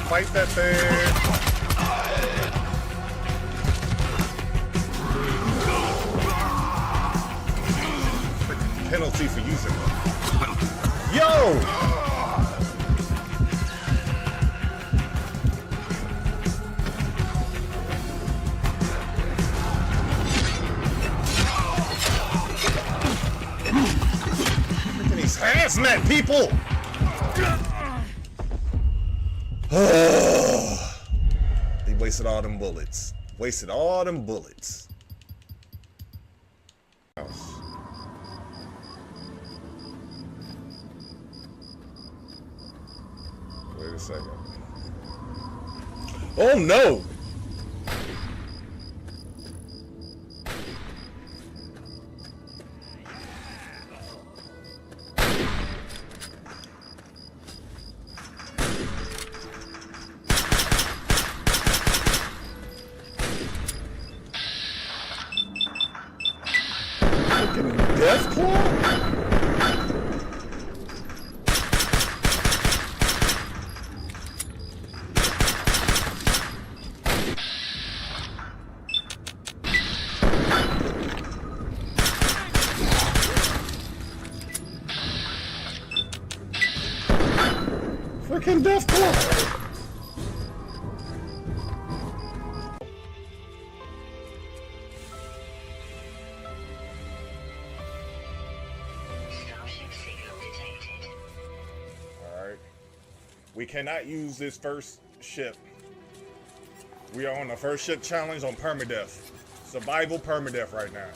Fight that thing. Freaking penalty for using them. Yo! Freaking these hazmat people! They wasted all them bullets. Wasted all them bullets. Wait a second. Oh no! Death Claw? Freaking Death Claw! We cannot use this first ship. We are on the first ship challenge on Permadeath. Survival Permadeath right now.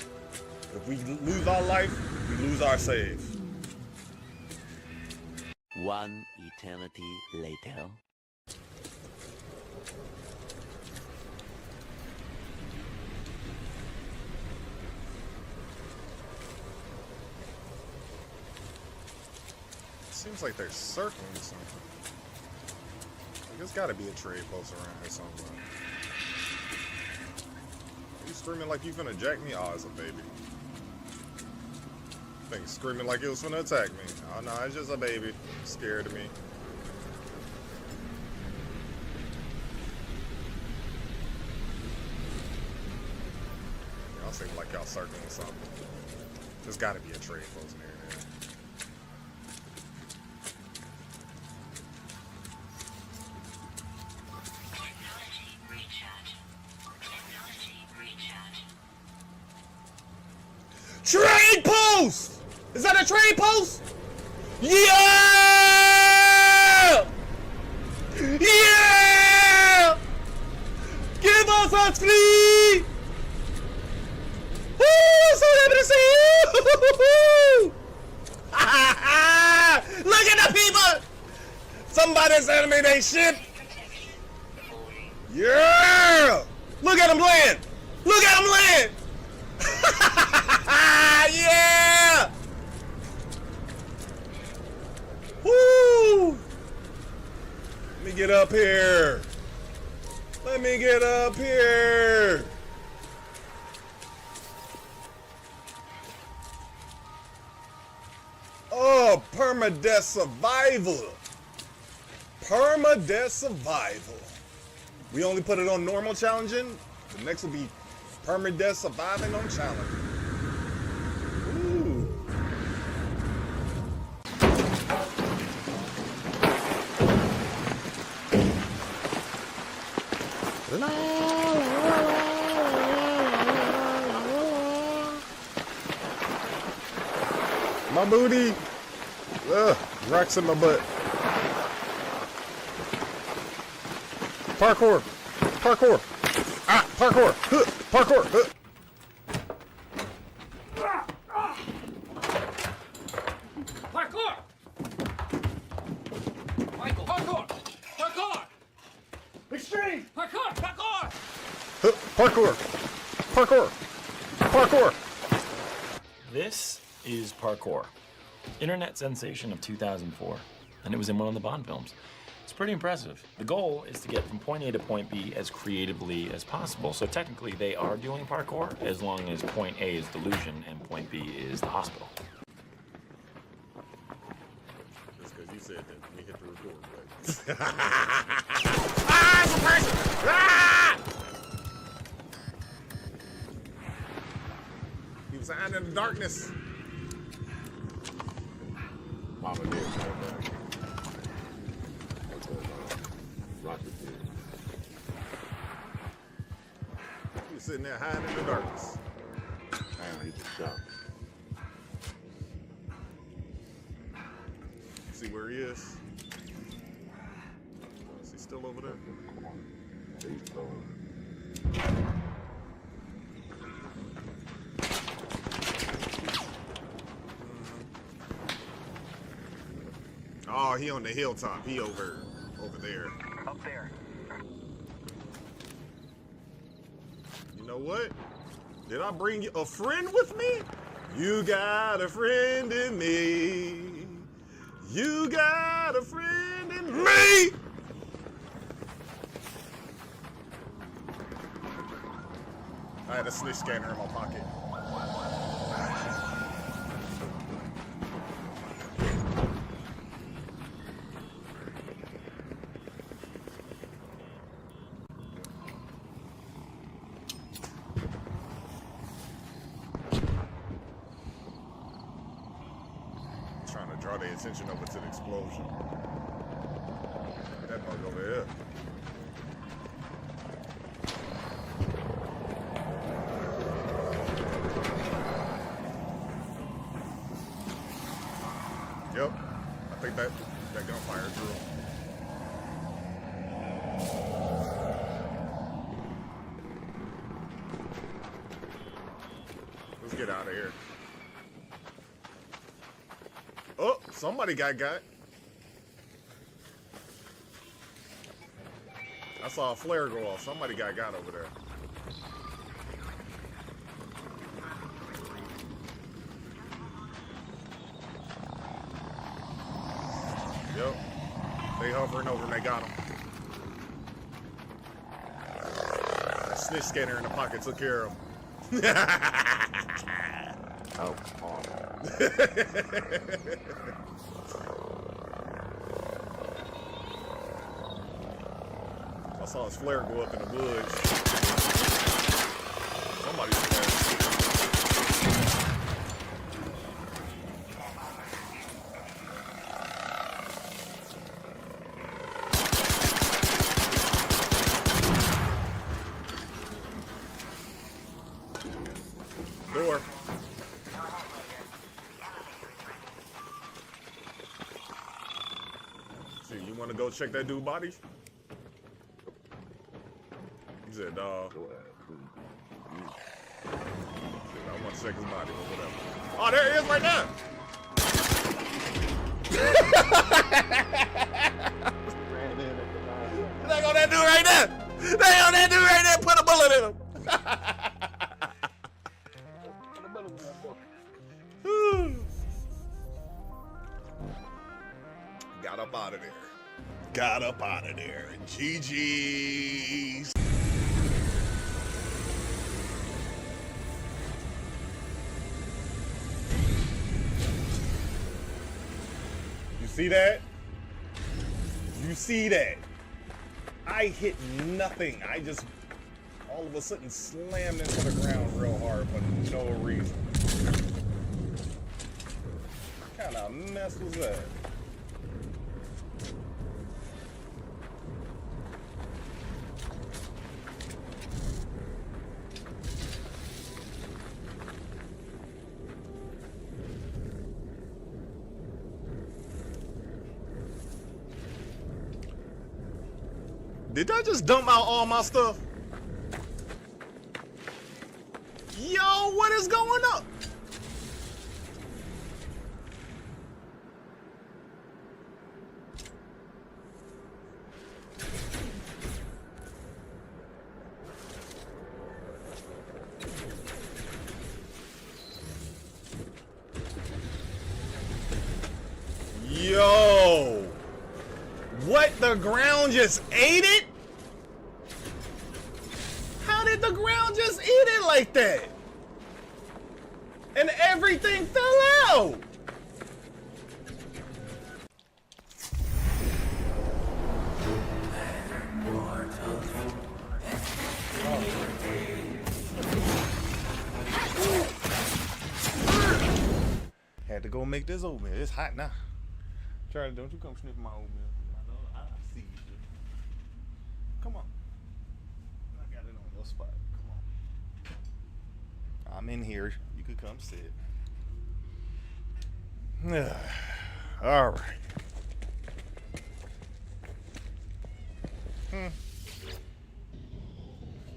If we lose our life, we lose our save. One eternity later. Seems like they're circling something. There's gotta be a trade post around here somewhere. You screaming like you finna jack me? Oh, it's a baby. Think screaming like it was finna attack me. Oh no, it's just a baby. Scared of me. Y'all seem like y'all circling something. There's gotta be a trade post near there. Trade post! Is that a trade post? Yeah! Yeah! Give us Sunscreen! Woo! So happy to see you! Look at the people! Somebody sending me they shit. Yeah! Look at him land! Look at him land! Yeah! Woo! Let me get up here. Let me get up here. Oh, permadeath survival. Permadeath survival. We only put it on normal challenging. The next will be permadeath surviving on challenge. Ooh. My booty. Ugh, rocks in my butt. Parkour. Parkour. Ah, parkour. Huh, parkour. Huh. Parkour! Michael, parkour! Parkour! Extreme! Parkour! Parkour! Huh, parkour. Parkour. Parkour. This is Parkour, internet sensation of 2004, and it was in one of the Bond films. It's pretty impressive. The goal is to get from point A to point B as creatively as possible, so technically they are doing parkour as long as point A is delusion and point B is the hospital. Just because you said that, let me hit the record button. Ah, it's a person! Ah! He was hiding in the darkness. Mama did right back. Rocket did. He was sitting there hiding in the darkness. Damn, he just shot. See where he is? Is he still over there? He's throwing. Oh, he on the hilltop. He over there. Up there. You know what? Did I bring you a friend with me? You got a friend in me. You got a friend in me. I had a snitch scanner in my pocket. Trying to draw their attention over to the explosion. That bug over there. Yep, I think that gunfire drew. Let's get out of here. Oh, somebody got. I saw a flare go off. Somebody got over there. Yep. They hovering over and they got him. The snitch scanner in the pocket took care of him. Oh, oh. I saw his flare go up in the woods. Somebody's flare. Door. See, you want to go check that dude's body? He's said, dog. Go ahead, please. I want to check his body or whatever. Oh, there he is right now. They on that dude right there. They on that dude right there. Put a bullet in him. Got up out of there. Got up out of there. GG's. You see that? You see that? I hit nothing. I just all of a sudden slammed into the ground real hard for no reason. What kind of mess was that? Did I just dump out all my stuff? Yo, what is going up? Yo, what, the ground just ate it? How did the ground just eat it like that? And everything fell out. Had to go make this oatmeal. It's hot now. Charlie, don't you come sniffing my oatmeal. I see you. Come on. I got it on your spot. Come on. I'm in here. You could come sit. All right.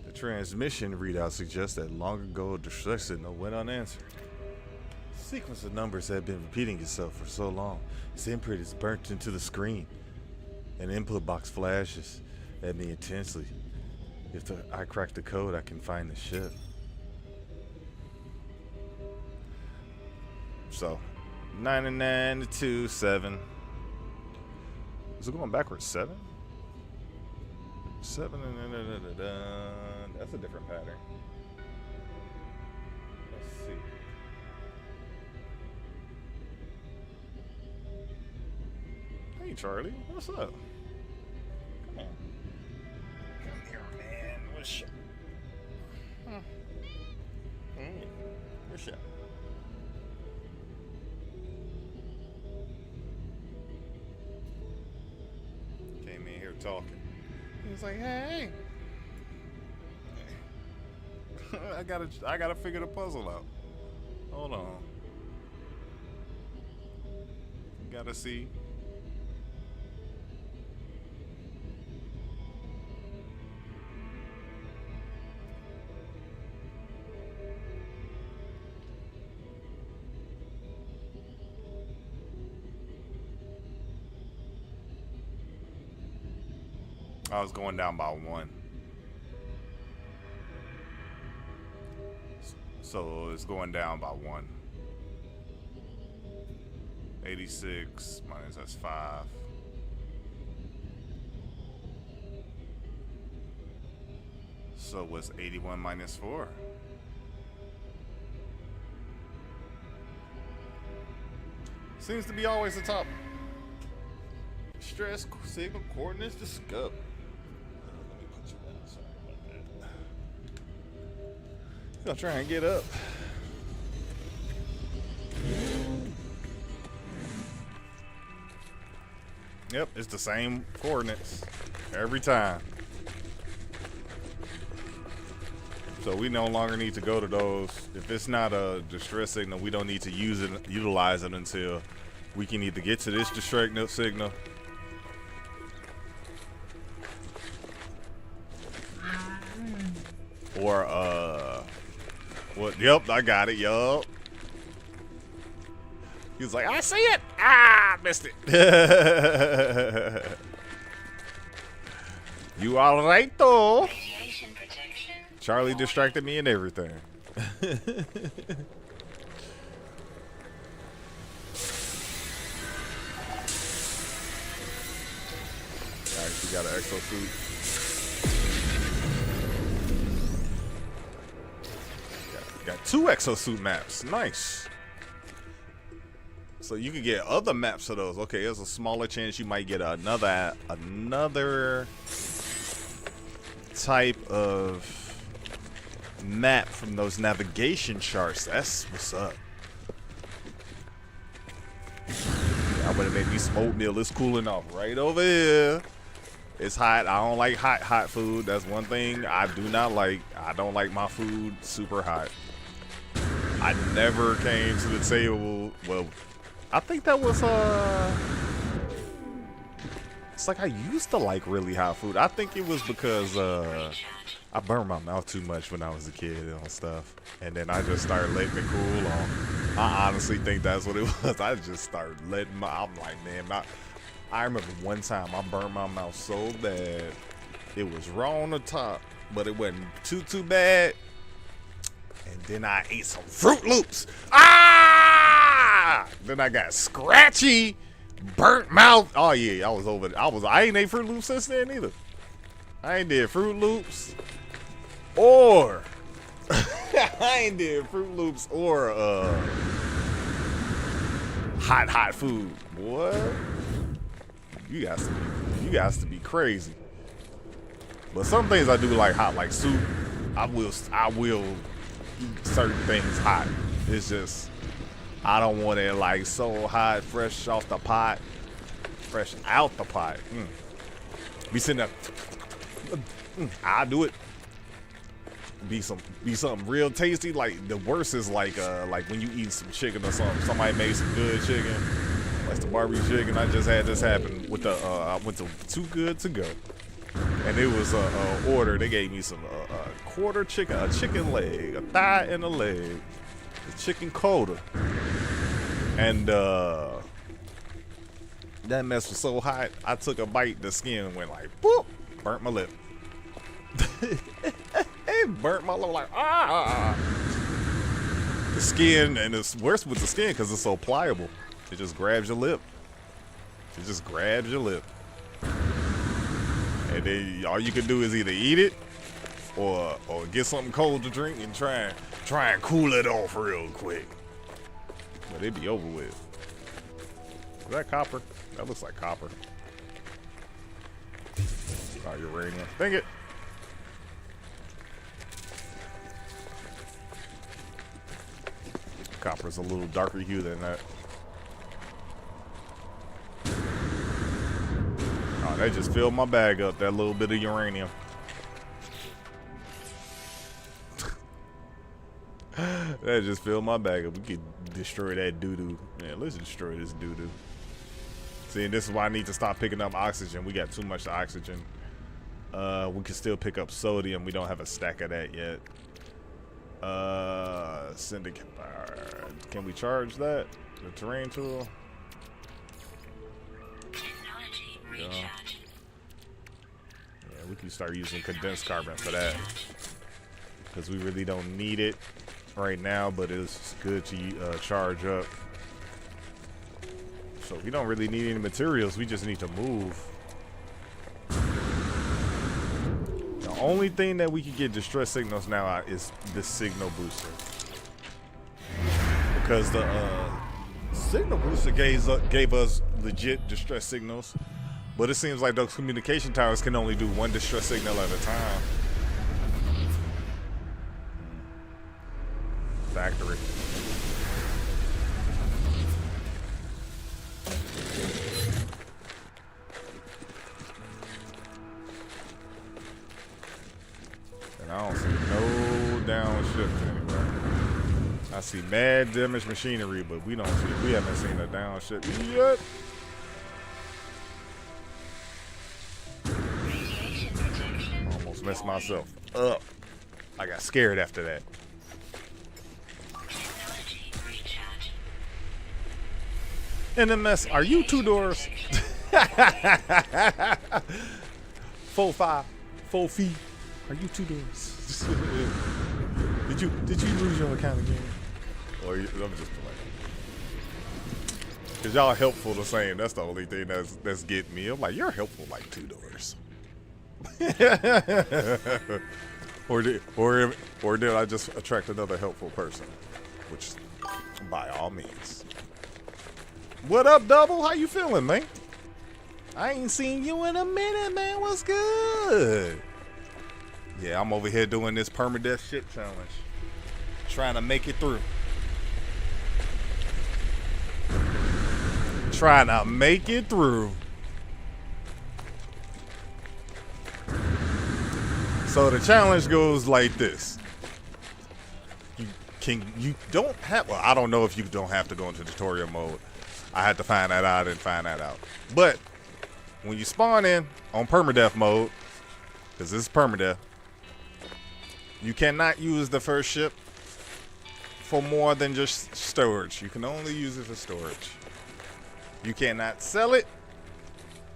The transmission readout suggests that long ago a distress signal went unanswered. The sequence of numbers had been repeating itself for so long, its imprint is burnt into the screen. An input box flashes at me intensely. If I crack the code, I can find the ship. So, 99 to 2, 7. Is it going backwards? 7? 7. That's a different pattern. Let's see. Hey, Charlie. What's up? Come on. Come here, man. What's up? What's up? Came in here talking. He was like, "Hey, I gotta figure the puzzle out. Hold on. Gotta see." I was going down by 1. So it's going down by 1. 86 minus that's 5. So what's 81 minus 4? Seems to be always the top. Stress signal coordinates discovered. Gonna try and get up. Yep, it's the same coordinates every time. So we no longer need to go to those. If it's not a distress signal, we don't need to utilize it until we can either get to this distress signal. Or what? Yep, I got it. Yup. He was like, I see it. Ah, missed it. You all right though? Radiation protection. Charlie distracted me and everything. Alright, she got an exosuit. Got 2 exosuit maps. Nice. So you can get other maps of those. Okay, there's a smaller chance you might get another type of map from those navigation charts. That's what's up. I would have made me some oatmeal. It's cooling off right over here. It's hot. I don't like hot food. That's one thing I do not like. I don't like my food super hot. I never came to the table. Well, I think that was it's like I used to like really hot food. I think it was because I burned my mouth too much when I was a kid and stuff, and then I just started letting it cool off. I honestly think that's what it was. I just started letting I'm like, man, I remember one time I burned my mouth so bad. It was raw on the top, but it wasn't too bad. And then I ate some Fruit Loops. Ah! Then I got scratchy, burnt mouth. Oh yeah, I was over it. I ain't ate Fruit Loops since then either. I ain't did Fruit Loops or I ain't did Fruit Loops or hot food. What? You guys to be crazy. But some things I do like hot, like soup. I will eat certain things hot. It's just I don't want it like so hot, fresh off the pot, fresh out the pot. Be sitting there. I'll do it. Be something real tasty. Like the worst is like when you eat some chicken or something. Somebody made some good chicken, like the barbecue chicken. I just had this happen with the I went to Too Good to Go, and it was a order. They gave me some quarter chicken, a chicken leg, a thigh, and a leg, a chicken coda, and that mess was so hot. I took a bite, the skin went like boop, burnt my lip. It burnt my lip like the skin, and it's worse with the skin because it's so pliable. It just grabs your lip. It just grabs your lip, and then all you can do is either eat it or get something cold to drink and try and cool it off real quick. But it'd be over with. Is that copper? That looks like copper. Oh, uranium. Dang it. Copper's a little darker hue than that. Oh, that just filled my bag up, that little bit of uranium. That just filled my bag up. We could destroy that doo-doo. Man, let's destroy this doo-doo. See, and this is why I need to stop picking up oxygen. We got too much oxygen. We can still pick up sodium. We don't have a stack of that yet. Syndicate. Can we charge that? The terrain tool? Technology recharge. Yeah, we can start using condensed carbon for that. Because we really don't need it right now, but it's good to charge up. So we don't really need any materials. We just need to move. The only thing that we can get distress signals now is the signal booster. Because the signal booster gave us legit distress signals. But it seems like those communication towers can only do one distress signal at a time. Factory. And I don't see no downshift anywhere. I see mad damaged machinery, but we haven't seen a downshift yet. Radiation protection. Almost messed myself up. I got scared after that. Technology recharge. NMS, are you 2 doors? 4, 5, 4 feet. Are you 2 doors? did you lose your account again? Or I'm just playing. Cause y'all helpful the same. That's the only thing that's getting me. I'm like, you're helpful like 2 doors. or did I just attract another helpful person? Which, by all means. What up, Double? How you feeling, man? I ain't seen you in a minute, man. What's good? Yeah, I'm over here doing this permadeath shit challenge. Trying to make it through. Trying to make it through. So the challenge goes like this. You don't have, well, I don't know if you don't have to go into tutorial mode. I had to find that out and find that out. But when you spawn in on permadeath mode, because this is permadeath, you cannot use the first ship for more than just storage. You can only use it for storage. You cannot sell it,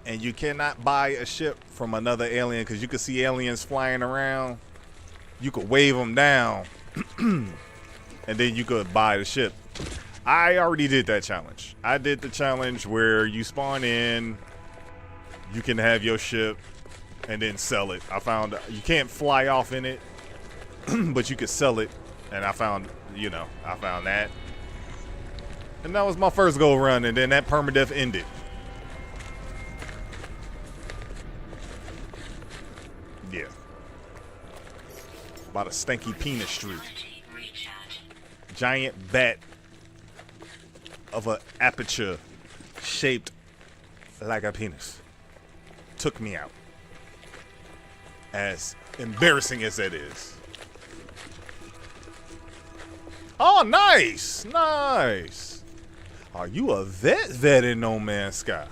and you cannot buy a ship from another alien, because you can see aliens flying around. You could wave them down, and then you could buy the ship. I already did that challenge. I did the challenge where you spawn in, you can have your ship, and then sell it. I found you can't fly off in it, but you could sell it, and I found that. And that was my first go run, and then that permadeath ended. Yeah. About a stanky penis streak. Giant bat of a aperture shaped like a penis took me out. As embarrassing as that is. Oh, nice! Nice! Are you a vet in No Man's Sky?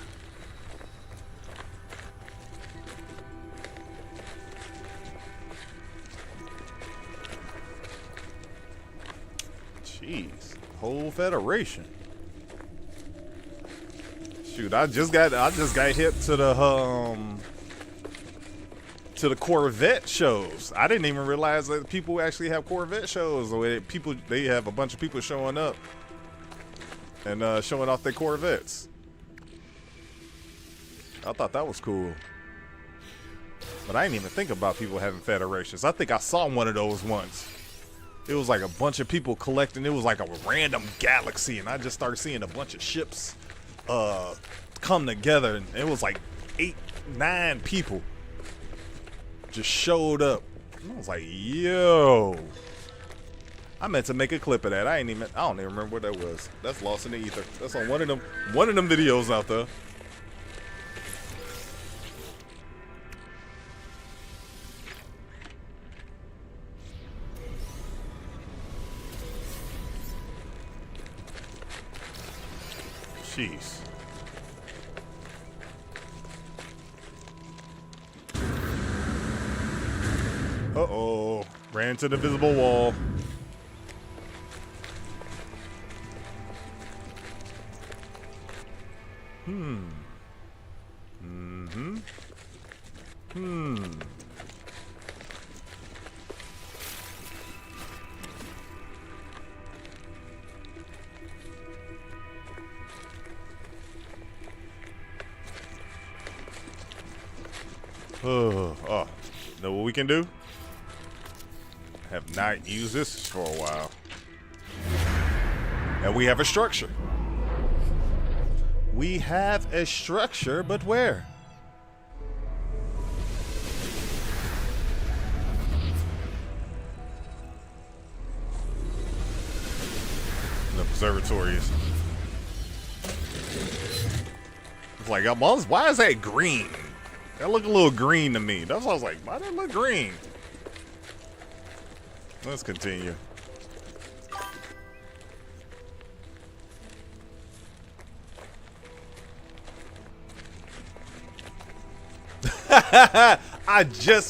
Jeez. Whole Federation. Shoot, I just got hit to the Corvette shows. I didn't even realize that people actually have Corvette shows. They have a bunch of people showing up and showing off their Corvettes. I thought that was cool. But I didn't even think about people having federations. I think I saw one of those once. It was like a bunch of people collecting. It was like a random galaxy, and I just started seeing a bunch of ships come together, and it was like 8, 9 people just showed up. And I was like, yo. I meant to make a clip of that. I don't even remember what that was. That's lost in the ether. That's on one of them videos out there. Jeez. Uh-oh. Ran into the invisible wall. Oh, know what we can do? Have not used this for a while. And we have a structure. We have a structure, but where? The observatories. It's like, why is that green? That look a little green to me. That's why I was like, why does it look green? Let's continue.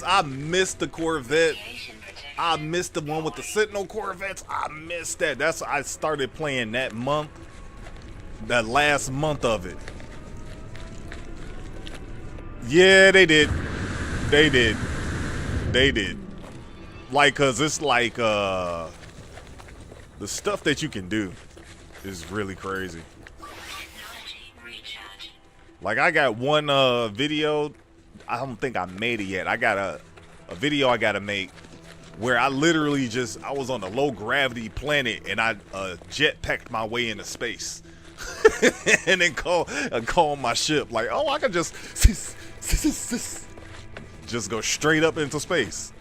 I missed the Corvette. Radiation protection I missed the one with the Sentinel Corvettes. I missed that. I started playing that month. That last month of it. Yeah, they did. They did. They did. Like, cause it's like the stuff that you can do is really crazy. Like, I got one video. I don't think I made it yet. I got a video I gotta make where I literally I was on a low gravity planet and I jetpacked my way into space. And then call my ship like, oh, I could just go straight up into space.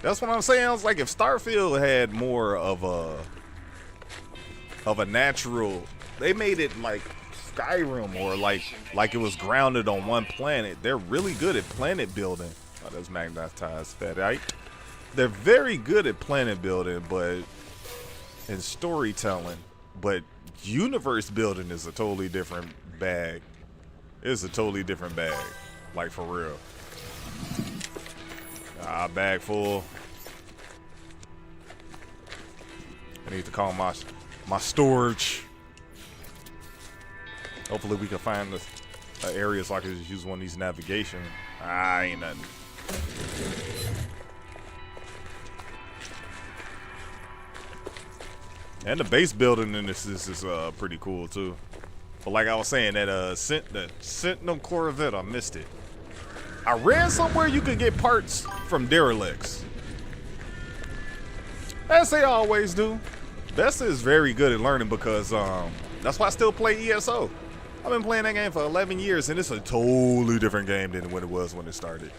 That's what I'm saying. I was like, if Starfield had more of a natural, they made it like Skyrim or like it was grounded on one planet. They're really good at planet building. Oh, that's magnetized fatite. They're very good at planet building, and storytelling, but universe building is a totally different bag. It's a totally different bag, like for real. Bag full. I need to call my storage. Hopefully we can find the area so I can just use one of these navigation. Ain't nothing. And the base building in this is pretty cool too. But like I was saying, that Sentinel Corvette, I missed it. I read somewhere you could get parts from derelicts. As they always do. Bessa is very good at learning because that's why I still play ESO. I've been playing that game for 11 years and it's a totally different game than what it was when it started.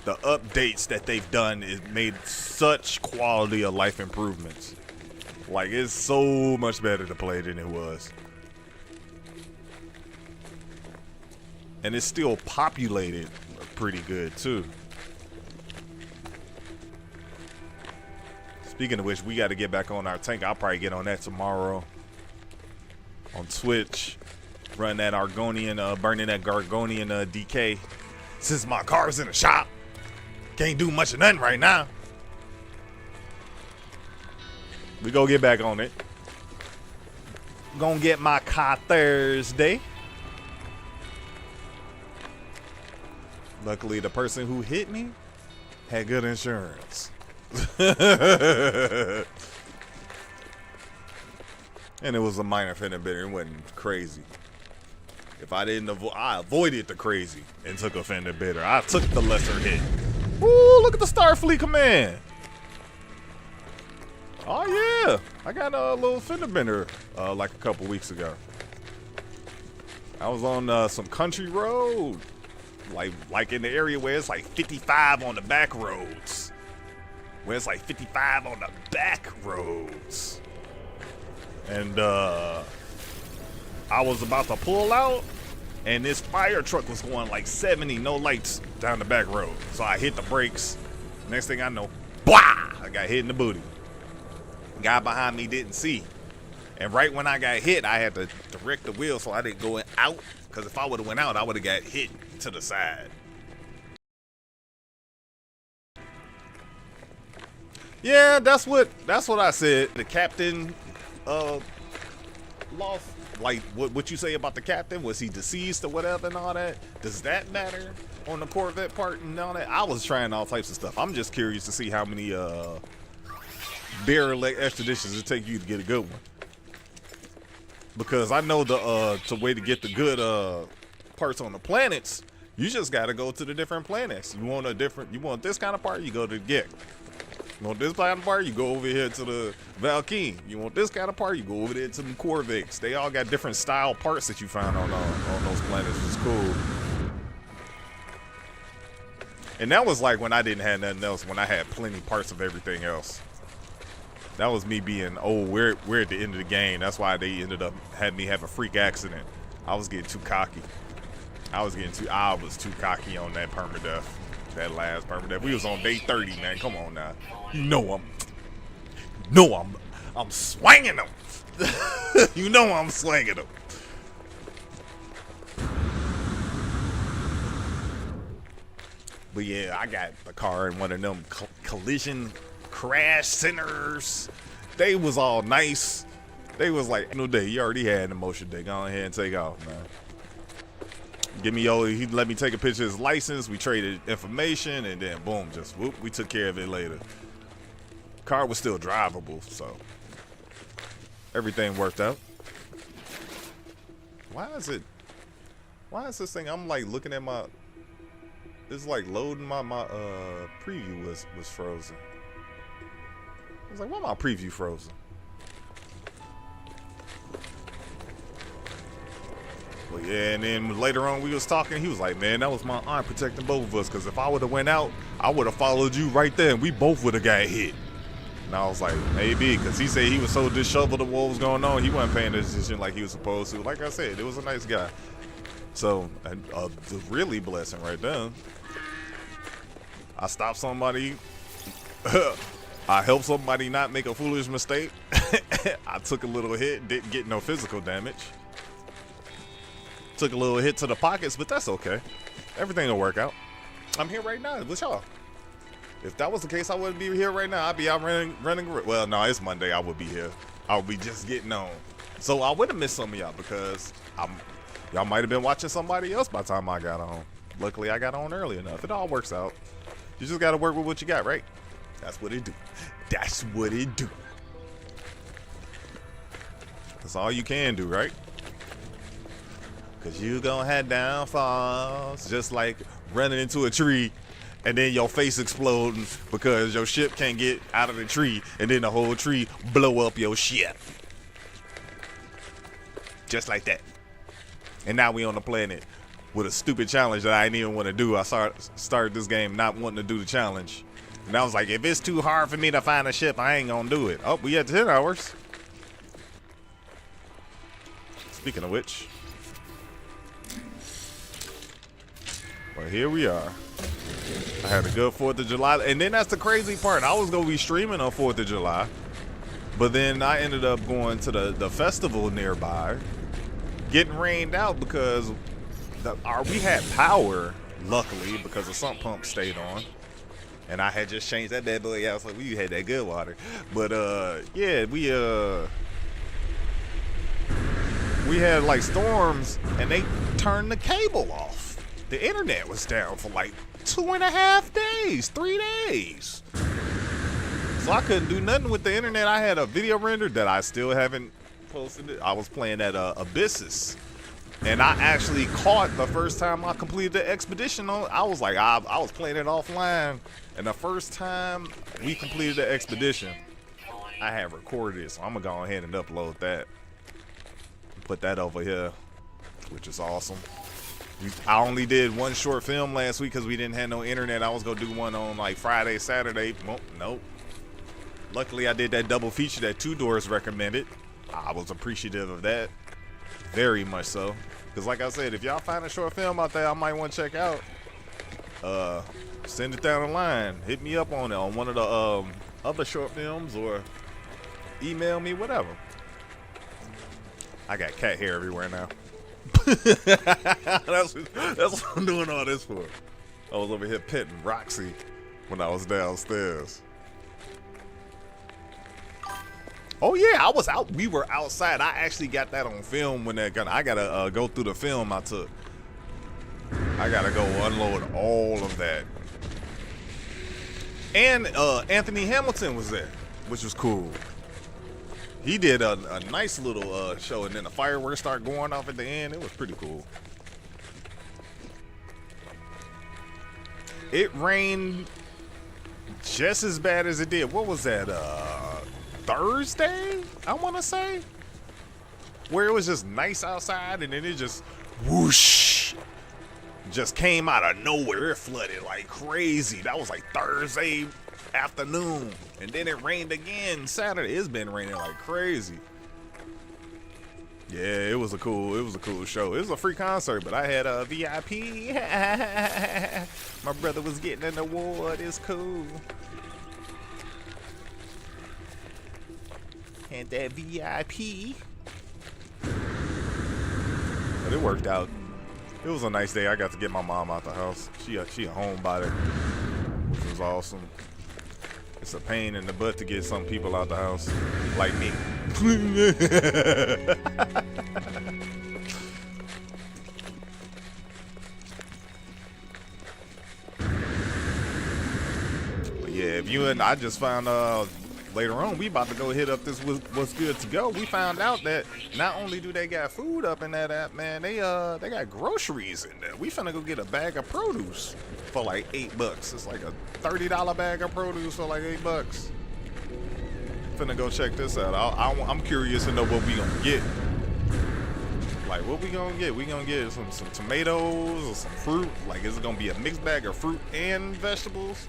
The updates that they've done is made such quality of life improvements. Like, it's so much better to play than it was. And it's still populated pretty good too. Speaking of which, we got to get back on our tank. I'll probably get on that tomorrow on Twitch. Run that Argonian, burning that Gargonian DK. Since my car's in the shop, can't do much of nothing right now. We go get back on it. Gonna get my car Thursday. Luckily, the person who hit me had good insurance. And it was a minor fender bender. It wasn't crazy. If I didn't I avoided the crazy and took a fender bender. I took the lesser hit. Ooh, look at the Starfleet command. Oh yeah, I got a little fender bender like a couple weeks ago. I was on some country road, like in the area where it's like 55 on the back roads. Where it's like 55 on the back roads. And I was about to pull out, and this fire truck was going like 70, no lights, down the back road. So I hit the brakes. Next thing I know, blah! I got hit in the booty. The guy behind me didn't see. And right when I got hit, I had to direct the wheel so I didn't go out. Because if I would have went out, I would have got hit to the side. Yeah, that's what I said. The captain lost. Like, what you say about the captain? Was he deceased or whatever and all that? Does that matter on the Corvette part and all that? I was trying all types of stuff. I'm just curious to see how many derelict expeditions it take you to get a good one. Because I know the way to get the good parts on the planets, you just got to go to the different planets. You want this kind of part, you go to the Gek. You want this kind of part, you go over here to the Valkyne. You want this kind of part, you go over there to the Corvettes. They all got different style parts that you find on those planets, which is cool. And that was like when I didn't have nothing else, when I had plenty parts of everything else. That was me being, oh, we're at the end of the game. That's why they had me have a freak accident. I was getting too cocky. I was too cocky on that permadeath. That last permadeath. We was on day 30, man. Come on now. You know I'm swinging them. You know I'm swinging them. But yeah, I got the car in one of them collision crash centers. They was all nice. They was like, no day, you already had the motion day. Go ahead and take off, man. Give me he let me take a picture of his license. We traded information, and then boom, just whoop, we took care of it later. Car was still drivable, so everything worked out. Why is this thing? I'm like looking at my. It's like loading my preview was frozen. I was like, why my preview frozen? Well, yeah, and then later on we was talking. He was like, man, that was my aunt protecting both of us. Because if I would have went out, I would have followed you right there, and we both would have got hit. And I was like, maybe, because he said he was so disheveled of what was going on, he wasn't paying attention like he was supposed to. Like I said, it was a nice guy. So, a really blessing right there. I stopped somebody. I helped somebody not make a foolish mistake. I took a little hit, didn't get no physical damage. Took a little hit to the pockets, but that's okay. Everything will work out. I'm here right now with y'all. If that was the case, I wouldn't be here right now. I'd be out running. Well, no, it's Monday. I would be here. I would be just getting on. So I would have missed some of y'all because y'all might have been watching somebody else by the time I got on. Luckily, I got on early enough. It all works out. You just got to work with what you got, right? That's what it do. That's what it do. That's all you can do, right? Because you gonna have downfalls, just like running into a tree and then your face exploding because your ship can't get out of the tree, and then the whole tree blow up your ship. Just like that. And now we on the planet with a stupid challenge that I didn't even want to do. I started this game not wanting to do the challenge. And I was like, if it's too hard for me to find a ship, I ain't gonna do it. Oh, we at 10 hours. Speaking of which. Well, here we are. I had a good 4th of July. And then that's the crazy part. I was going to be streaming on 4th of July. But then I ended up going to the festival nearby. Getting rained out because we had power, luckily, because the sump pump stayed on. And I had just changed that bad boy out, so we had that good water. But, yeah, we had, like, storms, and they turned the cable off. The internet was down for like 2.5 days, 3 days. So I couldn't do nothing with the internet. I had a video rendered that I still haven't posted it. I was playing at Abyssus. And I actually caught the first time I completed the expedition. I was like, I was playing it offline. And the first time we completed the expedition, I had recorded it. So I'm going to go ahead and upload that. Put that over here, which is awesome. I only did one short film last week because we didn't have no internet. I was going to do one on like Friday, Saturday. Well, nope. Luckily, I did that double feature that Two Doors recommended. I was appreciative of that. Very much so. Because like I said, if y'all find a short film out there I might want to check out, send it down the line. Hit me up on it on one of the other short films or email me, whatever. I got cat hair everywhere now. that's what I'm doing all this for. I was over here petting Roxy when I was downstairs. Oh yeah, I was out. We were outside. I actually got that on film when that gun. I gotta go through the film I took. I gotta go unload all of that. And Anthony Hamilton was there, which was cool. He did a nice little show, and then the fireworks start going off at the end. It was pretty cool. It rained just as bad as it did. What was that? Thursday, I want to say, where it was just nice outside, and then it just whoosh, just came out of nowhere. It flooded like crazy. That was like Thursday afternoon, and then it rained again Saturday. It's been raining like crazy. Yeah, it was a cool show. It was a free concert, but I had a VIP. My brother was getting an award. It's cool. And that VIP. But it worked out. It was a nice day. I got to get my mom out the house. She a homebody, which was awesome. It's a pain in the butt to get some people out the house, like me. But yeah, if you and I just found later on, we about to go hit up this what's good to go. We found out that not only do they got food up in that app, man, they got groceries in there. We finna go get a bag of produce for like $8. It's like a $30 bag of produce for like $8. Finna go check this out. I'm curious to know what we gonna get. Like, what we gonna get? We gonna get some tomatoes or some fruit? Like, is it gonna be a mixed bag of fruit and vegetables?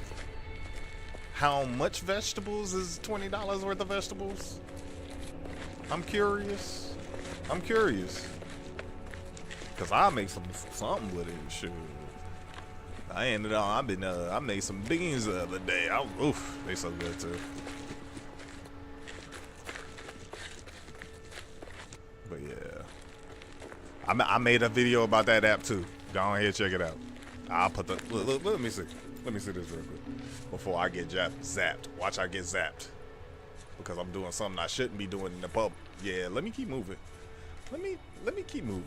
How much vegetables is $20 worth of vegetables? I'm curious. Cause I'll make something with it. Shoot. I made some beans the other day. Oof, they so good too. But yeah, I made a video about that app too. Go on here, check it out. I'll put the look, let me see this real quick before I get zapped. Watch, I get zapped because I'm doing something I shouldn't be doing in the pub. Yeah, let me keep moving. Let me keep moving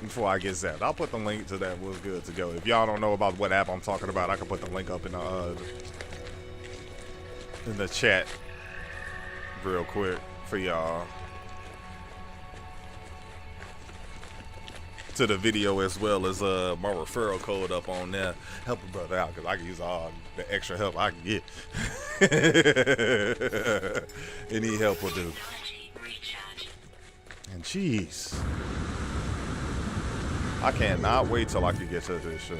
before I get zapped. I'll put the link to that was good to go. If y'all don't know about what app I'm talking about, I can put the link up in the chat real quick for y'all. To the video as well as my referral code up on there. Help a brother out because I can use all the extra help I can get. Any help will do. And jeez, I cannot wait till I can get to this shit.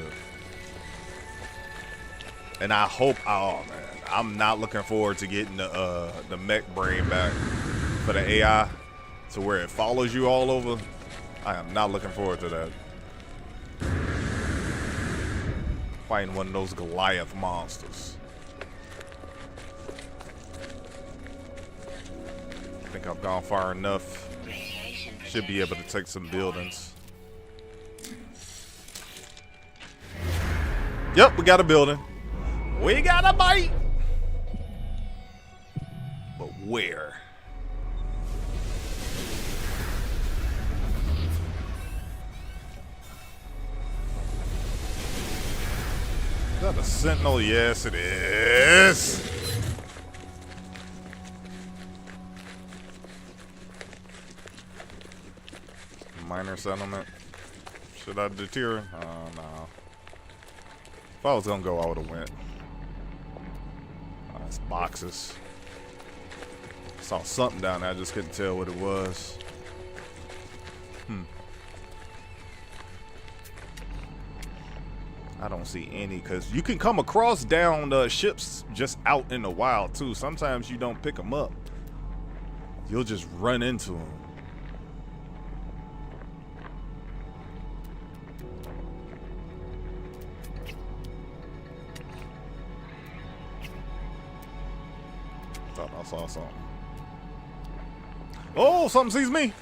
And I hope, oh man, I'm not looking forward to getting the mech brain back for the AI to where it follows you all over. I am not looking forward to that. Fighting one of those Goliath monsters. I think I've gone far enough. Should be able to take some buildings. Yep, we got a building. We got a bite. But where? Is that a sentinel? Yes, it is. Minor settlement. Should I deter? No. If I was gonna go, I would have went. It's boxes. Saw something down there. I just couldn't tell what it was. I don't see any, because you can come across down ships just out in the wild too. Sometimes you don't pick them up. You'll just run into them. Thought I saw something. Oh, something sees me.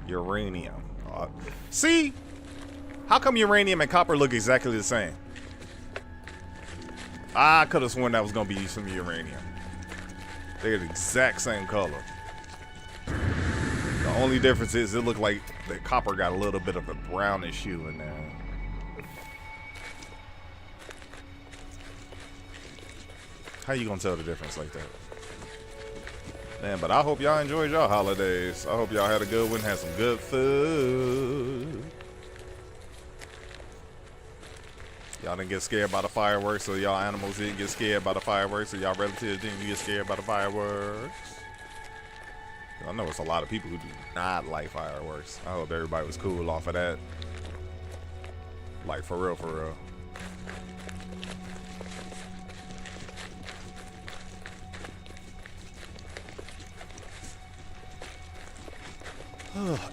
Uranium. See? How come uranium and copper look exactly the same? I could have sworn that was going to be some uranium. They're the exact same color. The only difference is it looked like the copper got a little bit of a brownish hue in there. How you going to tell the difference like that? Man, but I hope y'all enjoyed y'all holidays. I hope y'all had a good one, had some good food. Y'all didn't get scared by the fireworks, so y'all animals didn't get scared by the fireworks, so y'all relatives didn't get scared by the fireworks. I know it's a lot of people who do not like fireworks. I hope everybody was cool off of that. Like, for real, for real.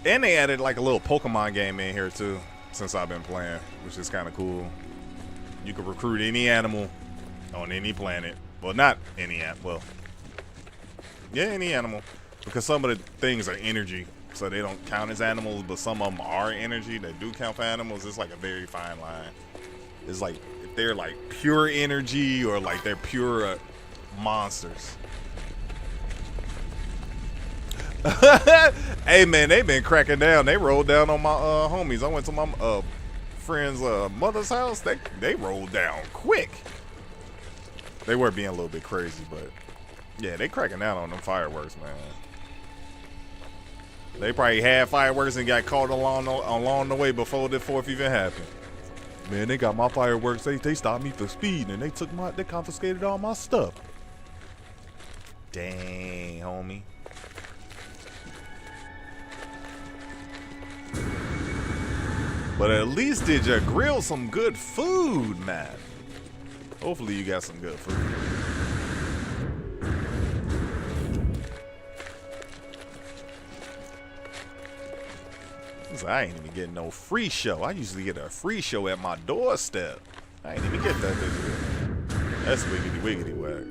And they added like a little Pokemon game in here too, since I've been playing, which is kind of cool. You can recruit any animal on any planet. Well, not any animal. Well, yeah, any animal. Because some of the things are energy, so they don't count as animals, but some of them are energy that do count for animals. It's like a very fine line. It's like if they're like pure energy or like they're pure monsters. Hey man, they been cracking down. They rolled down on my homies. I went to my friend's mother's house. They rolled down quick. They were being a little bit crazy, but yeah, they cracking down on them fireworks, man. They probably had fireworks and got caught along the way before the 4th even happened. Man, they got my fireworks. They stopped me for speed and they confiscated all my stuff. Dang, homie. But at least did you grill some good food, man? Hopefully you got some good food. I ain't even getting no free show. I usually get a free show at my doorstep. I ain't even get that this year. That's wiggity wiggity wag.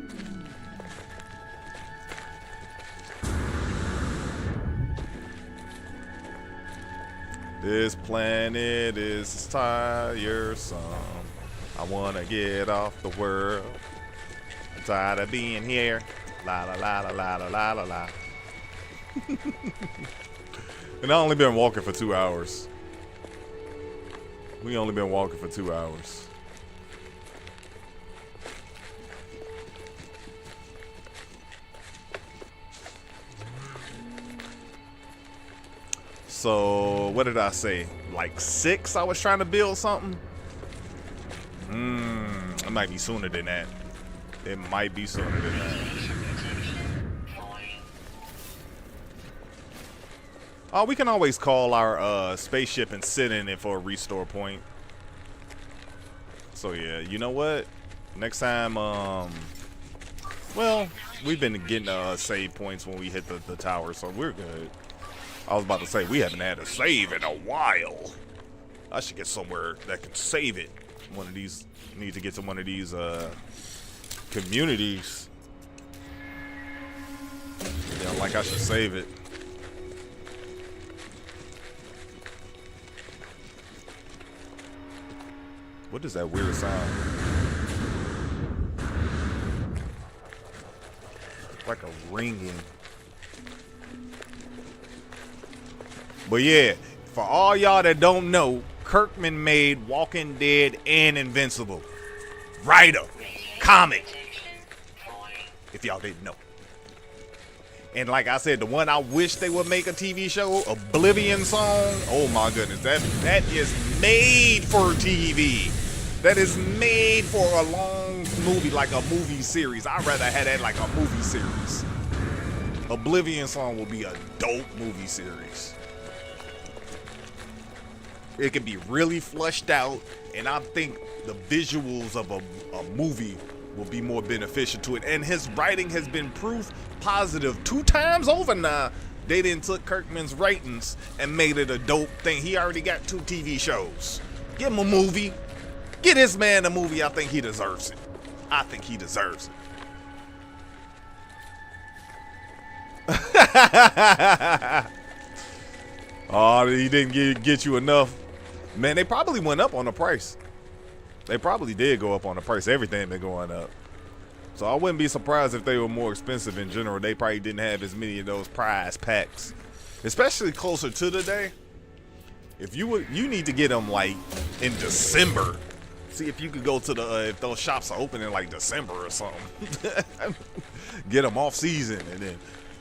This planet is tiresome. I wanna get off the world. I'm tired of being here. La la la la la la la la. And I only been walking for 2 hours. We only been walking for 2 hours. So what did I say? Like 6? I was trying to build something. It might be sooner than that. It might be sooner than that. Oh, we can always call our spaceship and sit in it for a restore point. So yeah, you know what? Next time, well, we've been getting save points when we hit the tower, so we're good. I was about to say we haven't had a save in a while. I should get somewhere that can save it. One of these, need to get to one of these communities. Yeah, like I should save it. What is that weird sound? Like a ringing. But yeah, for all y'all that don't know, Kirkman made Walking Dead and Invincible. Writer, comic. If y'all didn't know. And like I said, the one I wish they would make a TV show, Oblivion Song. Oh my goodness, that is made for TV. That is made for a long movie, like a movie series. I'd rather have that like a movie series. Oblivion Song will be a dope movie series. It can be really fleshed out, and I think the visuals of a movie will be more beneficial to it. And his writing has been proof positive 2 times over now. They didn't took Kirkman's ratings and made it a dope thing. He already got 2 TV shows. Give him a movie. Get this man a movie. I think he deserves it. I think he deserves it. Oh, he didn't get you enough. Man, they probably went up on the price. They probably did go up on the price. Everything been going up. So I wouldn't be surprised if they were more expensive in general. They probably didn't have as many of those prize packs. Especially closer to the day. If you need to get them like in December. See if you could go to the if those shops are open in like December or something. Get them off season and then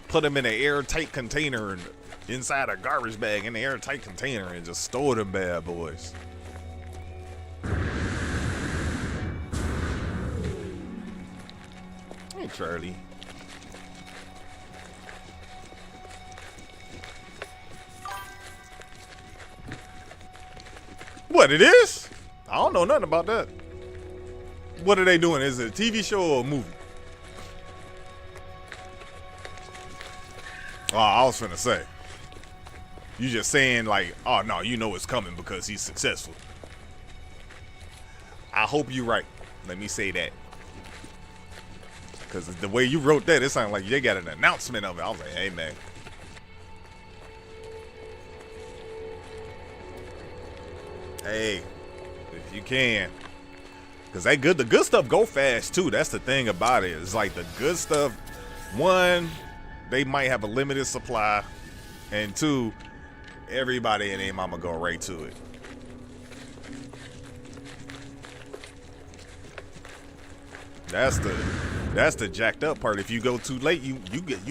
put them in an airtight container and inside a garbage bag in the airtight container and just store them bad boys. Hey, Charlie. What it is? I don't know nothing about that. What are they doing? Is it a TV show or a movie? Oh, I was finna say. You just saying like, oh no, you know it's coming because he's successful. I hope you're right. Let me say that. Because the way you wrote that, it sounded like they got an announcement of it. I was like, hey, man. Hey, if you can. Because the good stuff go fast, too. That's the thing about it. It's like the good stuff, one, they might have a limited supply. And two, everybody and their mama go right to it. That's the jacked up part. If you go too late, you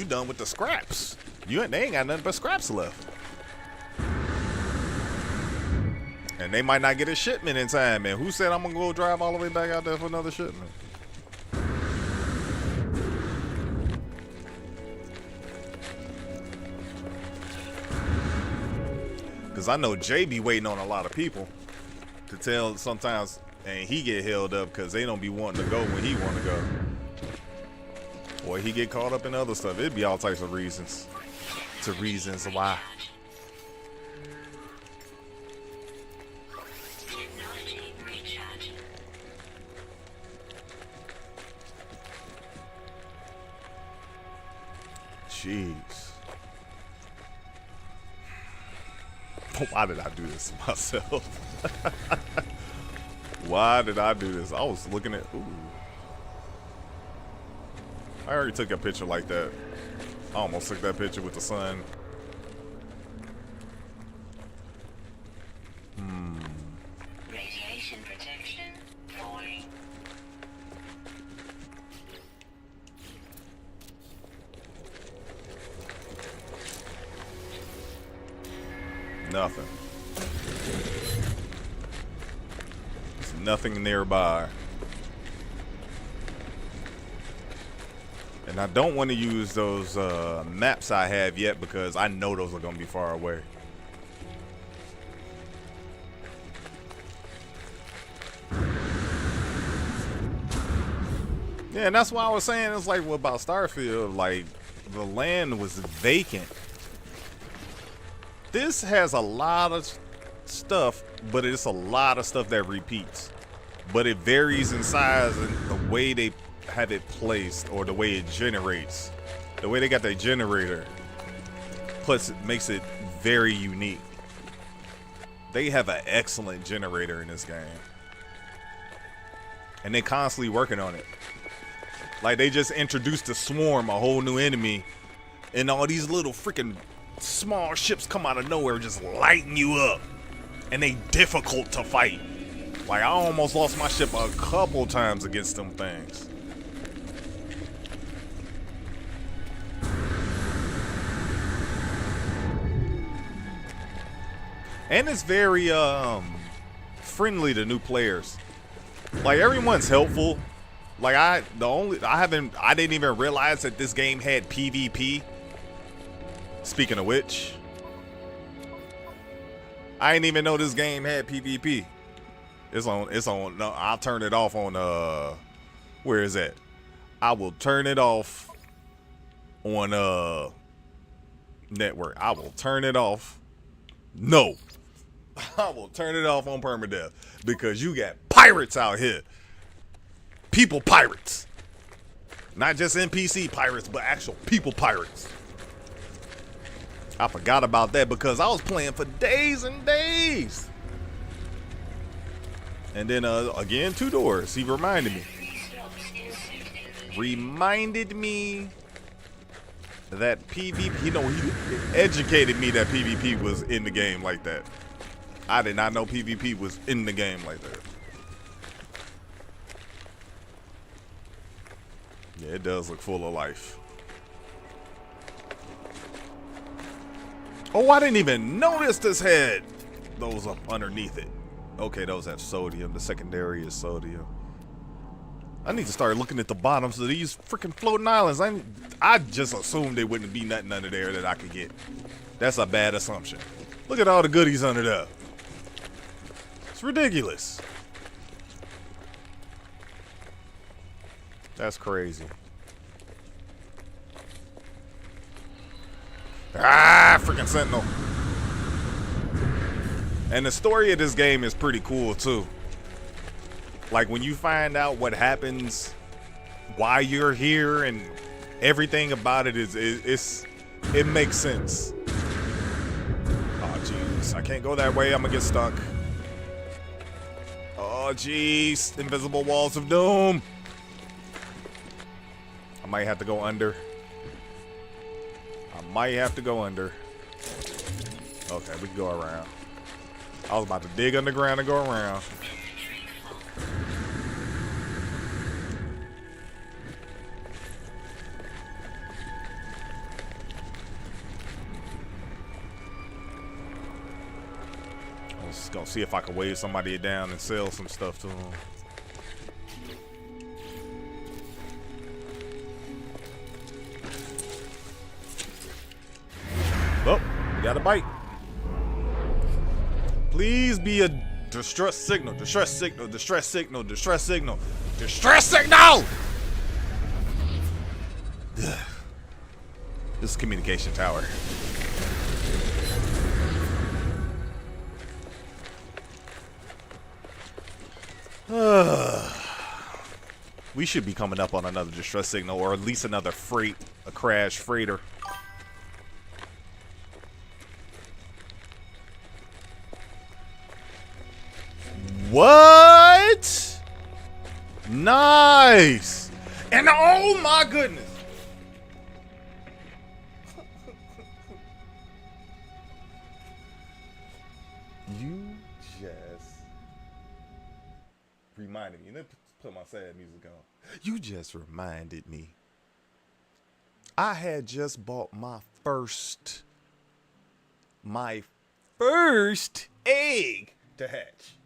done with the scraps. They ain't got nothing but scraps left. And they might not get a shipment in time, man. Who said I'm gonna go drive all the way back out there for another shipment? Cause I know Jay be waiting on a lot of people to tell sometimes. And he get held up because they don't be wanting to go when he want to go. Or he get caught up in other stuff. It'd be all types of reasons. To reasons why. Technology recharge. Jeez. Why did I do this to myself? Why did I do this? I was looking at... Ooh. I already took a picture like that. I almost took that picture with the sun. Radiation protection falling. Nothing. There's nothing nearby. And I don't want to use those maps I have yet because I know those are going to be far away. Yeah, and that's why I was saying it's like what about Starfield? Like the land was vacant. This has a lot of stuff, but it's a lot of stuff that repeats. But it varies in size and the way they have it placed or the way it generates. The way they got that generator makes it very unique. They have an excellent generator in this game. And they're constantly working on it. Like they just introduced the Swarm, a whole new enemy, and all these little freaking small ships come out of nowhere just lighting you up. And they difficult to fight. Like I almost lost my ship a couple times against them things. And it's very friendly to new players. Like everyone's helpful. Like I didn't even realize that this game had PvP. Speaking of which, I didn't even know this game had PvP. It's on no, I'll turn it off on where is that? I will turn it off on network. I will turn it off. No. I will turn it off on Permadeath because you got pirates out here. People pirates. Not just NPC pirates, but actual people pirates. I forgot about that because I was playing for days and days. And then again, 2 doors. He reminded me. That PvP, you know, he educated me that PvP was in the game like that. I did not know PvP was in the game like that. Yeah, it does look full of life. Oh, I didn't even notice this had those up underneath it. Okay, those have sodium. The secondary is sodium. I need to start looking at the bottoms of these freaking floating islands. I just assumed there wouldn't be nothing under there that I could get. That's a bad assumption. Look at all the goodies under there. It's ridiculous. That's crazy. Ah, freaking Sentinel. And the story of this game is pretty cool too. Like when you find out what happens, why you're here, and everything about it it makes sense. Oh jeez, I can't go that way. I'm gonna get stuck. Oh jeez, invisible walls of doom. I might have to go under. Okay, we can go around. I was about to dig underground and go around. I was just gonna see if I could wave somebody down and sell some stuff to them. Oh, we got a bite. Please be a distress signal, distress signal, distress signal, distress signal, distress signal! This is communication tower. We should be coming up on another distress signal, or at least another freight, a crash freighter. What? Nice. And oh my goodness. You just reminded me. Let me put my sad music on. You just reminded me. I had just bought my first egg to hatch.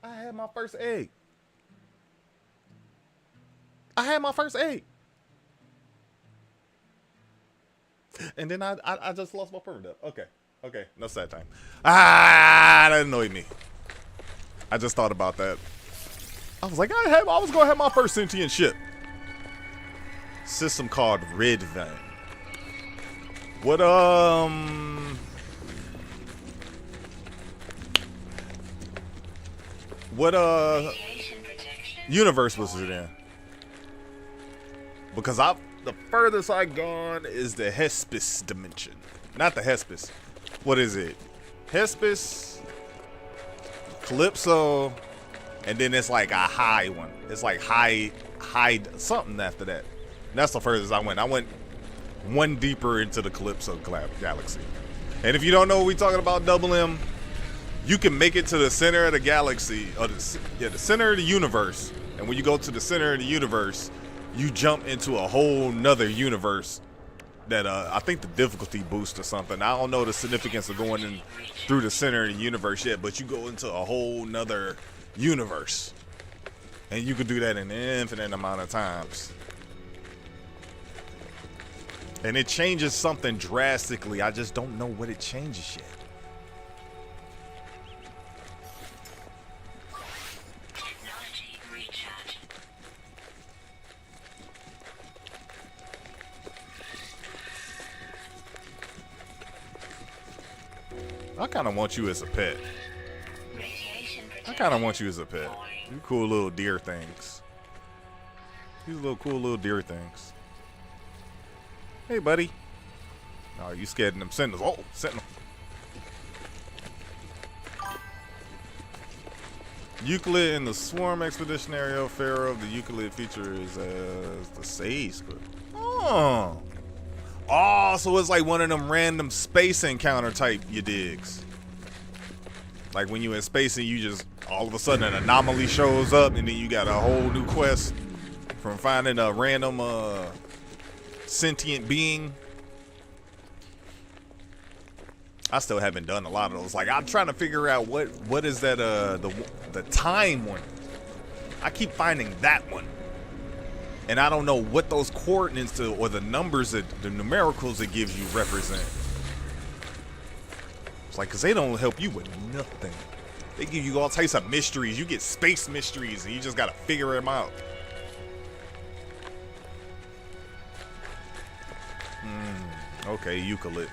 I had my first egg. And then I just lost my permadeath. Okay, no sad time. That annoyed me. I just thought about that. I was like, I was gonna have my first sentient ship. System called Red Vein. What universe was it in? Because the furthest I've gone is the Hespis dimension. Not the Hespis. What is it? Hespis, Calypso, and then it's like a high one. It's like high something after that. And that's the furthest I went. I went one deeper into the Calypso galaxy. And if you don't know what we're talking about, Double M, you can make it to the center of the galaxy, or the center of the universe. And when you go to the center of the universe, you jump into a whole nother universe that I think the difficulty boost or something. I don't know the significance of going in through the center of the universe yet, but you go into a whole nother universe. And you can do that an infinite amount of times. And it changes something drastically. I just don't know what it changes yet. I kind of want you as a pet. You cool little deer things. These little cool little deer things. Hey, buddy. Oh, you scared of them sentinels. Oh, sentinel. Euclid in the Swarm Expeditionary Pharaoh. The Euclid features as the Sage. Oh. Oh, so it's like one of them random space encounter type you digs. Like when you in space and you just all of a sudden an anomaly shows up and then you got a whole new quest from finding a random sentient being. I still haven't done a lot of those. Like I'm trying to figure out what is that the time one. I keep finding that one. And I don't know what those coordinates or the numbers that the numericals it gives you represent. It's like, cause they don't help you with nothing. They give you all types of mysteries. You get space mysteries and you just gotta figure them out. Okay, Euclid.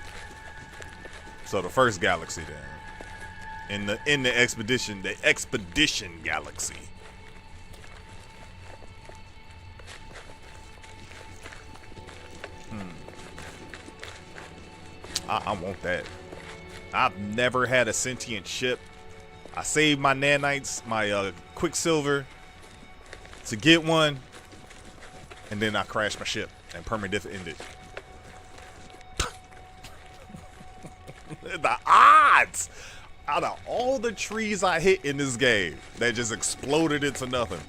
So the first galaxy then. In the expedition galaxy. I want that. I've never had a sentient ship. I saved my nanites, my Quicksilver, to get one, and then I crashed my ship, and Permadeath ended. The odds! Out of all the trees I hit in this game, that just exploded into nothing.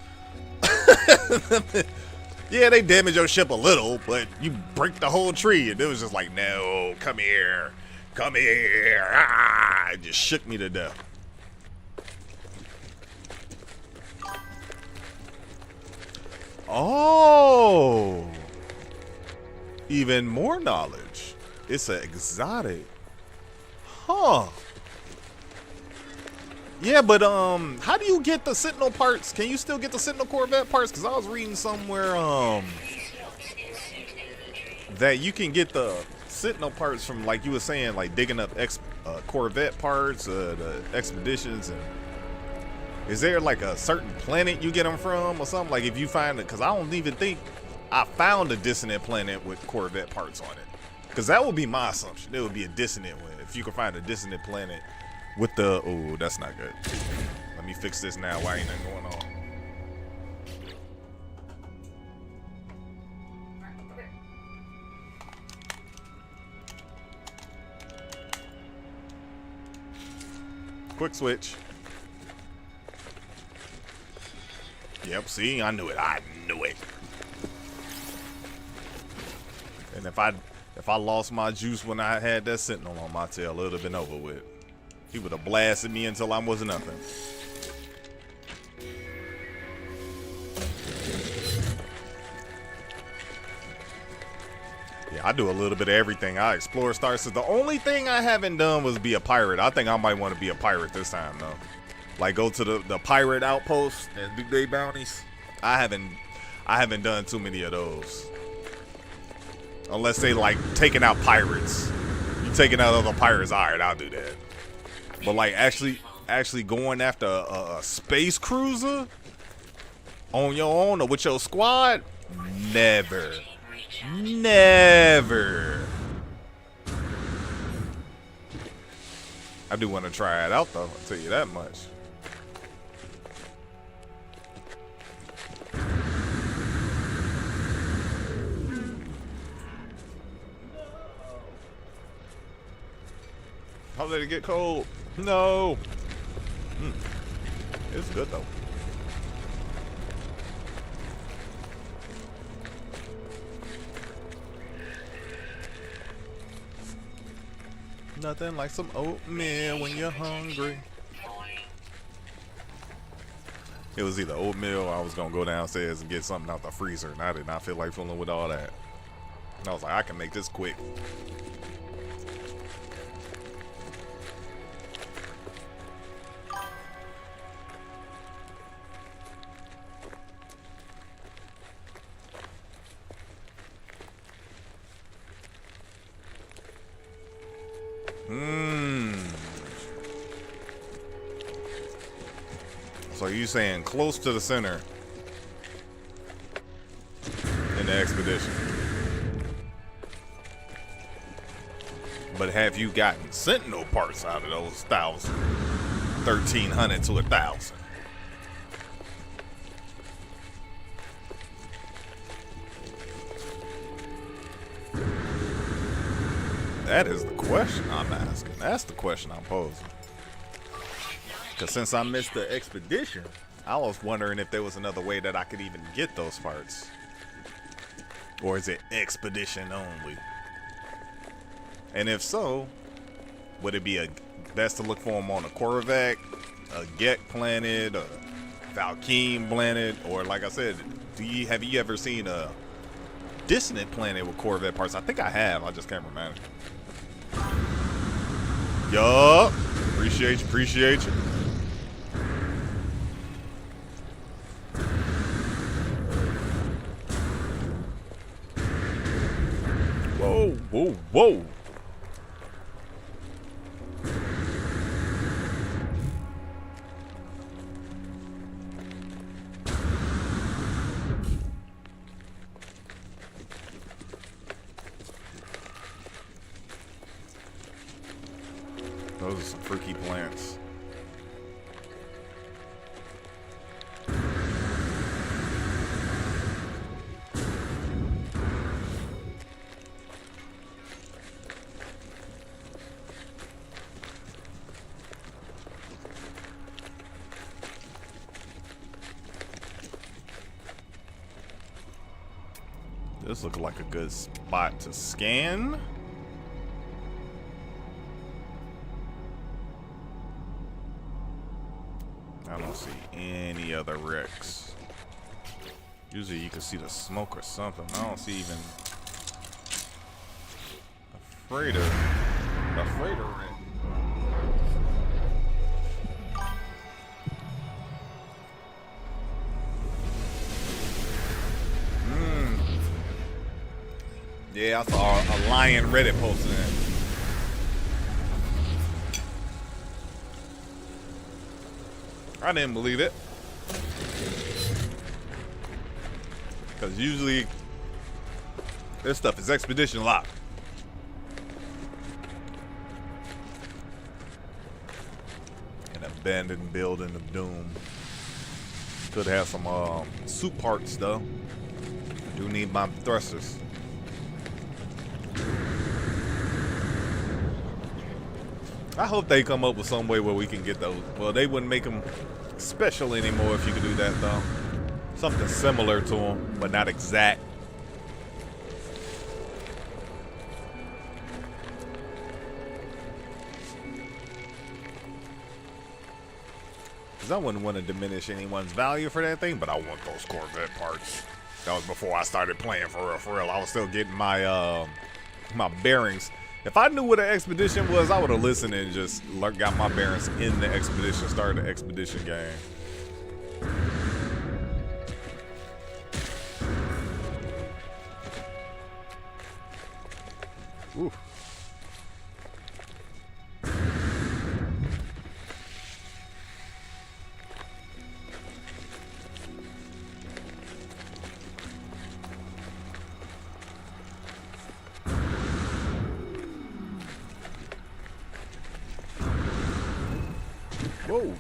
Yeah, they damage your ship a little, but you break the whole tree, and it was just like, no, come here. Come here. Ah, it just shook me to death. Oh. Even more knowledge. It's an exotic. Huh. Yeah, but how do you get the Sentinel parts? Can you still get the Sentinel Corvette parts? Because I was reading somewhere that you can get the Sentinel parts from, like you were saying, like digging up Corvette parts, the expeditions. And is there like a certain planet you get them from or something? Like if you find it, because I don't even think I found a dissonant planet with Corvette parts on it. Because that would be my assumption. It would be a dissonant one. If you could find a dissonant planet with the, oh, that's not good. Let me fix this now. Why ain't nothing going on? Quick switch. Yep, see, I knew it. I knew it. And if I lost my juice when I had that Sentinel on my tail, it would have been over with. He would have blasted me until I was nothing. Yeah, I do a little bit of everything. I explore Star System. The only thing I haven't done was be a pirate. I think I might want to be a pirate this time, though. Like go to the pirate outpost and do day bounties. I haven't done too many of those. Unless they like taking out pirates. You taking out other pirates, all right, I'll do that. But like actually going after a space cruiser on your own or with your squad, never. I do want to try it out though, I'll tell you that much. How did it get cold? No. It's good though. Nothing like some oatmeal when you're hungry. It was either oatmeal or I was gonna go downstairs and get something out the freezer, and I did not feel like fooling with all that. And I was like, I can make this quick. So you saying close to the center in the expedition. But have you gotten Sentinel parts out of those 1,000? 1,300 to 1,000. That is the question I'm asking. That's the question I'm posing. Because since I missed the expedition, I was wondering if there was another way that I could even get those parts. Or is it expedition only? And if so, would it be best to look for them on a Corvette, a Gek planet, a Valkyne planet, or like I said, have you ever seen a dissonant planet with Corvette parts? I think I have. I just can't remember. Yup. Appreciate you. Whoa. Those are some freaky plants. This looks like a good spot to scan. I don't see any other wrecks. Usually you can see the smoke or something. I don't see even a freighter wreck. Yeah, I saw a Lion Reddit posting it. I didn't believe it. Because usually this stuff is expedition locked. An abandoned building of doom. Could have some suit parts though. I do need my thrusters. I hope they come up with some way where we can get those. Well, they wouldn't make them special anymore if you could do that, though. Something similar to them, but not exact. Because I wouldn't want to diminish anyone's value for that thing, but I want those Corvette parts. That was before I started playing for real, for real. I was still getting my my bearings. If I knew what an expedition was, I would have listened and just got my bearings in the expedition, started the expedition game. Ooh. Whoa.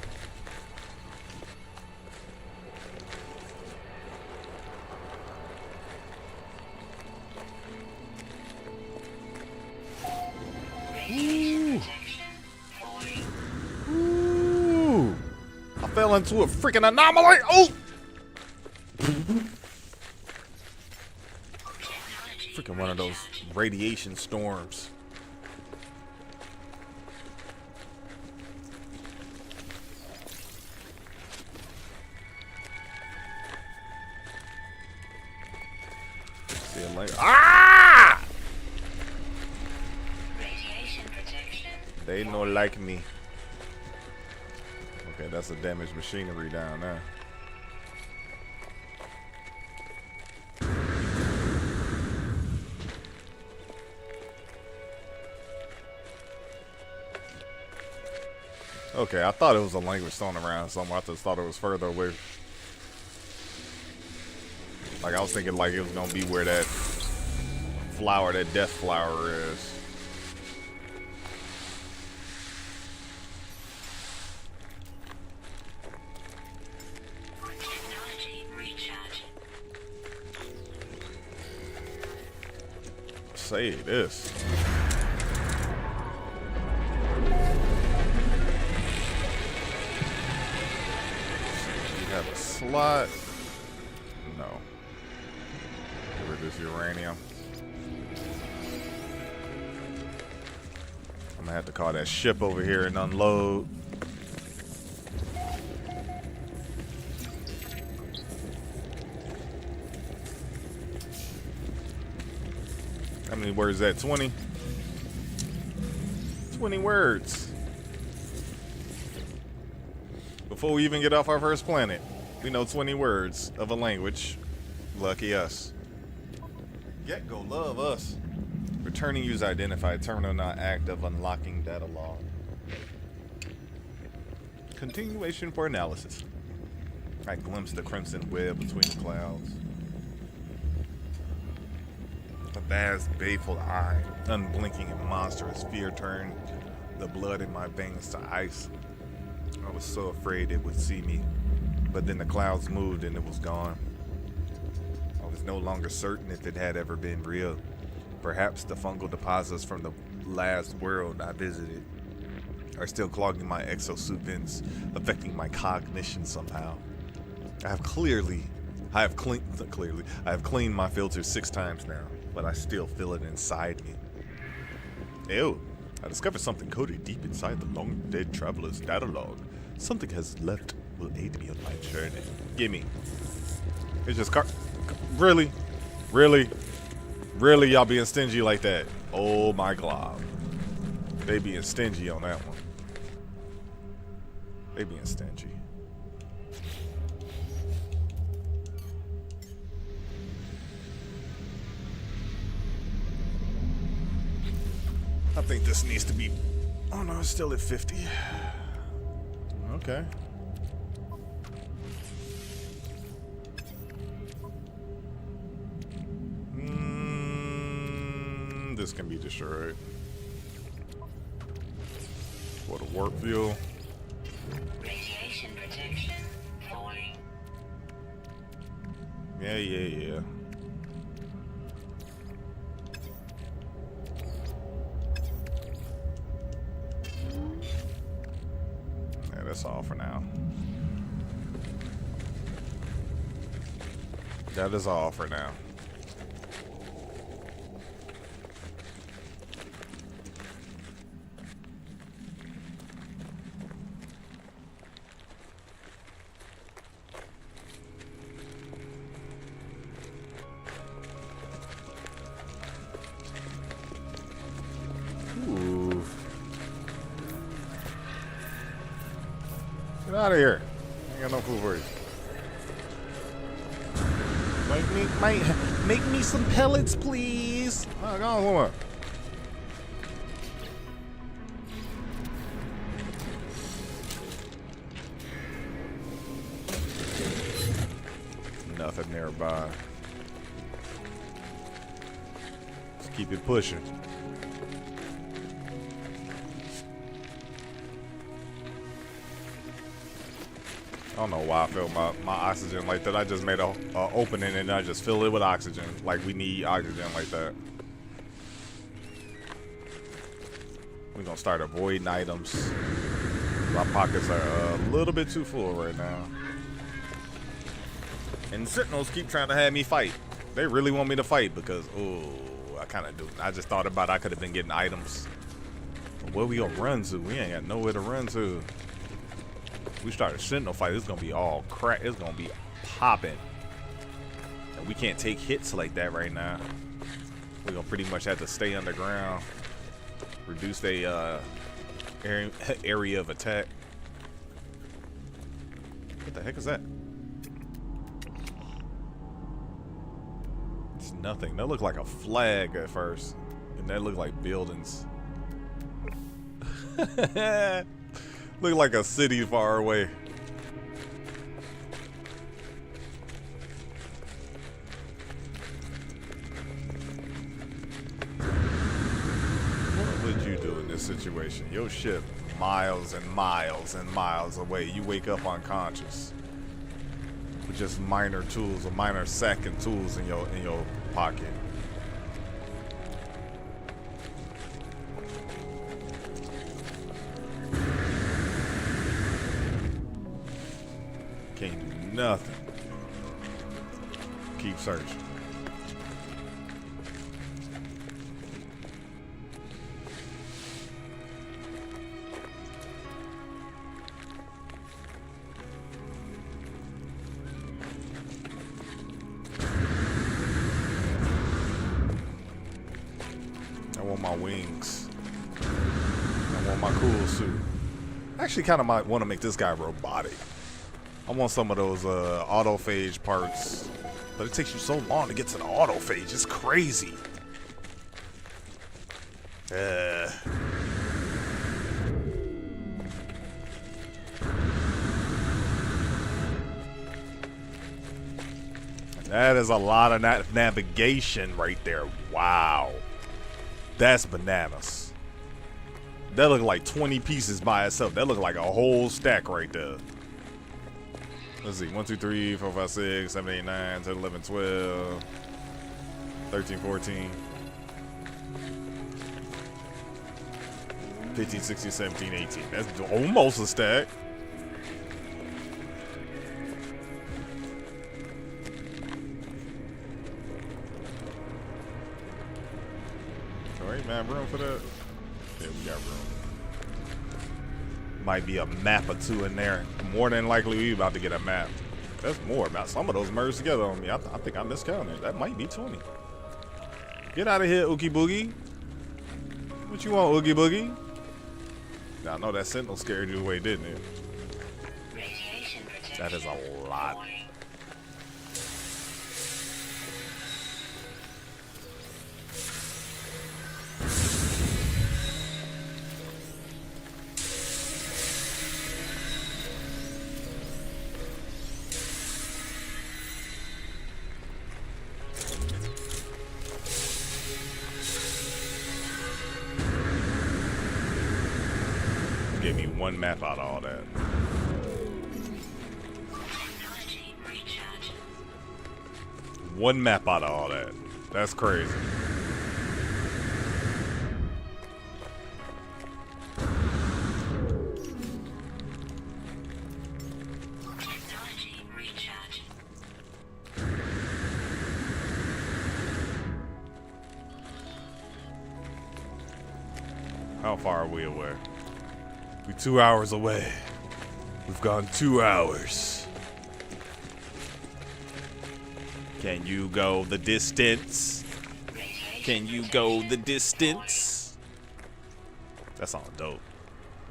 Ooh. I fell into a freaking anomaly. Oh! Freaking one of those radiation storms. See you later. Ah! Radiation protection. They don't like me. Okay, that's a damaged machinery down there. Okay, I thought it was a language thrown around somewhere. I just thought it was further away. Like, I was thinking like it was gonna be where that flower, that death flower is. Technology recharging. Say this. You have a slot. No. Get rid of this uranium. I'm gonna have to call that ship over here and unload. How many words is that? 20? 20 words. Before we even get off our first planet, we know 20 words of a language. Lucky us. Yet go love us. Returning user identified. Terminal not active. Unlocking data log. Continuation for analysis. I glimpsed the crimson web between the clouds. A vast, baleful eye, unblinking and monstrous, fear turned the blood in my veins to ice. I was so afraid it would see me, but then the clouds moved and it was gone. I was no longer certain if it had ever been real. Perhaps the fungal deposits from the last world I visited are still clogging my exosuit vents, affecting my cognition somehow. I have cleaned my filter 6 times now, but I still feel it inside me. Ew, I discovered something coded deep inside the long dead traveler's data log. Something has left will aid me on my journey. Gimme. It's just really? Really y'all being stingy like that? Oh my god. They being stingy on that one. They being stingy. I think this needs to be... Oh no, it's still at 50. Okay. This can be destroyed. What a warp fuel. Radiation protection falling. Yeah. That's all for now. That is all for now. Ooh. Get out of here. I ain't got no food for you. Make me some pellets, please. Oh, go on, woman. Nothing nearby. Let's keep it pushing. I don't know why I feel my oxygen like that. I just made a opening and I just fill it with oxygen. Like we need oxygen like that. We're gonna start avoiding items. My pockets are a little bit too full right now. And Sentinels keep trying to have me fight. They really want me to fight because, oh, I kind of do. I just thought about I could have been getting items. But where we gonna run to? We ain't got nowhere to run to. We start a Sentinel fight, it's gonna be all crack. It's gonna be popping. And we can't take hits like that right now. We're gonna pretty much have to stay underground. Reduce the area of attack. What the heck is that? It's nothing. That looked like a flag at first. And that looked like buildings. Look like a city far away. What would you do in this situation? Your ship miles and miles and miles away. You wake up unconscious with just minor tools or minor second tools in your pocket. Can't do nothing. Keep searching. I want my wings. I want my cool suit. I actually kind of might want to make this guy robotic. I want some of those autophage parts, but it takes you so long to get to the autophage. It's crazy. That is a lot of navigation right there. Wow. That's bananas. That look like 20 pieces by itself. That look like a whole stack right there. Let's see. 1, 2, 3, 4, 5, 6, 7, 8, 9, 10, 11, 12, 13, 14, 15, 16, 17, 18. That's almost a stack. All right, man. Room for that? Yeah, we got room. Might be a map or two in there. More than likely, we about to get a map. That's more about some of those merged together on me. I think I miscounted. That might be 20. Get out of here, Oogie Boogie. What you want, Oogie Boogie? Now, I know that Sentinel scared you away, didn't it? Radiation protection. That is a lot. Warning. Gave me one map out of all that. Technology recharge. One map out of all that. That's crazy. Technology recharge. How far are we away? We're 2 hours away. We've gone 2 hours. Can you go the distance? Can you go the distance? That song dope.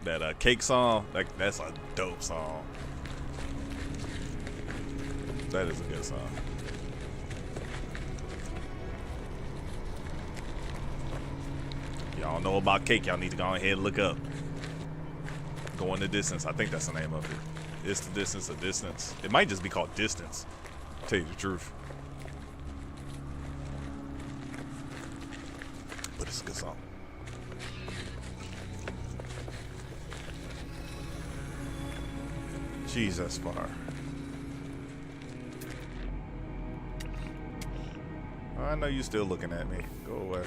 That cake song, that's a dope song. That is a good song. Y'all know about cake, y'all need to go ahead and look up. Going the distance. I think that's the name of it. It's the distance, a distance. It might just be called Distance. To tell you the truth. But it's a good song. Jeez, that's far. I know you're still looking at me. Go away.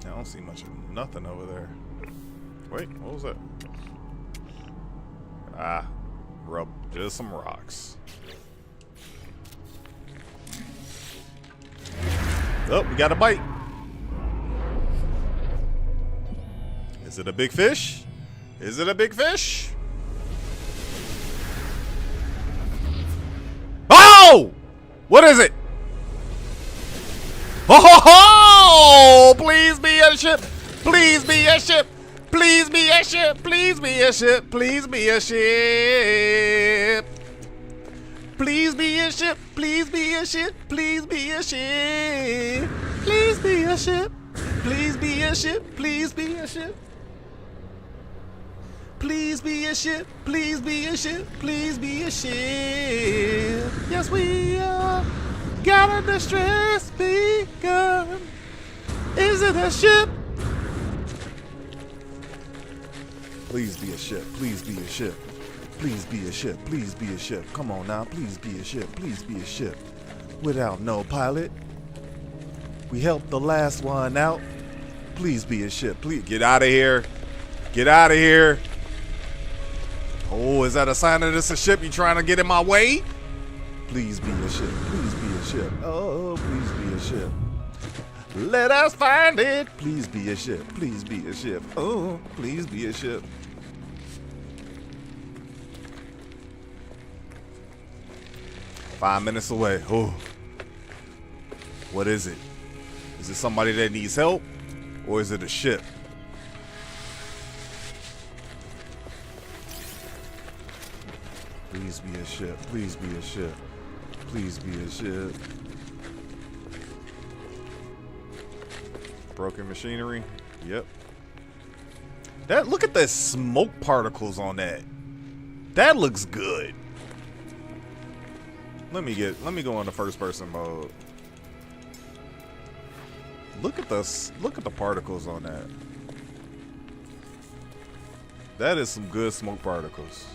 I don't see much of nothing over there. Wait, what was that? Ah, just some rocks. Oh, we got a bite. Is it a big fish? Is it a big fish? Oh! What is it? Oh, ho, ho! Please be a ship. Please be a ship. Please be a ship. Please be a ship. Please be a ship. Please be a ship. Please be a ship. Please be a ship. Please be a ship. Please be a ship. Please be a ship. Please be a ship. Please be a ship. Please be a ship. Yes, we are. Got a distress beacon. Is it a ship? Please be a ship. Please be a ship. Please be a ship. Please be a ship. Come on now. Please be a ship. Please be a ship. Without no pilot. We helped the last one out. Please be a ship. Please get out of here. Get out of here. Oh, is that a sign that it's a ship? You trying to get in my way? Please be a ship. Please be a ship. Oh, please be a ship. Let us find it. Please be a ship. Please be a ship. Oh, please be a ship. Five minutes away. Oh. What is it? Is it somebody that needs help? Or is it a ship? Please be a ship. Please be a ship. Please be a ship. Broken machinery. Yep. Look at the smoke particles on that. That looks good. Let me go into first person mode. Look at the particles on that. That is some good smoke particles.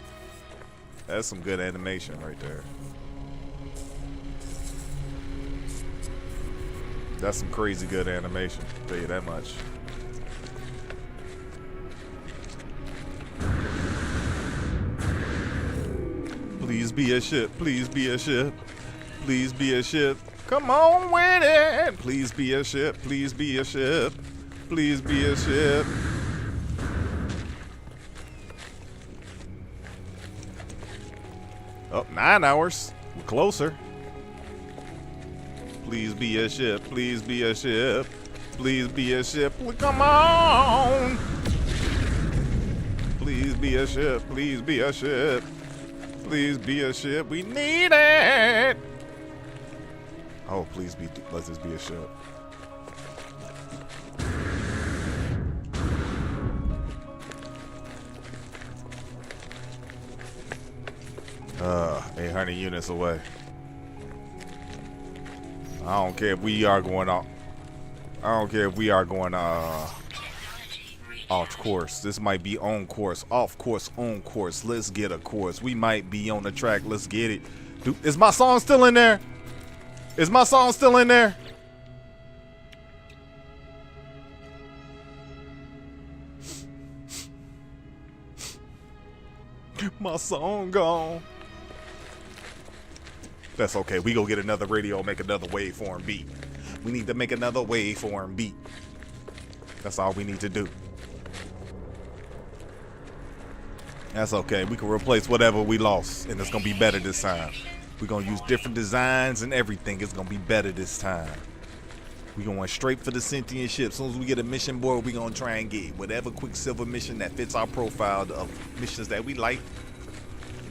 That's some good animation right there. That's some crazy good animation, I'll tell you that much. Please be a ship, please be a ship, please be a ship. Come on with it. Please be a ship, please be a ship, please be a ship. Oh, 9 hours. We're closer. Please be a ship. Please be a ship. Please be a ship. Come on. Please be a ship. Please be a ship. Please be a ship. We need it. Oh, please be. Let this be a ship. 800 units away. I don't care if we are going off. I don't care if we are going off course. This might be on course, off course, on course. Let's get a course. We might be on the track. Let's get it. Dude, is my song still in there? Is my song still in there? My song gone. That's okay. We go get another radio, make another waveform beat. We need to make another waveform beat. That's all we need to do. That's okay. We can replace whatever we lost, and it's gonna be better this time. We're gonna use different designs and everything. It's gonna be better this time. We going straight for the sentient ship. As soon as we get a mission board, we gonna try and get whatever Quicksilver mission that fits our profile of missions that we like.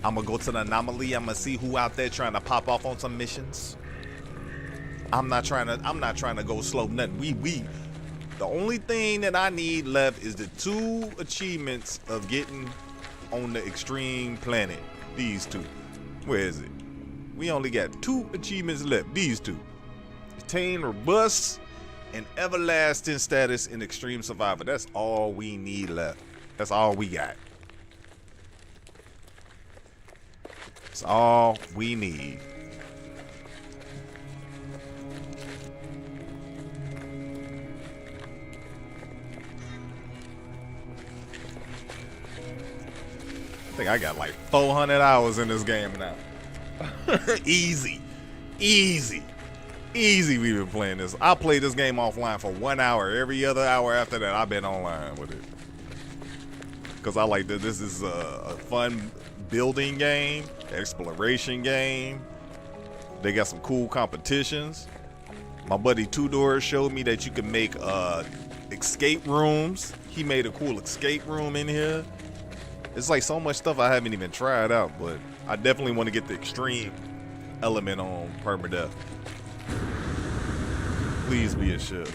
I'm gonna go to the anomaly. I'm gonna see who out there trying to pop off on some missions. I'm not trying to go slow nothing. The only thing that I need left is the 2 achievements of getting on the extreme planet. These 2. Where is it? We only got 2 achievements left. These 2. Attain robust and everlasting status in extreme survivor. That's all we need left. That's all we got. That's all we need. I think I got like 400 hours in this game now. Easy. Easy. Easy we've been playing this. I played this game offline for 1 hour. Every other hour after that, I've been online with it. Because I like that this is a fun building game, exploration game. They got some cool competitions. My buddy Two Doors showed me that you can make escape rooms. He made a cool escape room in here. It's like so much stuff I haven't even tried out, but I definitely want to get the extreme element on Permadeath. Please be a ship.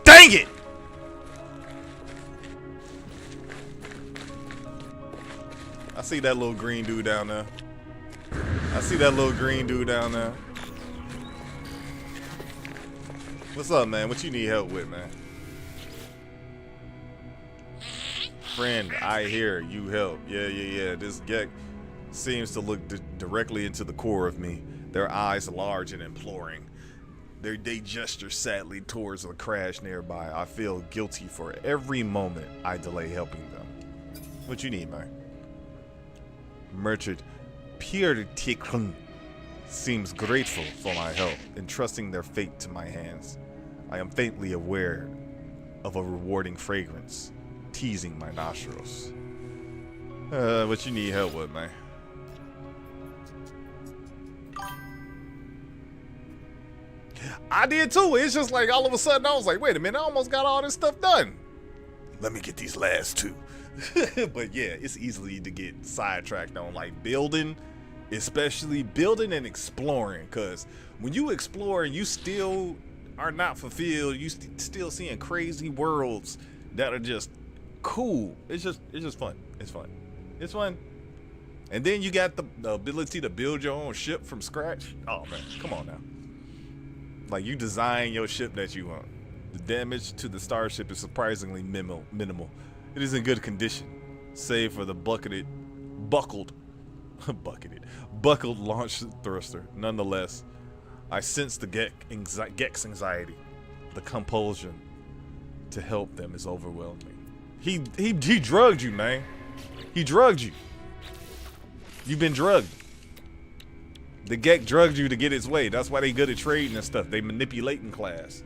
Dang it! I see that little green dude down there. I see that little green dude down there. What's up, man? What you need help with, man? Friend, I hear you help. Yeah. This Gek seems to look directly into the core of me. Their eyes large and imploring. They gesture sadly towards a crash nearby. I feel guilty for every moment I delay helping them. What you need, man? Merchant Pierre seems grateful for my help, entrusting their fate to my hands. I am faintly aware of a rewarding fragrance teasing my nostrils. What you need help with, man? I did too. It's just like all of a sudden I was like, wait a minute, I almost got all this stuff done. Let me get these last 2. But yeah, it's easily to get sidetracked on like building, especially building and exploring. Because when you explore and you still are not fulfilled, you still seeing crazy worlds that are just cool. It's just fun. It's fun. It's fun. And then you got the ability to build your own ship from scratch. Oh man, come on now. Like you design your ship that you want. The damage to the starship is surprisingly minimal. It is in good condition, save for the buckled launch thruster. Nonetheless, I sense the Gex anxiety. The compulsion to help them is overwhelming. He drugged you, man. He drugged you. You've been drugged. The Gek drugged you to get its way. That's why they good at trading and stuff. They manipulating class.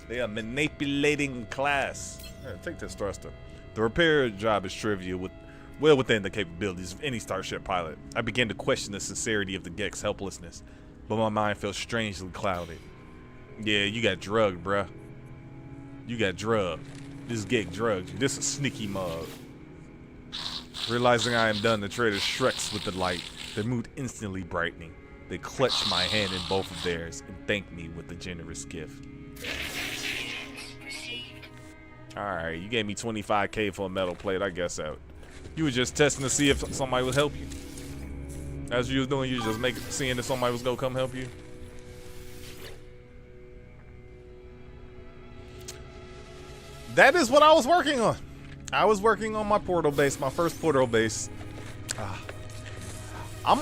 They are manipulating class. Here, take this thruster. The repair job is trivial, well within the capabilities of any starship pilot. I began to question the sincerity of the Gek's helplessness, but my mind felt strangely clouded. Yeah, you got drugged, bruh. You got drugged. This Gek drugged you. This is a sneaky mug. Realizing I am done, the trader shreks with delight, their mood instantly brightening. They clutch my hand in both of theirs and thank me with a generous gift. Alright, you gave me 25K for a metal plate, I guess out. You were just testing to see if somebody would help you. As you was doing, you was just seeing if somebody was gonna come help you. That is what I was working on. I was working on my portal base, my first portal base. I'm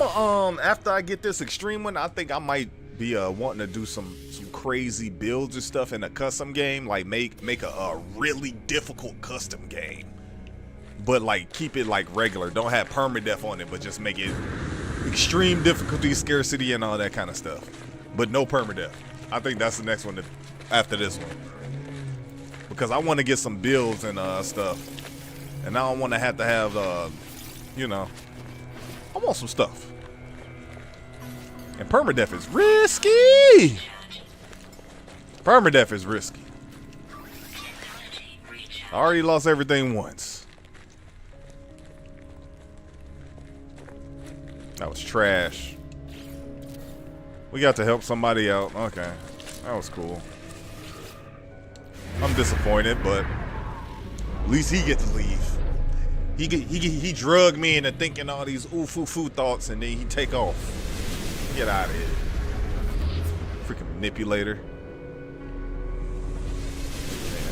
after I get this extreme one, I think I might be wanting to do some crazy builds and stuff in a custom game, like make a really difficult custom game, but like keep it like regular. Don't have permadeath on it, but just make it extreme difficulty, scarcity, and all that kind of stuff. But no permadeath. I think that's the next one after this one, because I want to get some builds and stuff, and I don't want to have you know, I want some stuff. And permadeath is risky. Permadeath is risky. I already lost everything once. That was trash. We got to help somebody out. Okay, that was cool. I'm disappointed, but at least he gets to leave. He drugged me into thinking all these ooh-foo-foo thoughts, and then he take off. Get out of here. Freaking manipulator.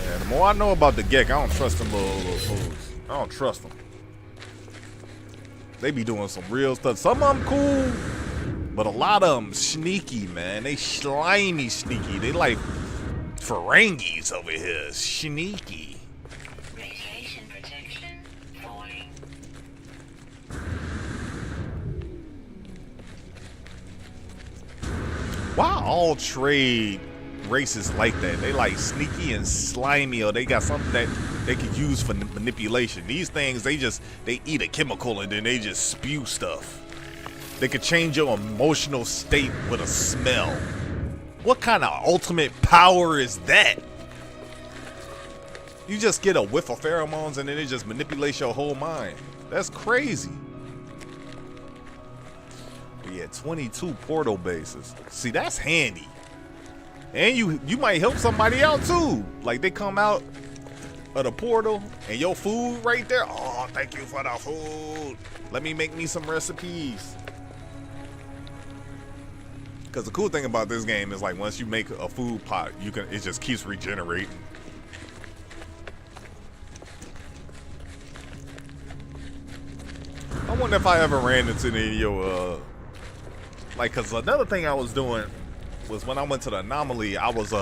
Yeah, the more I know about the Gek, I don't trust them little fools. I don't trust them. They be doing some real stuff. Some of them cool, but a lot of them sneaky, man. They slimy sneaky. They like Ferengis over here. Sneaky. Radiation protection falling. Why all trade races like that? They like sneaky and slimy, or they got something that they could use for manipulation. These things, they eat a chemical and then they just spew stuff. They could change your emotional state with a smell. What kind of ultimate power is that? You just get a whiff of pheromones and then it just manipulates your whole mind. That's crazy. But yeah, 22 portal bases. See, that's handy. And you might help somebody out too. Like they come out of the portal and your food right there. Oh, thank you for the food. Let me make me some recipes. Because the cool thing about this game is like once you make a food pot, it just keeps regenerating. I wonder if I ever ran into any of your like, cause another thing I was doing was when I went to the anomaly, I was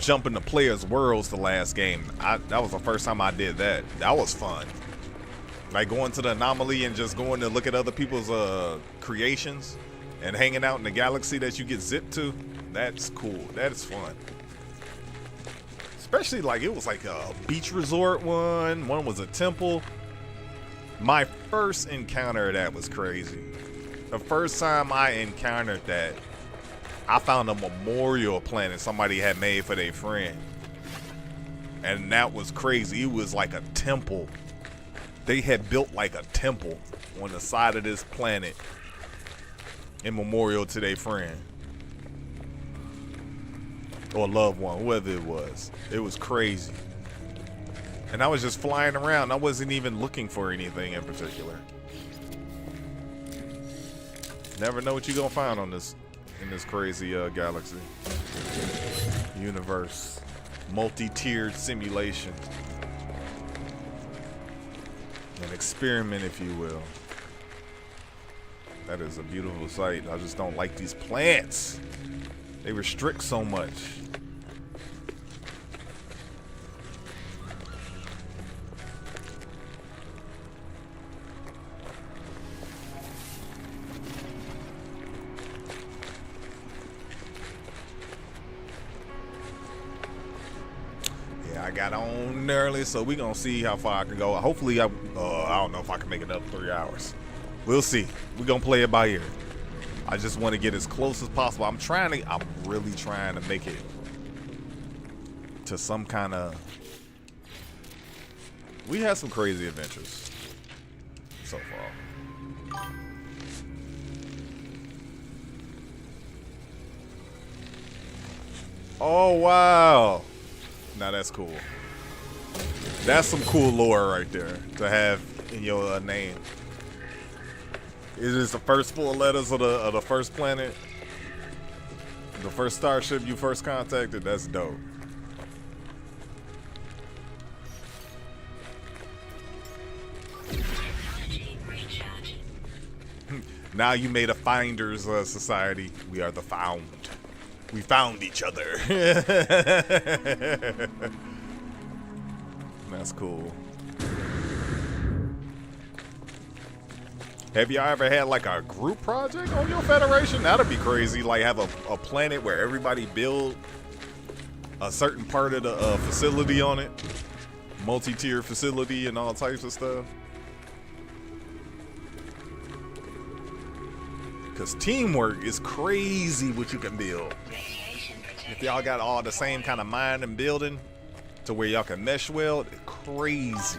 jumping the players' worlds the last game. That was the first time I did that. That was fun. Like going to the anomaly and just going to look at other people's creations and hanging out in the galaxy that you get zipped to. That's cool. That is fun. Especially like it was like a beach resort one. One was a temple. My first encounter of that was crazy. The first time I encountered that, I found a memorial planet somebody had made for their friend. And that was crazy. It was like a temple. They had built like a temple on the side of this planet in memorial to their friend. Or loved one, whoever it was. It was crazy. And I was just flying around. I wasn't even looking for anything in particular. Never know what you're gonna find on this in this crazy galaxy. Universe. Multi-tiered simulation. An experiment, if you will. That is a beautiful sight. I just don't like these plants. They restrict so much. I got on early, so we gonna see how far I can go. Hopefully, I don't know if I can make it up 3 hours. We'll see. We're gonna play it by ear. I just want to get as close as possible. I'm really trying to make it to some kind of. We had some crazy adventures so far. Oh wow. Now that's cool. That's some cool lore right there to have in your name. It is the first 4 letters of the first planet, the first starship you first contacted. That's dope. Now you made a finders society. We are the found. We found each other. That's cool. Have y'all ever had like a group project on your Federation? That'd be crazy. Like have a planet where everybody build a certain part of the facility on it. Multi-tier facility and all types of stuff. Because teamwork is crazy what you can build. If y'all got all the same kind of mind and building to where y'all can mesh well, it's crazy.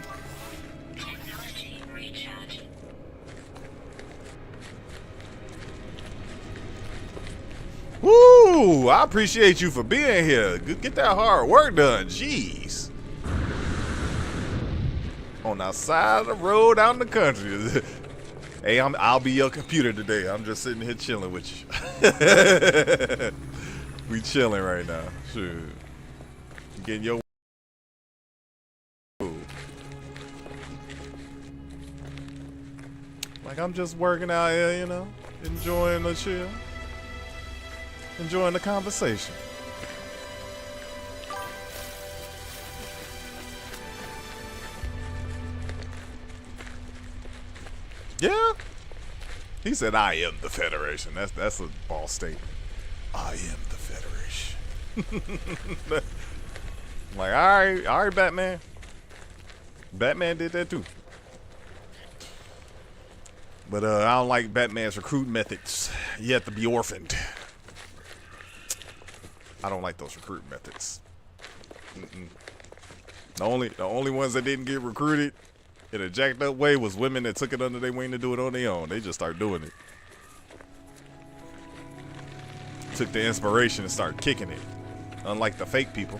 Woo! I appreciate you for being here. Get that hard work done. Jeez. On the side of the road out in the country. Hey, I'll be your computer today. I'm just sitting here chilling with you. We chilling right now. Sure. Getting your like I'm just working out here, you know, enjoying the chill. Enjoying the conversation. Yeah. He said, I am the Federation. That's a boss statement. I am the Federation. Like, all right, Batman. Batman did that too. But I don't like Batman's recruiting methods. You have to be orphaned. I don't like those recruit methods. The only ones that didn't get recruited in a jacked up way was women that took it under their wing to do it on their own. They just start doing it. Took the inspiration and started kicking it. Unlike the fake people.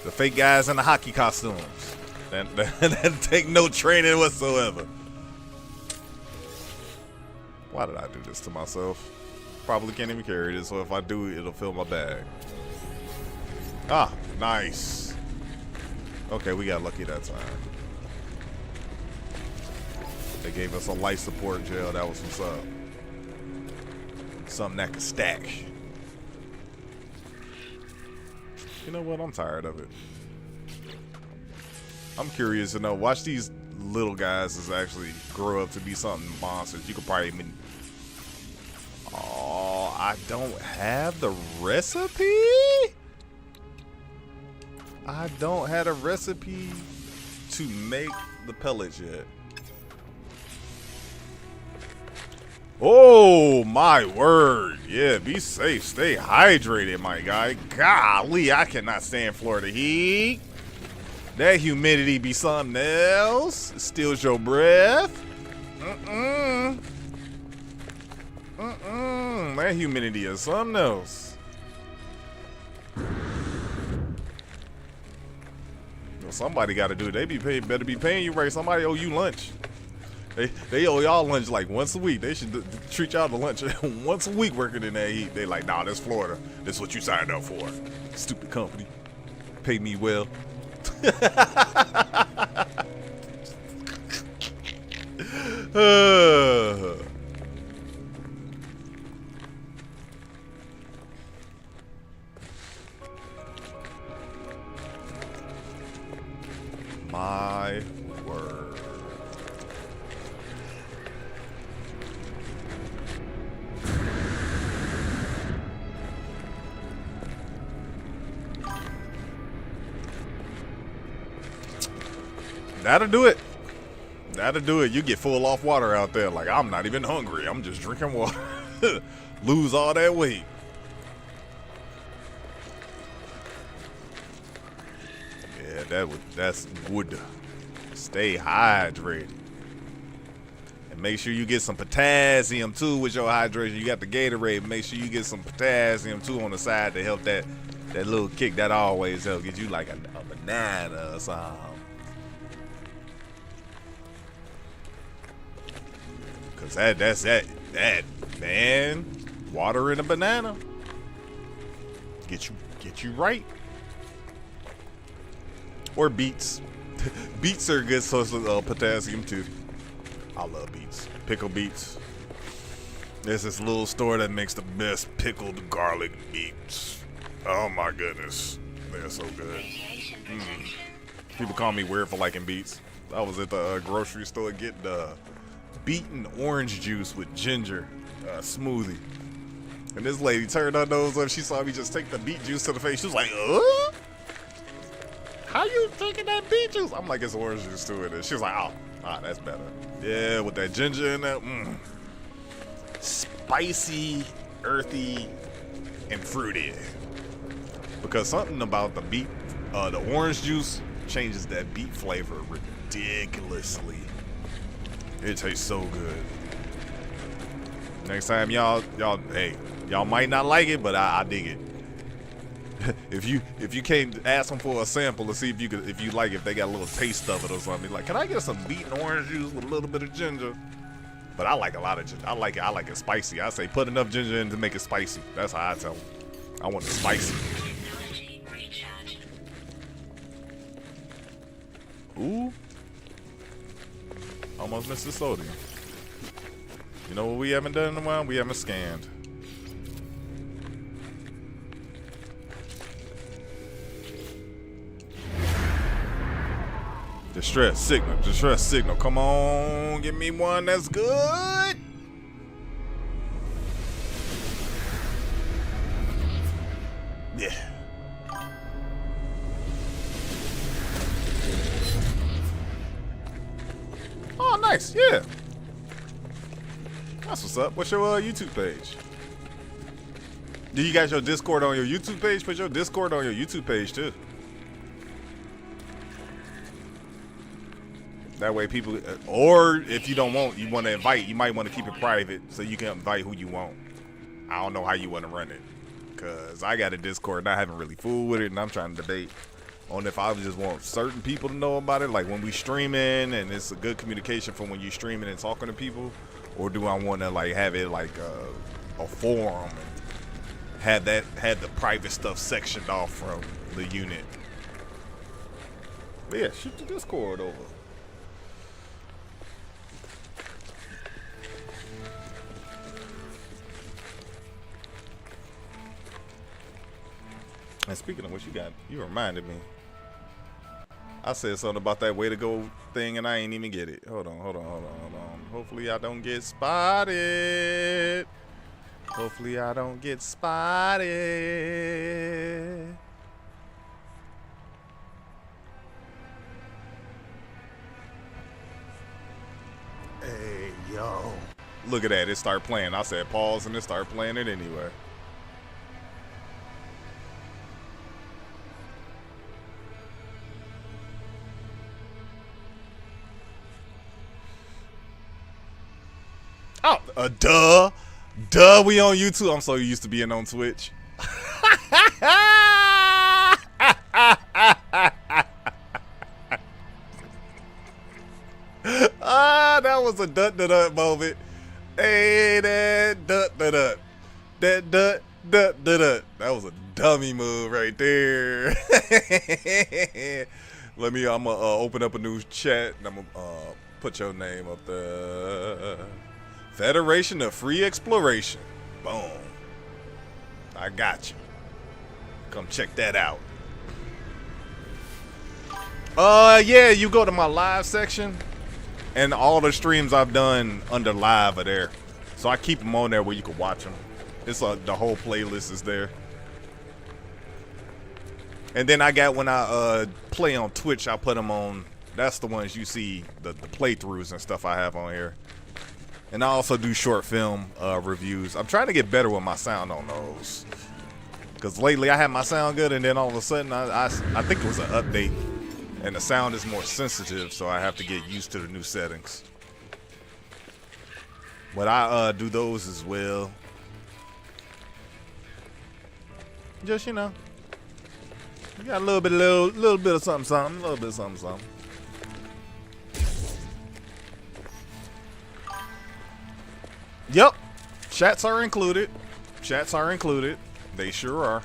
The fake guys in the hockey costumes. That take no training whatsoever. Why did I do this to myself? Probably can't even carry this, so if I do, it'll fill my bag. Ah, nice. Okay, we got lucky that time. They gave us a life support gel. That was what's up. Something that could stack. You know what? I'm tired of it. I'm curious to know. Watch these little guys as actually grow up to be something monsters. You could probably even... Oh, I don't have the recipe? I don't have a recipe to make the pellets yet. Oh, my word. Yeah, be safe. Stay hydrated, my guy. Golly, I cannot stand Florida heat. That humidity be something else. It steals your breath. That humidity is something else. Well, somebody got to do it. They better be paying you right. Somebody owe you lunch. They owe y'all lunch like once a week. They should treat y'all to lunch once a week working in that heat. They like, nah, this Florida. This is what you signed up for. Stupid company. Pay me well. My word. That'll do it. That'll do it. You get full off water out there. Like, I'm not even hungry. I'm just drinking water. Lose all that weight. Yeah, that's good. Stay hydrated. And make sure you get some potassium too with your hydration. You got the Gatorade. Make sure you get some potassium too on the side to help that little kick. That always helps get you like a banana or something. Cause that's that man, water in a banana get you right. Or beets. Beets are a good source of potassium too. I love beets. Pickled beets. There's this little store that makes the best pickled garlic beets. Oh my goodness, they're so good. People call me weird for liking beets. I was at the grocery store getting beaten orange juice with ginger smoothie, and this lady turned her nose up. She saw me just take the beet juice to the face. She was like, how you drinking that beet juice? I'm like, it's orange juice to it. And she was like, oh, that's better. Yeah, with that ginger in there. Spicy, earthy, and fruity. Because something about the beet, the orange juice changes that beet flavor ridiculously. It tastes so good. Next time y'all might not like it, but I dig it. If you came to ask them for a sample to see if they got a little taste of it or something, like, can I get some beet and orange juice with a little bit of ginger? But I like a lot of ginger. I like it spicy. I say put enough ginger in to make it spicy. That's how I tell them. I want it spicy. Ooh. Almost missed the sodium. You know what we haven't done in a while? We haven't scanned. Distress signal. Come on, give me one that's good. Yeah. Oh, nice. Yeah. That's what's up. What's your YouTube page? Do you got your Discord on your YouTube page? Put your Discord on your YouTube page too. That way people, or if you don't want, you want to invite, you might want to keep it private so you can invite who you want. I don't know how you want to run it. Because I got a Discord and I haven't really fooled with it, and I'm trying to debate on if I just want certain people to know about it, like when we streaming and it's a good communication from when you streaming and talking to people, or do I want to like have it like a forum and have the private stuff sectioned off from the unit. But yeah, shoot the Discord over. And speaking of which, you reminded me. I said something about that way to go thing and I ain't even get it. Hold on. Hopefully I don't get spotted. Hey, yo. Look at that. It started playing. I said pause and it started playing it anyway. Oh, duh, we on YouTube. I'm so used to being on Twitch. That was a dut moment. Hey, that dut. That that was a dummy move right there. I'm gonna open up a new chat and I'm gonna put your name up there. Federation of Free Exploration. Boom. I got you. Come check that out. Yeah, you go to my live section and all the streams I've done under live are there. So I keep them on there where you can watch them. It's the whole playlist is there. And then I got when I play on Twitch, I put them on. That's the ones you see, the playthroughs and stuff I have on here. And I also do short film reviews. I'm trying to get better with my sound on those. Because lately I had my sound good and then all of a sudden I think it was an update. And the sound is more sensitive, so I have to get used to the new settings. But I do those as well. Just, you know. We got a little bit of something. Yep. Chats are included. They sure are.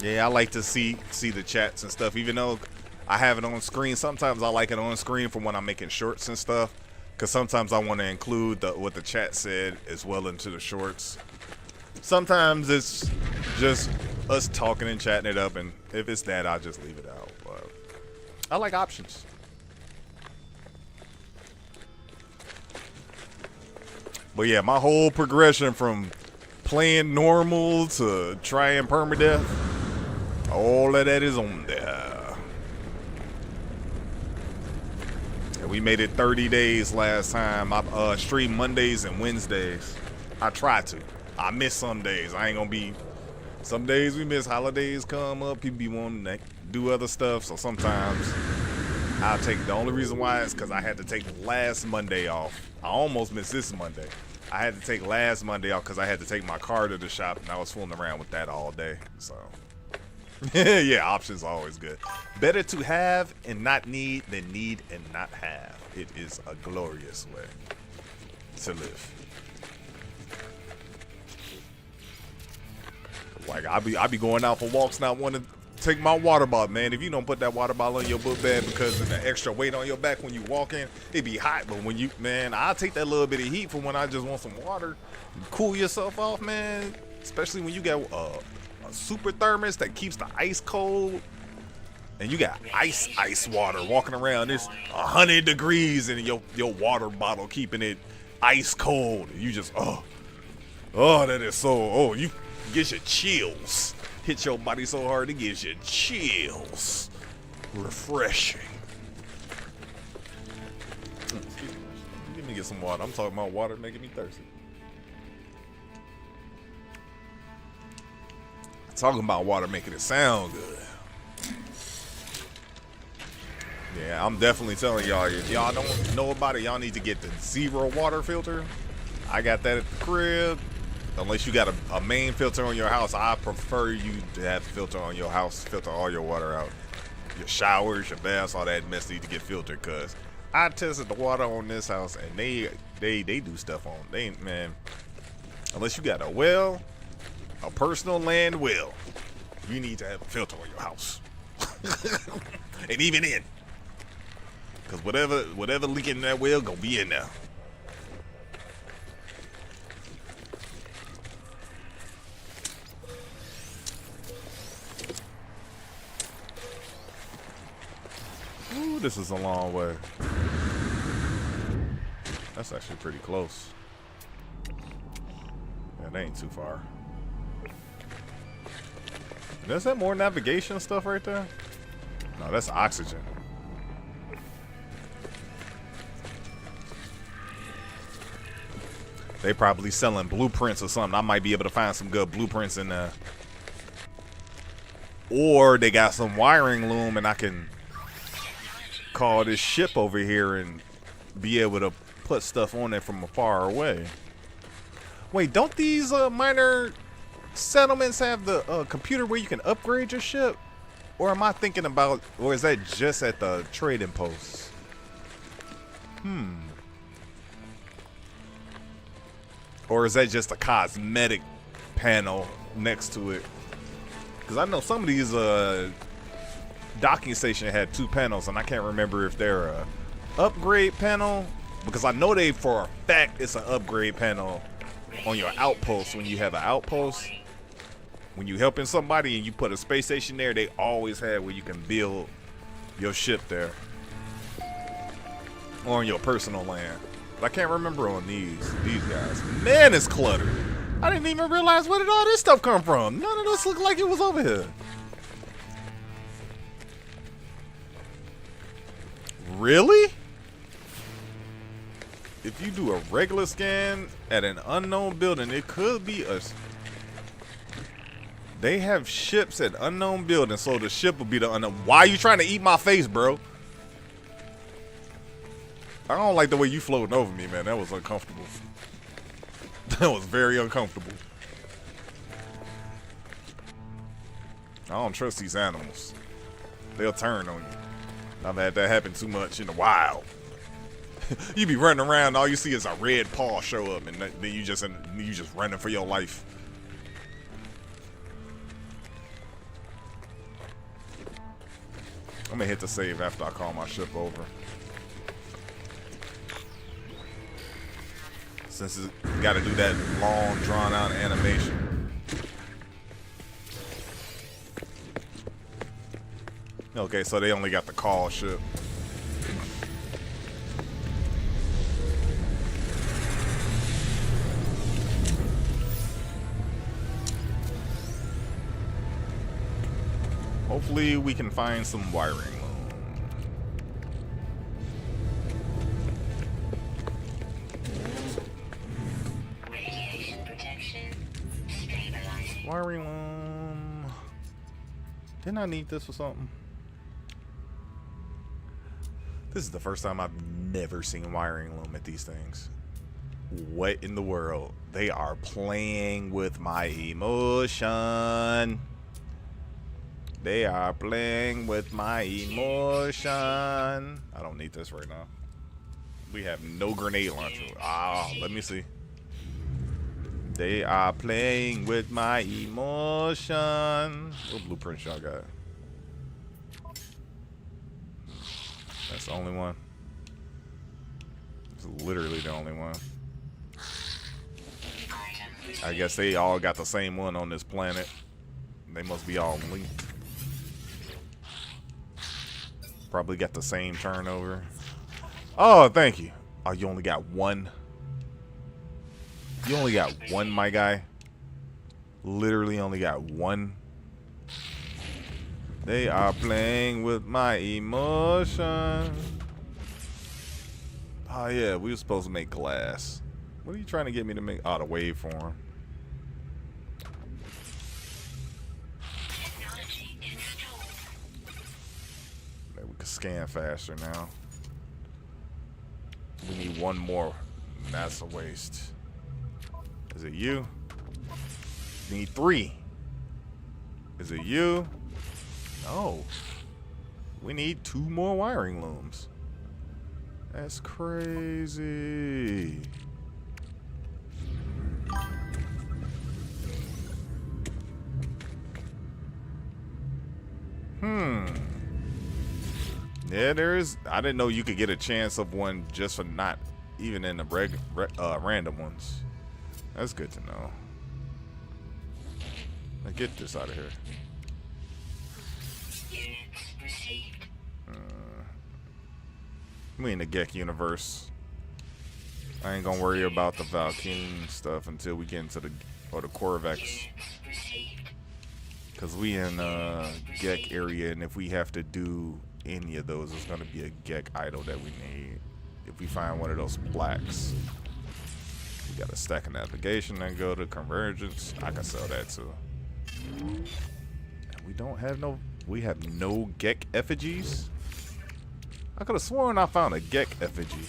Yeah, I like to see the chats and stuff, even though I have it on screen. Sometimes I like it on screen for when I'm making shorts and stuff, because sometimes I want to include what the chat said as well into the shorts. Sometimes it's just us talking and chatting it up, and if it's that, I'll just leave it out. But I like options. But yeah, my whole progression from playing normal to trying permadeath, all of that is on there. And we made it 30 days last time. I streamed Mondays and Wednesdays. I try to. I miss some days. I ain't gonna be. Some days we miss, holidays come up, people be wanting to do other stuff, so sometimes I'll take. The only reason why is because I had to take last Monday off. I almost missed this Monday. I had to take last Monday off because I had to take my car to the shop and I was fooling around with that all day. So, yeah, options are always good. Better to have and not need than need and not have. It is a glorious way to live. Like, I be going out for walks not wanting to take my water bottle, man. If you don't put that water bottle in your book bag because of the extra weight on your back when you walking, it be hot. But when you, man, I'll take that little bit of heat for when I just want some water. Cool yourself off, man. Especially when you got a super thermos that keeps the ice cold. And you got ice water walking around. It's 100 degrees and your water bottle keeping it ice cold. And you just, oh, that is so, you get your chills. Hit your body so hard it gives you chills. Refreshing. Let me get some water. I'm talking about water making me thirsty. Talking about water making it sound good. Yeah, I'm definitely telling y'all, if y'all don't know about it, y'all need to get the zero water filter. I got that at the crib. Unless you got a main filter on your house, I prefer you to have a filter on your house, filter all your water out. Your showers, your baths, all that mess need to get filtered, because I tested the water on this house and they do stuff on. Man, unless you got a well, a personal land well, you need to have a filter on your house. And even in. Because whatever leaking in that well gonna be in there. Ooh, this is a long way. That's actually pretty close. Yeah, that ain't too far. Is that more navigation stuff right there? No, that's oxygen. They probably selling blueprints or something. I might be able to find some good blueprints in there. Or they got some wiring loom and I can call this ship over here and be able to put stuff on it from far away. Wait, don't these minor settlements have the computer where you can upgrade your ship? Or am I thinking about, or is that just at the trading post? Or is that just a cosmetic panel next to it? Because I know some of these docking station had 2 panels, and I can't remember if they're a upgrade panel, because I know they for a fact it's an upgrade panel on your outpost. When you have an outpost, when you helping somebody and you put a space station there, they always have where you can build your ship there, or on your personal land. But I can't remember on these guys. Man, it's cluttered. I didn't even realize where did all this stuff come from. None of this looked like it was over here. Really? If you do a regular scan at an unknown building, it could be a... They have ships at unknown buildings, so the ship will be the unknown. Why are you trying to eat my face, bro? I don't like the way you floating over me, man. That was uncomfortable. That was very uncomfortable. I don't trust these animals. They'll turn on you. I've had that happen too much in the wild. You be running around, all you see is a red paw show up, and then you just running for your life. I'm gonna hit the save after I call my ship over. Since it's got to do that long, drawn-out animation. Okay, so they only got the call ship. Hopefully we can find some wiring. Radiation protection stabilizing. Wiring loom. Didn't I need this for something? This is the first time I've never seen wiring loom at these things. What in the world? They are playing with my emotion. They are playing with my emotion. I don't need this right now. We have no grenade launcher. Ah, let me see. They are playing with my emotion. What blueprints y'all got? That's the only one. It's literally the only one. I guess they all got the same one on this planet. They must be all linked. Probably got the same turnover. Oh, thank you. Oh, you only got one? You only got one, my guy? Literally only got one? They are playing with my emotion. Oh, yeah, we were supposed to make glass. What are you trying to get me to make? Oh, the waveform. Maybe we can scan faster now. We need one more. That's a waste. Is it you? We need 3. Is it you? No. We need 2 more wiring looms. That's crazy. Yeah, there is. I didn't know you could get a chance of one just for not even in the random ones. That's good to know. Now get this out of here. We in the Gek universe. I ain't gonna worry about the Valkyne stuff until we get into the Corvex. Cause we in Gek area, and if we have to do any of those, it's gonna be a Gek idol that we need. If we find one of those plaques, we got a stack of navigation and go to convergence. I can sell that too. And we don't have no. We have no Gek effigies. I could have sworn I found a Gek effigy.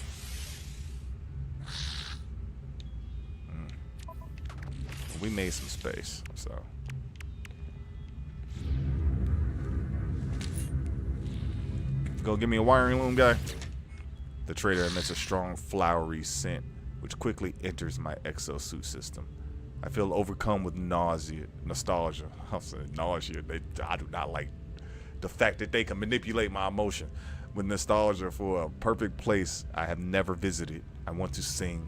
We made some space, so. Go give me a wiring loom guy. The trader emits a strong flowery scent, which quickly enters my exosuit system. I feel overcome with nostalgia. I'm saying nausea. I do not like the fact that they can manipulate my emotion. With nostalgia for a perfect place I have never visited, I want to sing.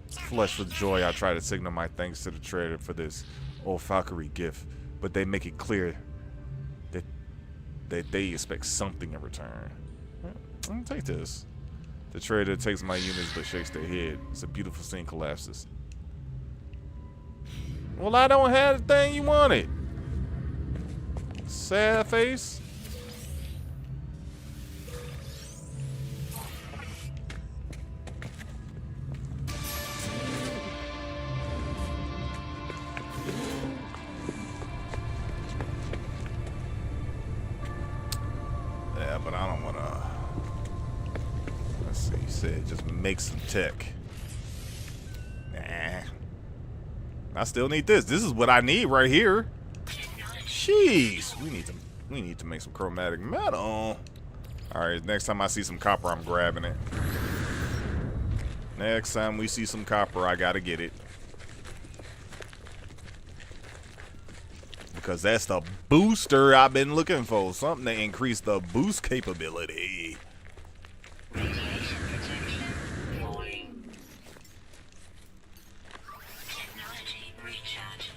Flushed with joy, I try to signal my thanks to the trader for this olfactory gift, but they make it clear that they expect something in return. I'm gonna take this. The trader takes my units but shakes their head. It's a beautiful scene collapses. Well, I don't have the thing you wanted. Sad face. Yeah, but I don't want to. Let's see. He said just make some tech. Nah. I still need this. This is what I need right here. Jeez, we need to make some chromatic metal. All right, next time I see some copper, I'm grabbing it. Next time we see some copper, I gotta get it. Because that's the booster I've been looking for. Something to increase the boost capability. Radiation protection falling. Technology recharge.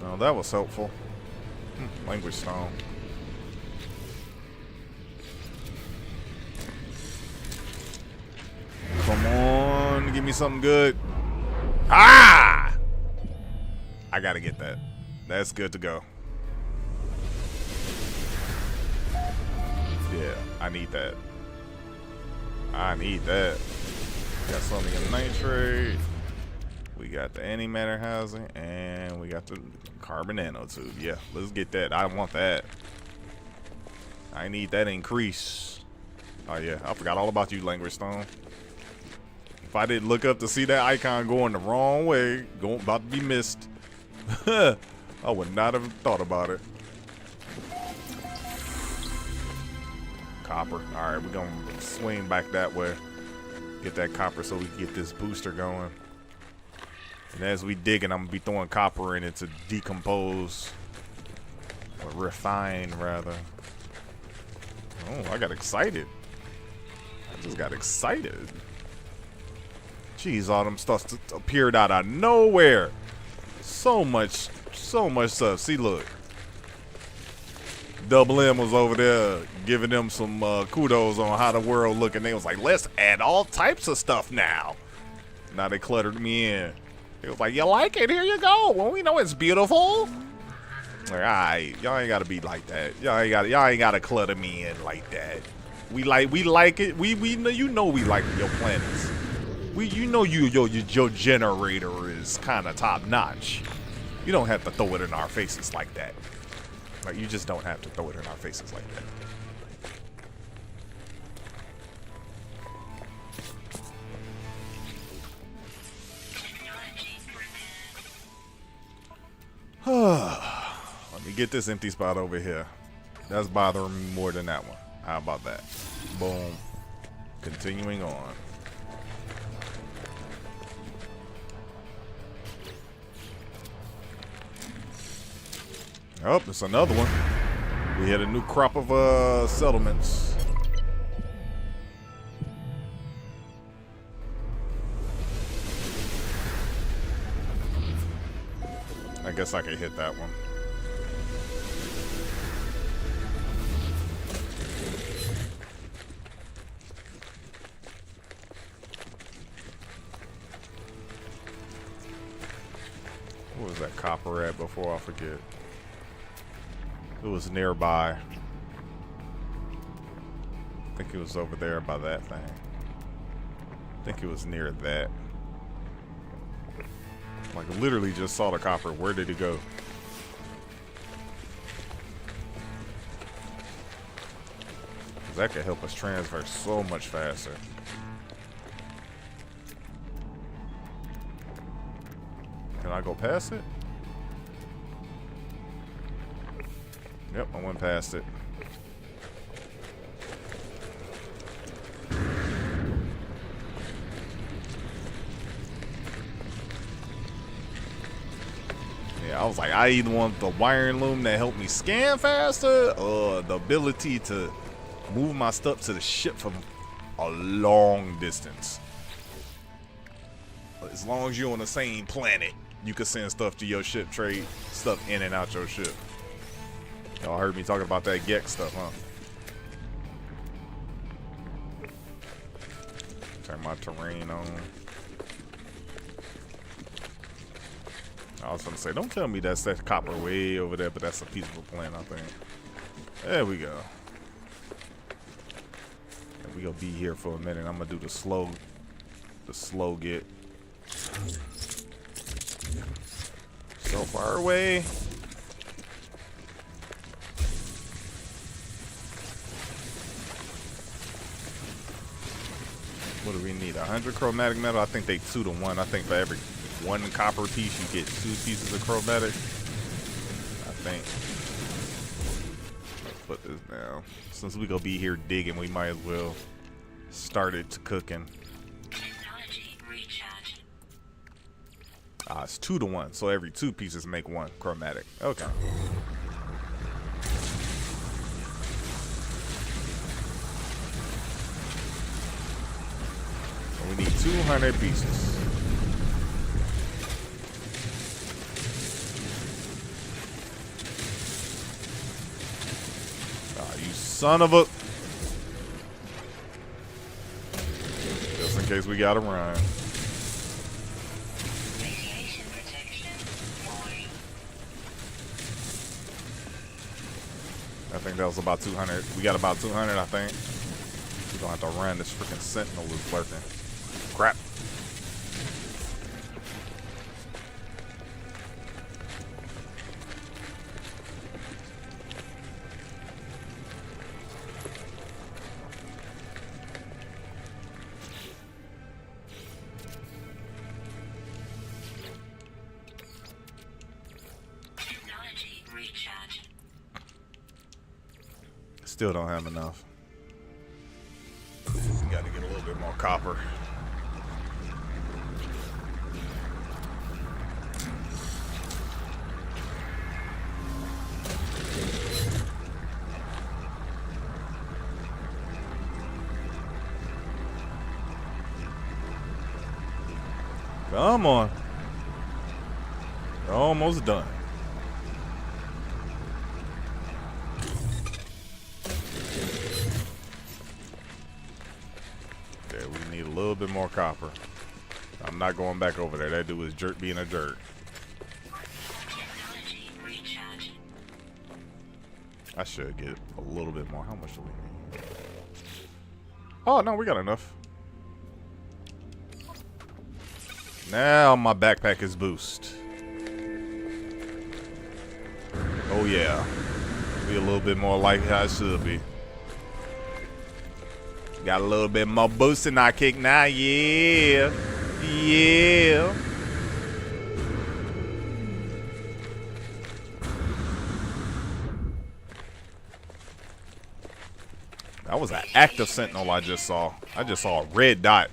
Oh, that was helpful. Language stone. Come on, give me something good. Ah! I gotta get that. That's good to go. Yeah, I need that. I need that. Got sodium nitrate. We got the antimatter housing, and we got the carbon nanotube. Yeah, let's get that. I want that. I need that increase. Oh yeah, I forgot all about you, language stone. If I didn't look up to see that icon going the wrong way, about to be missed, I would not have thought about it. Copper. All right, we're gonna swing back that way. Get that copper so we can get this booster going. And as we dig it, I'm gonna be throwing copper in it to decompose, or refine rather. Oh, I got excited. I just got excited. Jeez, all them stuff appeared out of nowhere. So much stuff. See, look. Double M was over there giving them some kudos on how the world look, and they was like, let's add all types of stuff now. Now they cluttered me in. It was like, you like it? Here you go. Well, we know it's beautiful. Like, all right, y'all ain't gotta be like that. Y'all ain't gotta clutter me in like that. We like it. We know, you know, we like your planets. You know your generator is kind of top notch. You don't have to throw it in our faces like that. Like, you just don't have to throw it in our faces like that. Let me get this empty spot over here. That's bothering me more than that one. How about that? Boom. Continuing on. Oh, it's another one. We had a new crop of settlements. I guess I can hit that one. What was that copper at before I forget? It was nearby. I think it was over there by that thing. I think it was near that. Like, literally just saw the copper. Where did it go? 'Cause that could help us transfer so much faster. I go past it? Yep, I went past it. Yeah, I was like, I either want the wiring loom that helped me scan faster or the ability to move my stuff to the ship from a long distance. But as long as you're on the same planet, you can send stuff to your ship, trade stuff in and out your ship. Y'all heard me talking about that Gex stuff, huh? Turn my terrain on. I was gonna say, don't tell me that's that copper way over there, but that's a piece of a plant, I think. There we go. And we gonna be here for a minute. I'm gonna do the slow get. So far away. What do we need? 100 chromatic metal? I think they 2 to 1. I think for every 1 copper piece, you get 2 pieces of chromatic. I think. Let's put this down. Since we gonna be here digging, we might as well start it to cooking. Technology recharge. Ah, it's 2 to 1. So every 2 pieces make 1 chromatic. Okay. We need 200 pieces. Ah, you son of a... Just in case we gotta run. Radiation protection. Warning. I think that was about 200. We got about 200, I think. We're gonna have to run. This freaking sentinel is lurking. Crap. Technology recharge. Still don't have enough. Got to get a little bit more copper. Come on. Almost done. Okay, we need a little bit more copper. I'm not going back over there. That dude is jerk being a jerk. Technology recharge. I should get a little bit more. How much do we need? Oh, no, we got enough. Now my backpack is boost. Oh yeah. Be a little bit more like how it should be. Got a little bit more boost in our kick now, yeah. Yeah. That was an active sentinel I just saw. I just saw a red dot.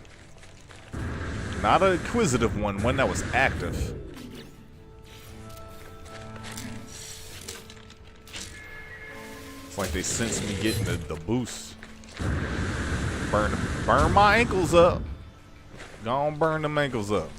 Not an inquisitive one, one that was active. It's like they sense me getting the boost. Burn my ankles up. Go on, burn them ankles up.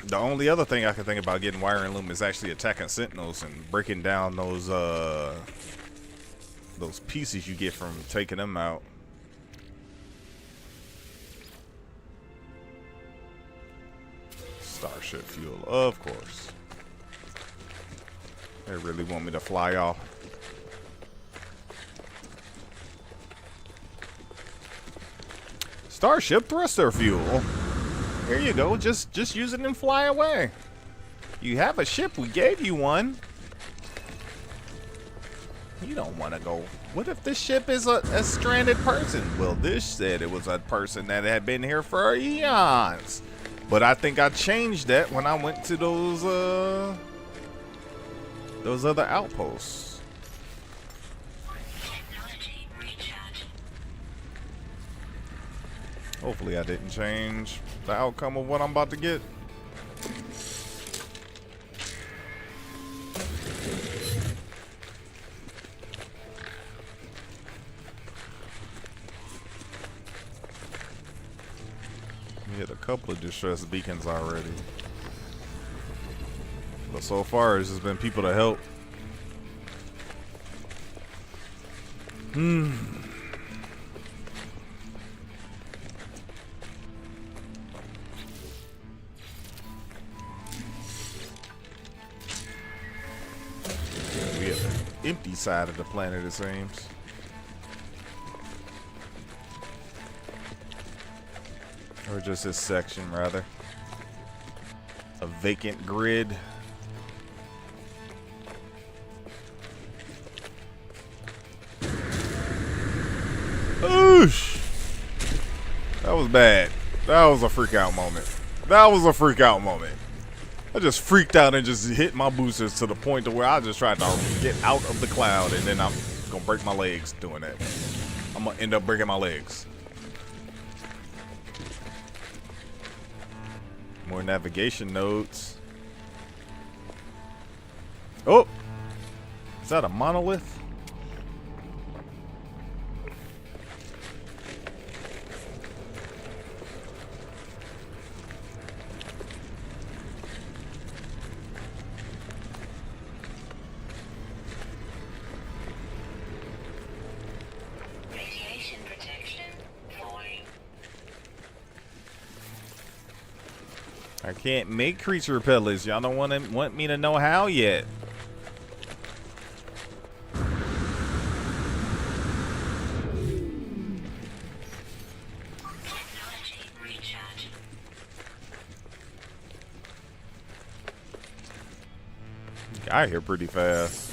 The only other thing I can think about getting wiring loom is actually attacking sentinels and breaking down those those pieces you get from taking them out. Starship fuel, of course. They really want me to fly off. Starship thruster fuel. Here you go. Just use it and fly away. You have a ship. We gave you one. You don't want to go. What if this ship is a stranded person? Well, this said it was a person that had been here for eons. But I think I changed that when I went to those other outposts. Technology recharge. Hopefully I didn't change the outcome of what I'm about to get. We hit a couple of distress beacons already. But so far it's just been people to help. We have the empty side of the planet, it seems. Or just this section, rather. A vacant grid. Oosh! That was bad. That was a freak out moment. That was a freak out moment. I just freaked out and just hit my boosters to the point to where I just tried to get out of the cloud, and then I'm gonna break my legs doing that. I'm gonna end up breaking my legs. More navigation nodes. Oh! Is that a monolith? Radiation protection falling. I can't make creature repellers. Y'all don't want me to know how yet. Technology recharge. Got here pretty fast.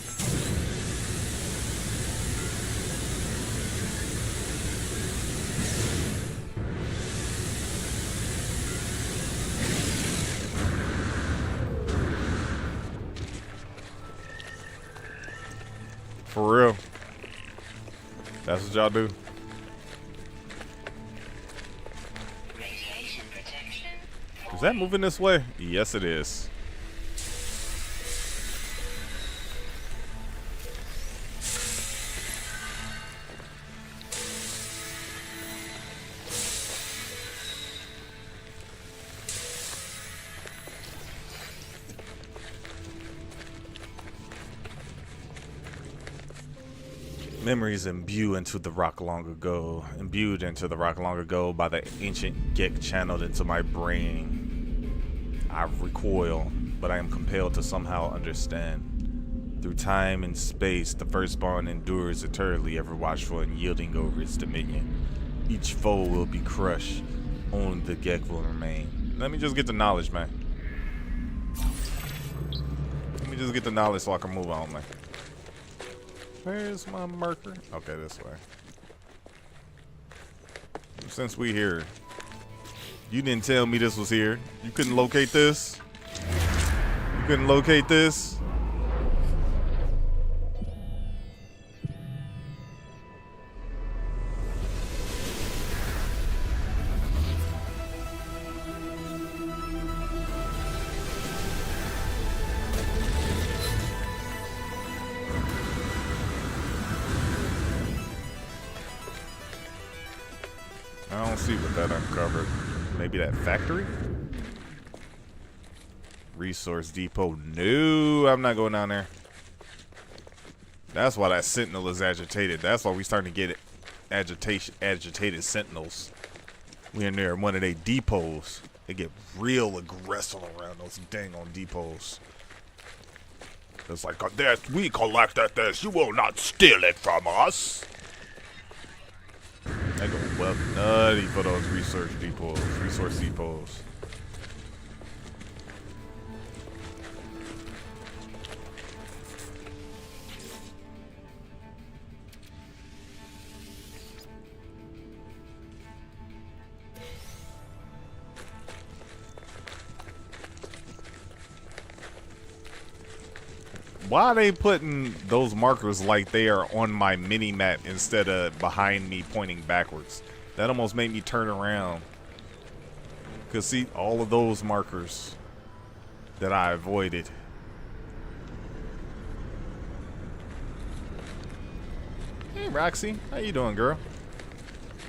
For real. That's what y'all do. Radiation protection. Is that moving this way? Yes, it is. Memories imbued into the rock long ago, by the ancient Gek channeled into my brain. I recoil, but I am compelled to somehow understand. Through time and space, the firstborn endures eternally, ever watchful and yielding over its dominion. Each foe will be crushed, only the Gek will remain. Let me just get the knowledge, man. Let me just get the knowledge so I can move on, man. Where's my marker? Okay, this way. Since we here, you didn't tell me this was here. You couldn't locate this? You couldn't locate this? I don't see what that uncovered. Maybe that factory? Resource depot. No, I'm not going down there. That's why that sentinel is agitated. That's why we starting to get agitated sentinels. We in there in one of their depots. They get real aggressive around those dang on depots. It's like, this, we collected this. You will not steal it from us. They go well nutty for those resource depots. Why are they putting those markers like they are on my mini-map instead of behind me pointing backwards? That almost made me turn around. Because see, all of those markers that I avoided. Hey, Roxy. How you doing, girl?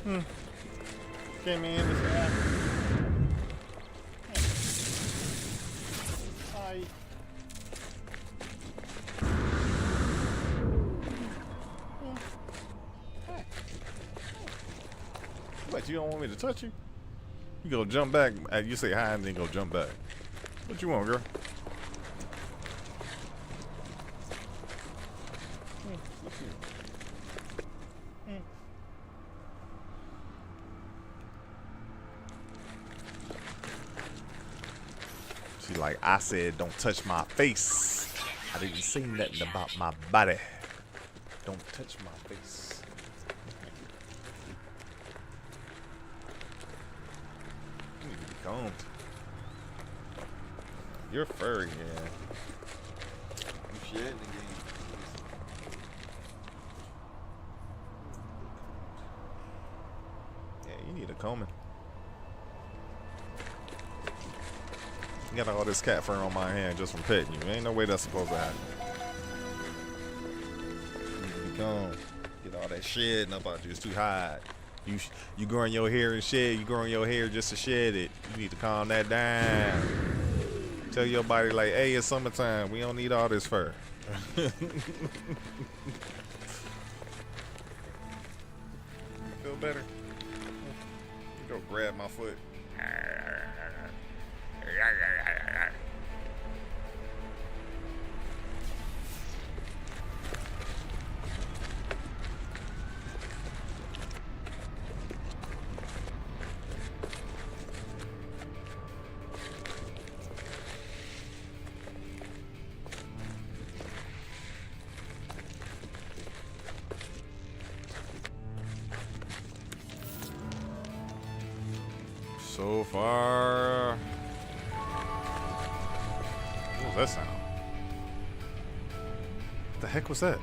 Came in this guy. Hi. What, you don't want me to touch you? You go jump back. You say hi and then go jump back. What you want, girl? She like, I said, don't touch my face. I didn't say nothing about my body. Don't touch my face. You need to be combed. You're furry, yeah. You shedding again. Yeah, you need a combing. You got all this cat fur on my hand just from petting you. Ain't no way that's supposed to happen. You need to be combed. Get all that shedding up out you. It's too hot. You growing your hair and shed. You growing your hair just to shed it. You need to calm that down. Tell your body like, hey, it's summertime. We don't need all this fur. Feel better? You go grab my foot. So far. What was that sound? What the heck was that?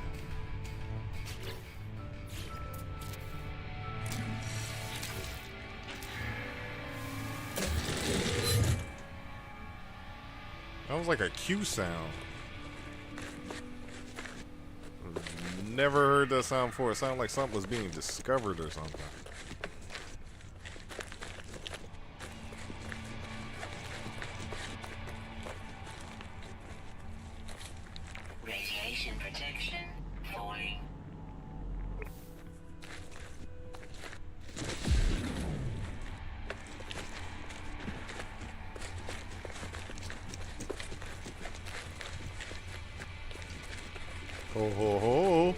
That was like a Q sound. Never heard that sound before. It sounded like something was being discovered or something. Radiation protection falling. Ho ho ho.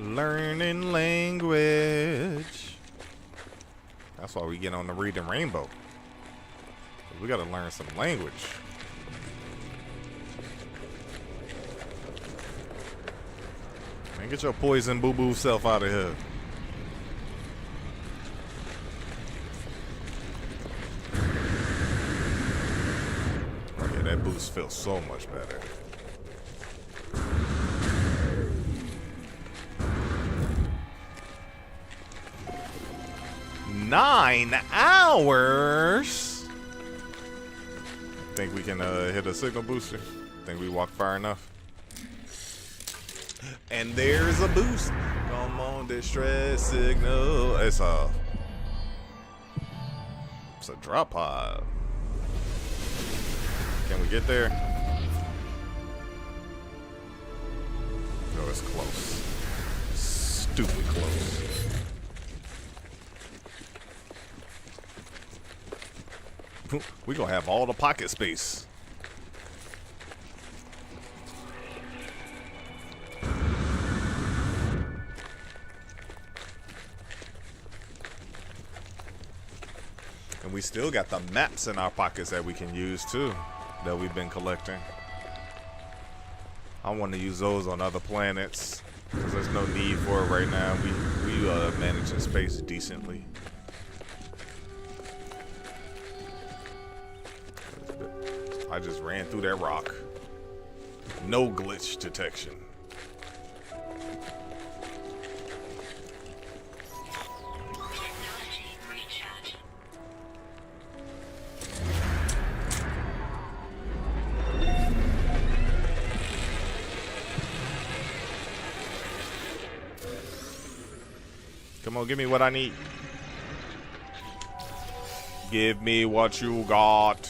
Learning language. That's why we get on the Reading Rainbow. We gotta learn some language. Man, get your poison boo-boo self out of here. Yeah, that boost feels so much better. $9 hours. Think we can hit a signal booster? Think we walk far enough? And there's a boost. Come on, distress signal. It's a drop pod. Can we get there? No, it's close. Stupid close. We gonna have all the pocket space. And we still got the maps in our pockets that we can use too, that we've been collecting. I want to use those on other planets because there's no need for it right now. We managing space decently. I just ran through that rock. No glitch detection. Technology recharge. Come on, give me what I need. Give me what you got.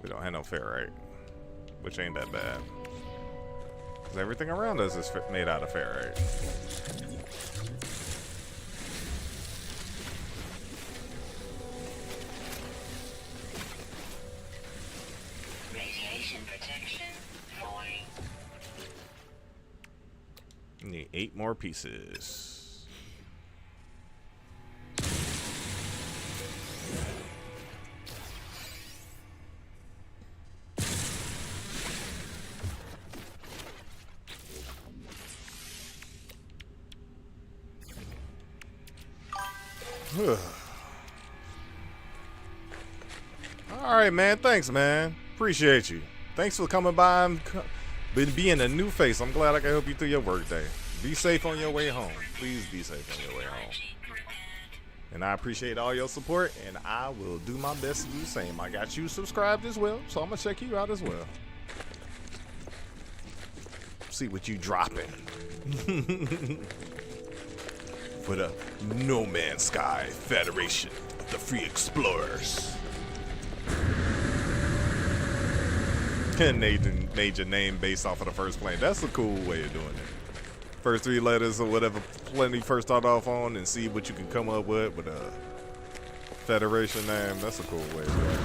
We don't have no ferrite, which ain't that bad. Because everything around us is made out of ferrite. Radiation protection falling. Need 8 more pieces. All right, man. Thanks, man. Appreciate you. Thanks for coming by and being a new face. I'm glad I can help you through your workday. Be safe on your way home. Please be safe on your way home. And I appreciate all your support, and I will do my best to do the same. I got you subscribed as well, so I'm going to check you out as well. See what you dropping. For the No Man's Sky Federation of the Free Explorers. Made your name based off of the first plane. That's a cool way of doing it. First 3 letters or whatever plane you first start off on and see what you can come up with a Federation name. That's a cool way of doing it.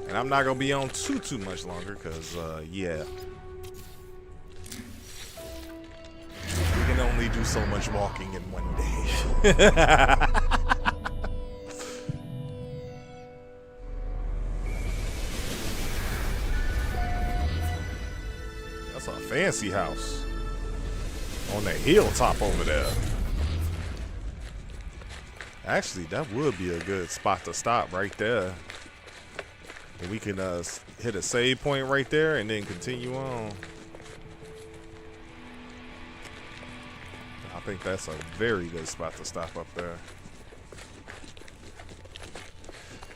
And I'm not gonna be on too much longer because yeah, we can only do so much walking in one day. That's a fancy house on the hilltop over there. Actually, that would be a good spot to stop right there. And we can hit a save point right there and then continue on. I think that's a very good spot to stop up there.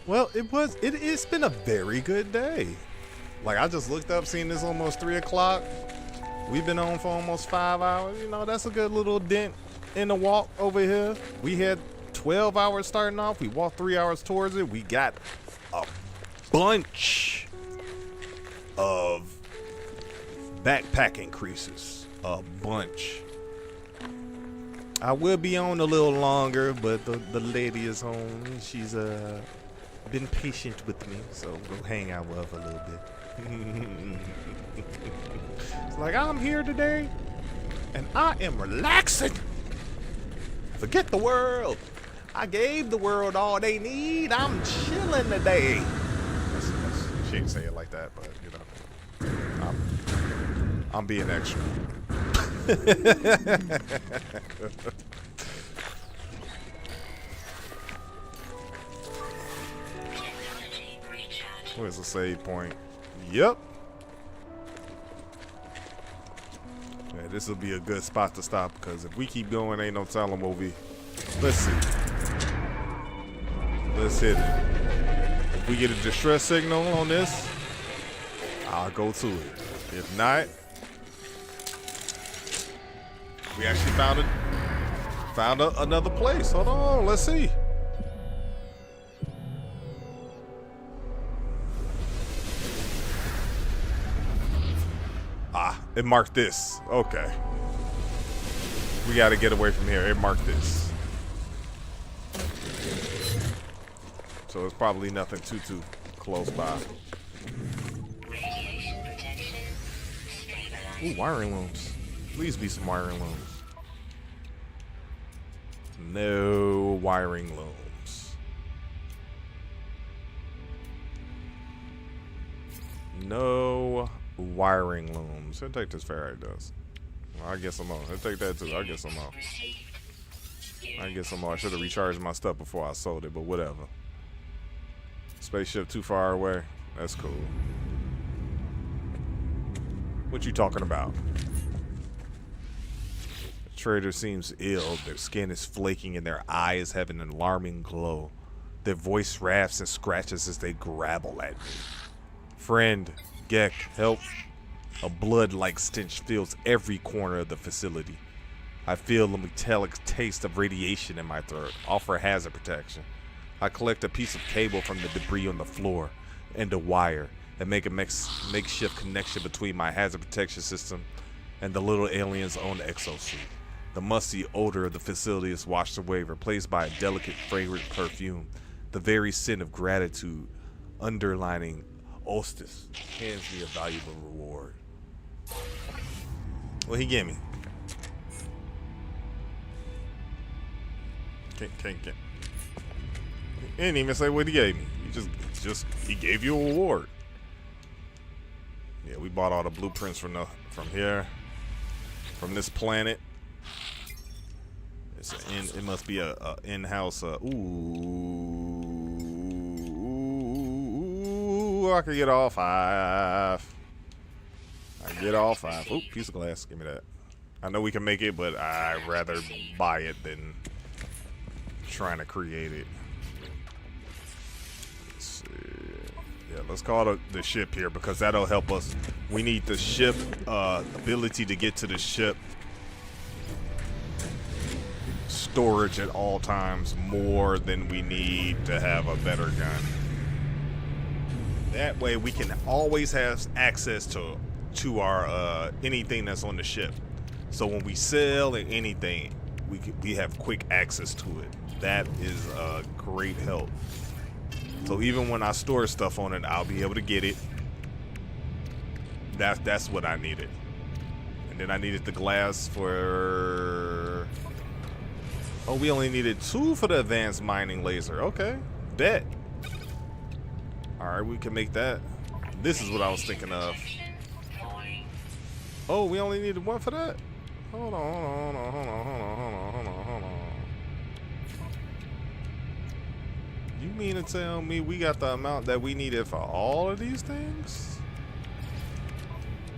Well, it's been a very good day. Like, I just looked up, seeing this almost 3 o'clock. We've been on for almost 5 hours. You know, that's a good little dent in the walk over here. We had 12 hours starting off. We walked 3 hours towards it. We got a bunch of backpack increases. A bunch. I will be on a little longer, but the lady is home. She's been patient with me, so we'll hang out with her a little bit. It's like, I'm here today, and I am relaxing. Forget the world. I gave the world all they need. I'm chilling today. She didn't say it like that, but you know, I'm being extra. Where's the save point? Yep. Yeah, this will be a good spot to stop because if we keep going, ain't no telling what we. Let's see. Let's hit it. If we get a distress signal on this, I'll go to it. If not, We actually found another place. Hold on, let's see. Ah, it marked this. Okay. We gotta get away from here. It marked this. So it's probably nothing too close by. Radiation protection stabilized. Ooh, wiring looms. Please be some wiring looms. No wiring looms. No wiring looms. He'll take this ferrite dust. Well, I guess some more. He'll take that too. I guess some more. I guess some more. I should have recharged my stuff before I sold it, but whatever. Spaceship too far away. That's cool. What you talking about? The trader seems ill. Their skin is flaking and their eyes have an alarming glow. Their voice raps and scratches as they grabble at me. Friend, Gek, help. A blood-like stench fills every corner of the facility. I feel a metallic taste of radiation in my throat. Offer hazard protection. I collect a piece of cable from the debris on the floor and a wire and make a makeshift connection between my hazard protection system and the little alien's own exosuit. The musty odor of the facility is washed away, replaced by a delicate, fragrant perfume. The very scent of gratitude underlining Ostis hands me a valuable reward. What he gave me? Can't. He didn't even say what he gave me. He gave you a reward. Yeah, we bought all the blueprints from here, from this planet. It must be a in-house. Ooh, I could get all 5. I get all 5. Ooh, piece of glass. Give me that. I know we can make it, but I'd rather buy it than trying to create it. Let's see. Yeah, let's call the ship here because that'll help us. We need the ship ability to get to the ship storage at all times more than we need to have a better gun. That way we can always have access to our anything that's on the ship. So when we sell anything, we have quick access to it. That is a great help. So even when I store stuff on it, I'll be able to get it. That's what I needed. And then I needed the glass for... Oh, we only needed 2 for the advanced mining laser. Okay, bet. All right, we can make that. This is what I was thinking of. Oh, we only needed 1 for that? Hold on. You mean to tell me we got the amount that we needed for all of these things?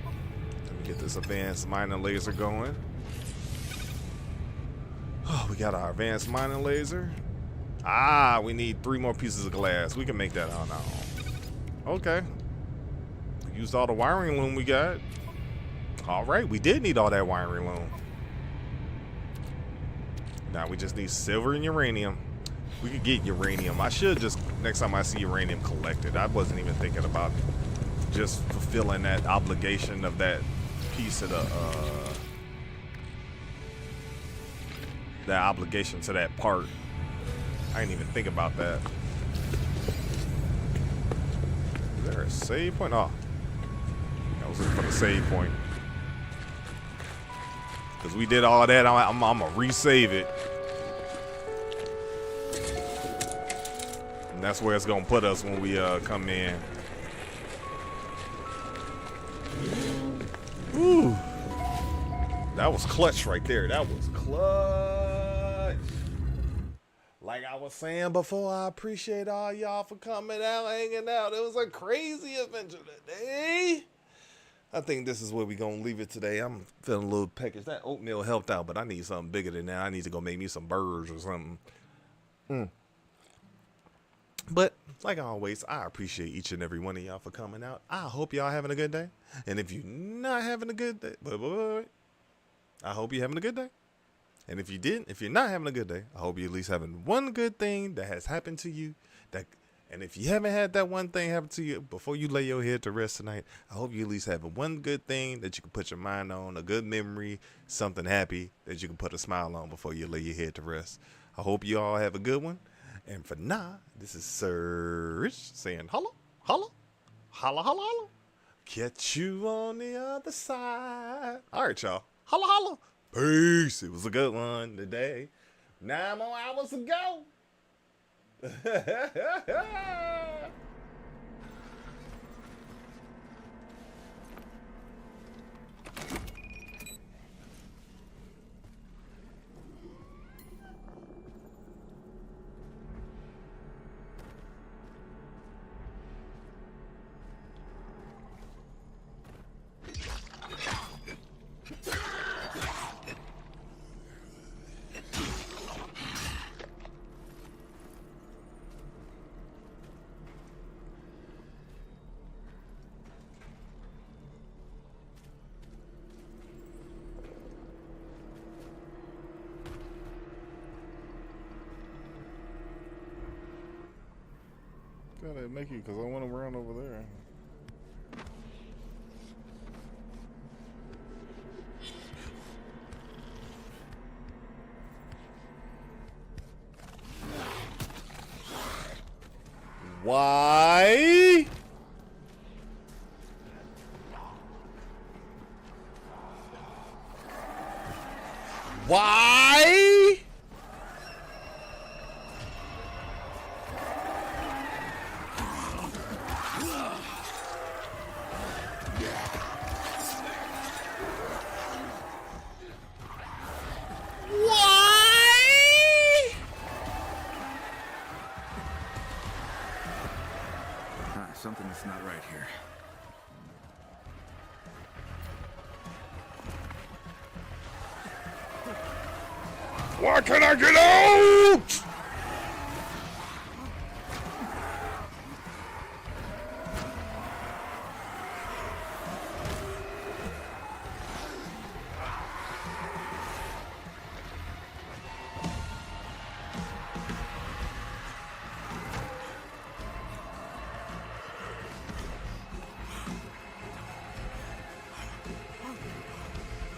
Let me get this advanced mining laser going. Oh, we got our advanced mining laser. Ah, we need 3 more pieces of glass. We can make that on our own. Okay. We used all the wiring loom we got. All right, we did need all that wiring loom. Now we just need silver and uranium. We could get uranium. I should just, next time I see uranium, collect it. I wasn't even thinking about just fulfilling that obligation of that piece of the, that obligation to that part. I didn't even think about that. Is there a save point? Oh, I was looking for the save point. Because we did all that, I'm gonna resave it. And that's where it's gonna put us when we come in. Ooh. That was clutch right there. That was clutch. Like I was saying before, I appreciate all y'all for coming out, hanging out. It was a crazy adventure today. I think this is where we're going to leave it today. I'm feeling a little peckish. That oatmeal helped out, but I need something bigger than that. I need to go make me some burgers or something. But like always, I appreciate each and every one of y'all for coming out. I hope y'all having a good day. And if you're not having a good day, I hope you're having a good day. And if you're not having a good day, I hope you're at least having one good thing that has happened to you. And if you haven't had that one thing happen to you before you lay your head to rest tonight, I hope you at least having one good thing that you can put your mind on, a good memory, something happy that you can put a smile on before you lay your head to rest. I hope you all have a good one. And for now, this is Sir Rich saying holla, holla, holla, holla, holla. Catch you on the other side. All right, y'all. Holla, holla. Peace. It was a good one today. 9 more hours to go. Gotta make it because I want to run over there. Why? Why? Something is not right here. Why can't I get out?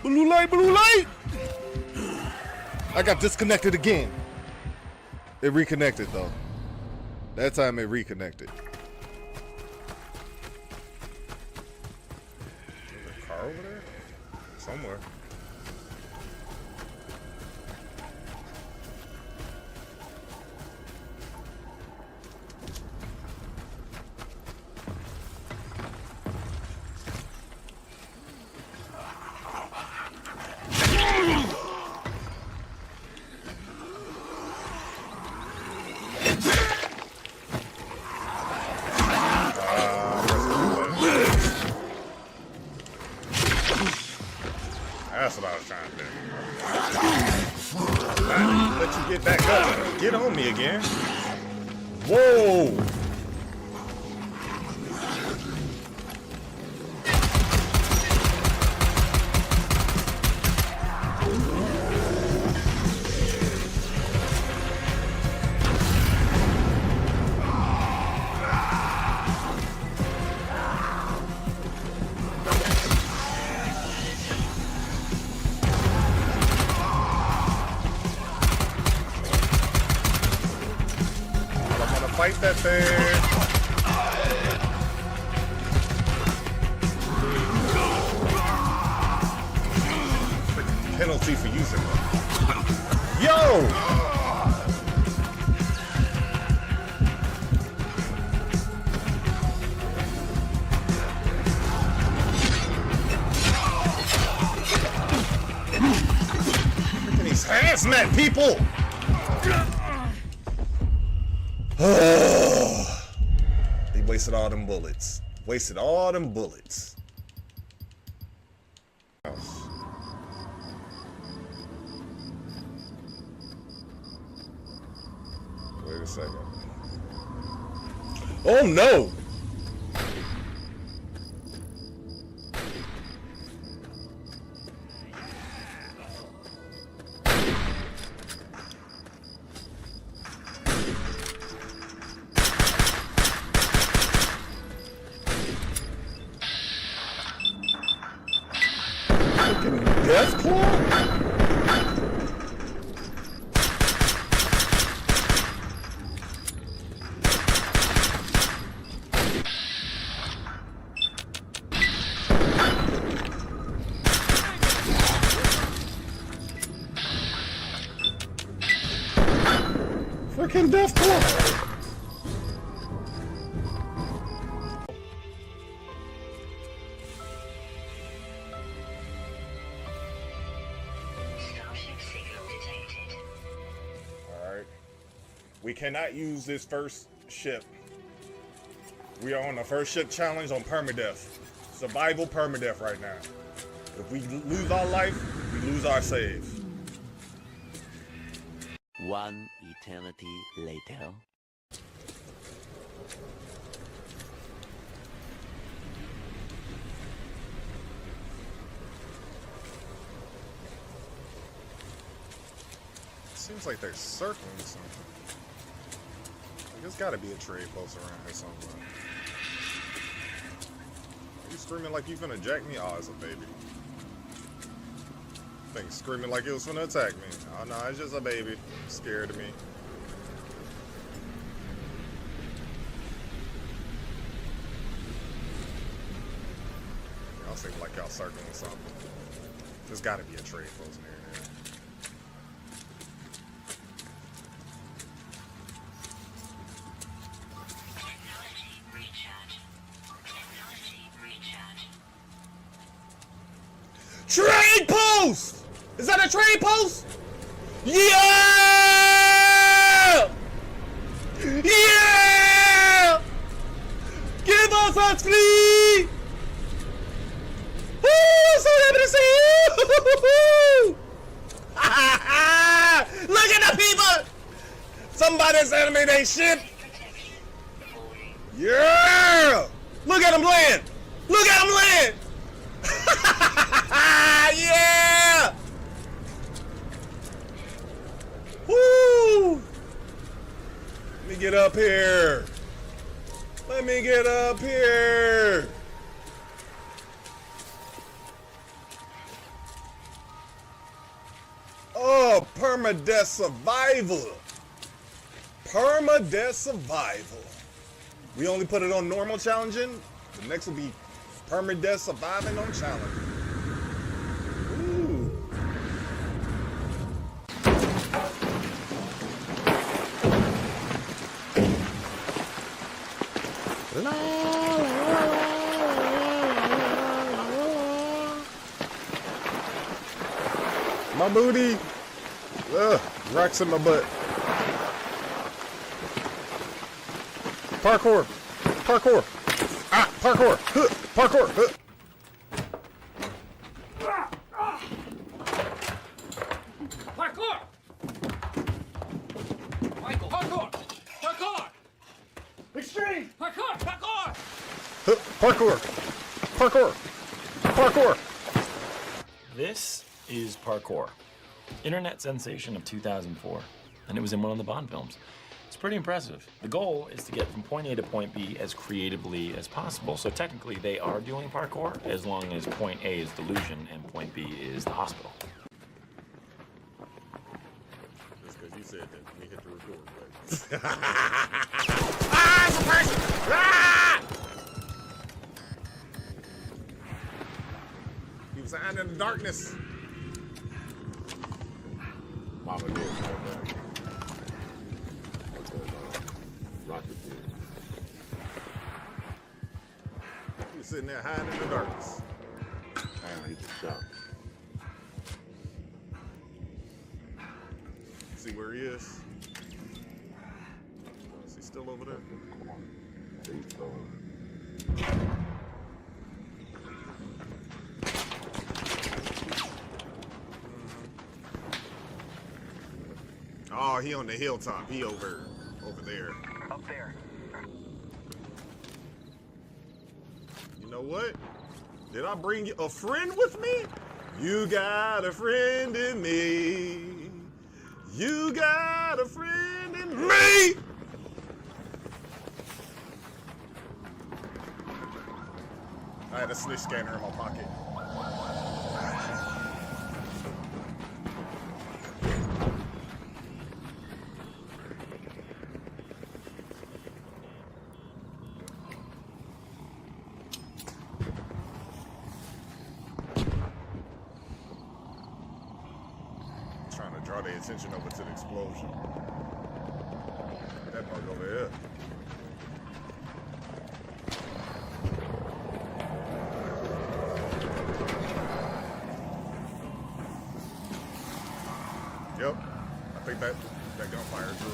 Blue light, blue light! I got disconnected again. It reconnected though. That time it reconnected. There's a car over there? Somewhere. That's what I was trying to do. Let you get back up. Get on me again. Whoa! Fight that thing. Penalty for using it. Yo! Look at these hazmat people! They wasted all them bullets. Wasted all them bullets. Wait a second. Oh no! Freaking deathcore. Starship signal detected. Alright. We cannot use this first ship. We are on the first ship challenge on Permadeath. Survival Permadeath right now. If we lose our life, we lose our save. One eternity later. Seems like they're circling something. There's gotta be a trade post around here somewhere. Are you screaming like you finna jack me? Oh, it's a baby. Thing screaming like it was finna attack me. Oh no, it's just a baby. Scared of me. Y'all seem like y'all circling something. There's gotta be a trade post near there. Technology recharge. Technology recharge. Trade post! Is that a trade post? Yeah! Yeah! Give us a fleet! Woo! So happy to see you! Look at the people! Somebody sending me they ship! Protection. Falling. Yeah! Look at them land! Look at them land! Yeah! Woo! Let me get up here. Let me get up here. Oh, permadeath survival. Permadeath survival. We only put it on normal challenging. The next will be permadeath surviving on challenge. Ooh. La, la, la. My booty. Ugh, rocks in my butt. Parkour. Parkour. Ah, parkour. Huh. Parkour. Huh. Parkour! Michael, parkour! Parkour! Extreme! Parkour! Parkour! Huh. Parkour. Parkour. Parkour. This is Parkour, internet sensation of 2004, and it was in one of the Bond films. It's pretty impressive. The goal is to get from point A to point B as creatively as possible, so technically they are doing parkour as long as point A is delusion and point B is the hospital. Just because you said that, we hit the record button. Ah, it's a person! Ah! He was hiding in the darkness. Mama did so bad. Rocket did. He was sitting there hiding in the darkness. Damn, he just shot. See where he is? Is he still over there? He's going. Oh, he on the hilltop. He over there. Up there. You know what? Did I bring a friend with me? You got a friend in me. You got a friend in me. I had a snitch scanner in my pocket. Trying to draw their attention over to the explosion. that bug over here. Yep. I think that gunfire drew.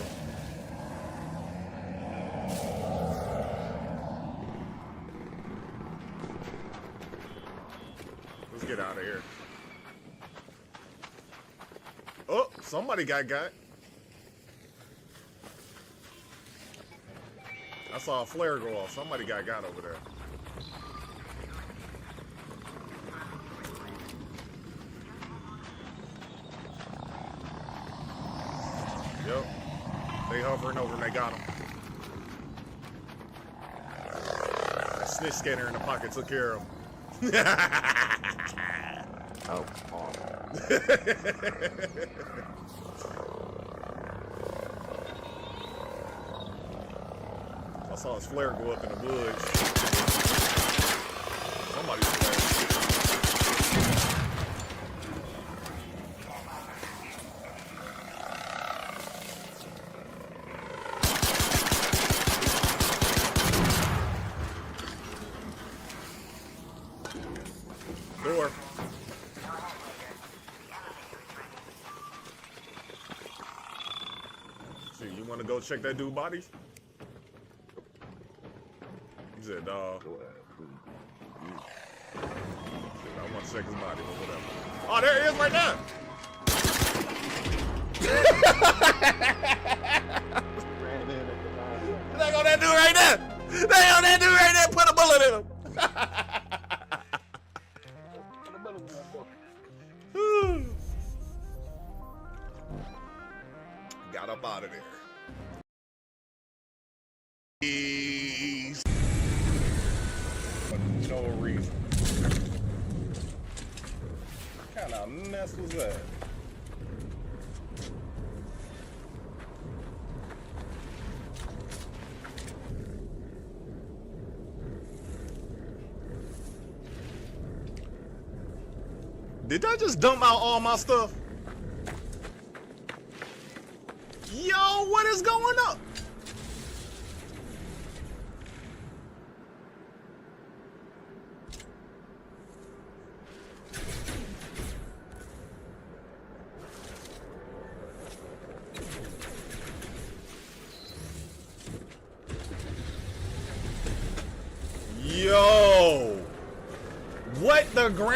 Let's get out of here. Oh, somebody got. I saw a flare go off. Somebody got over there. Yep. They hovering over and they got him. That snitch scanner in the pocket took care of him. Oh, I saw his flare go up in the woods. Somebody's flare. Door. See, you want to go check that dude's bodies? He said, dawg. I want to check his body, but whatever. Oh, there he is right there. They on that dude right there. They on that dude right there. Put a bullet in him. Got up out of there. For no reason. What kind of mess was that? Did I just dump out all my stuff? Yo, what is going up? Yo, what the ground?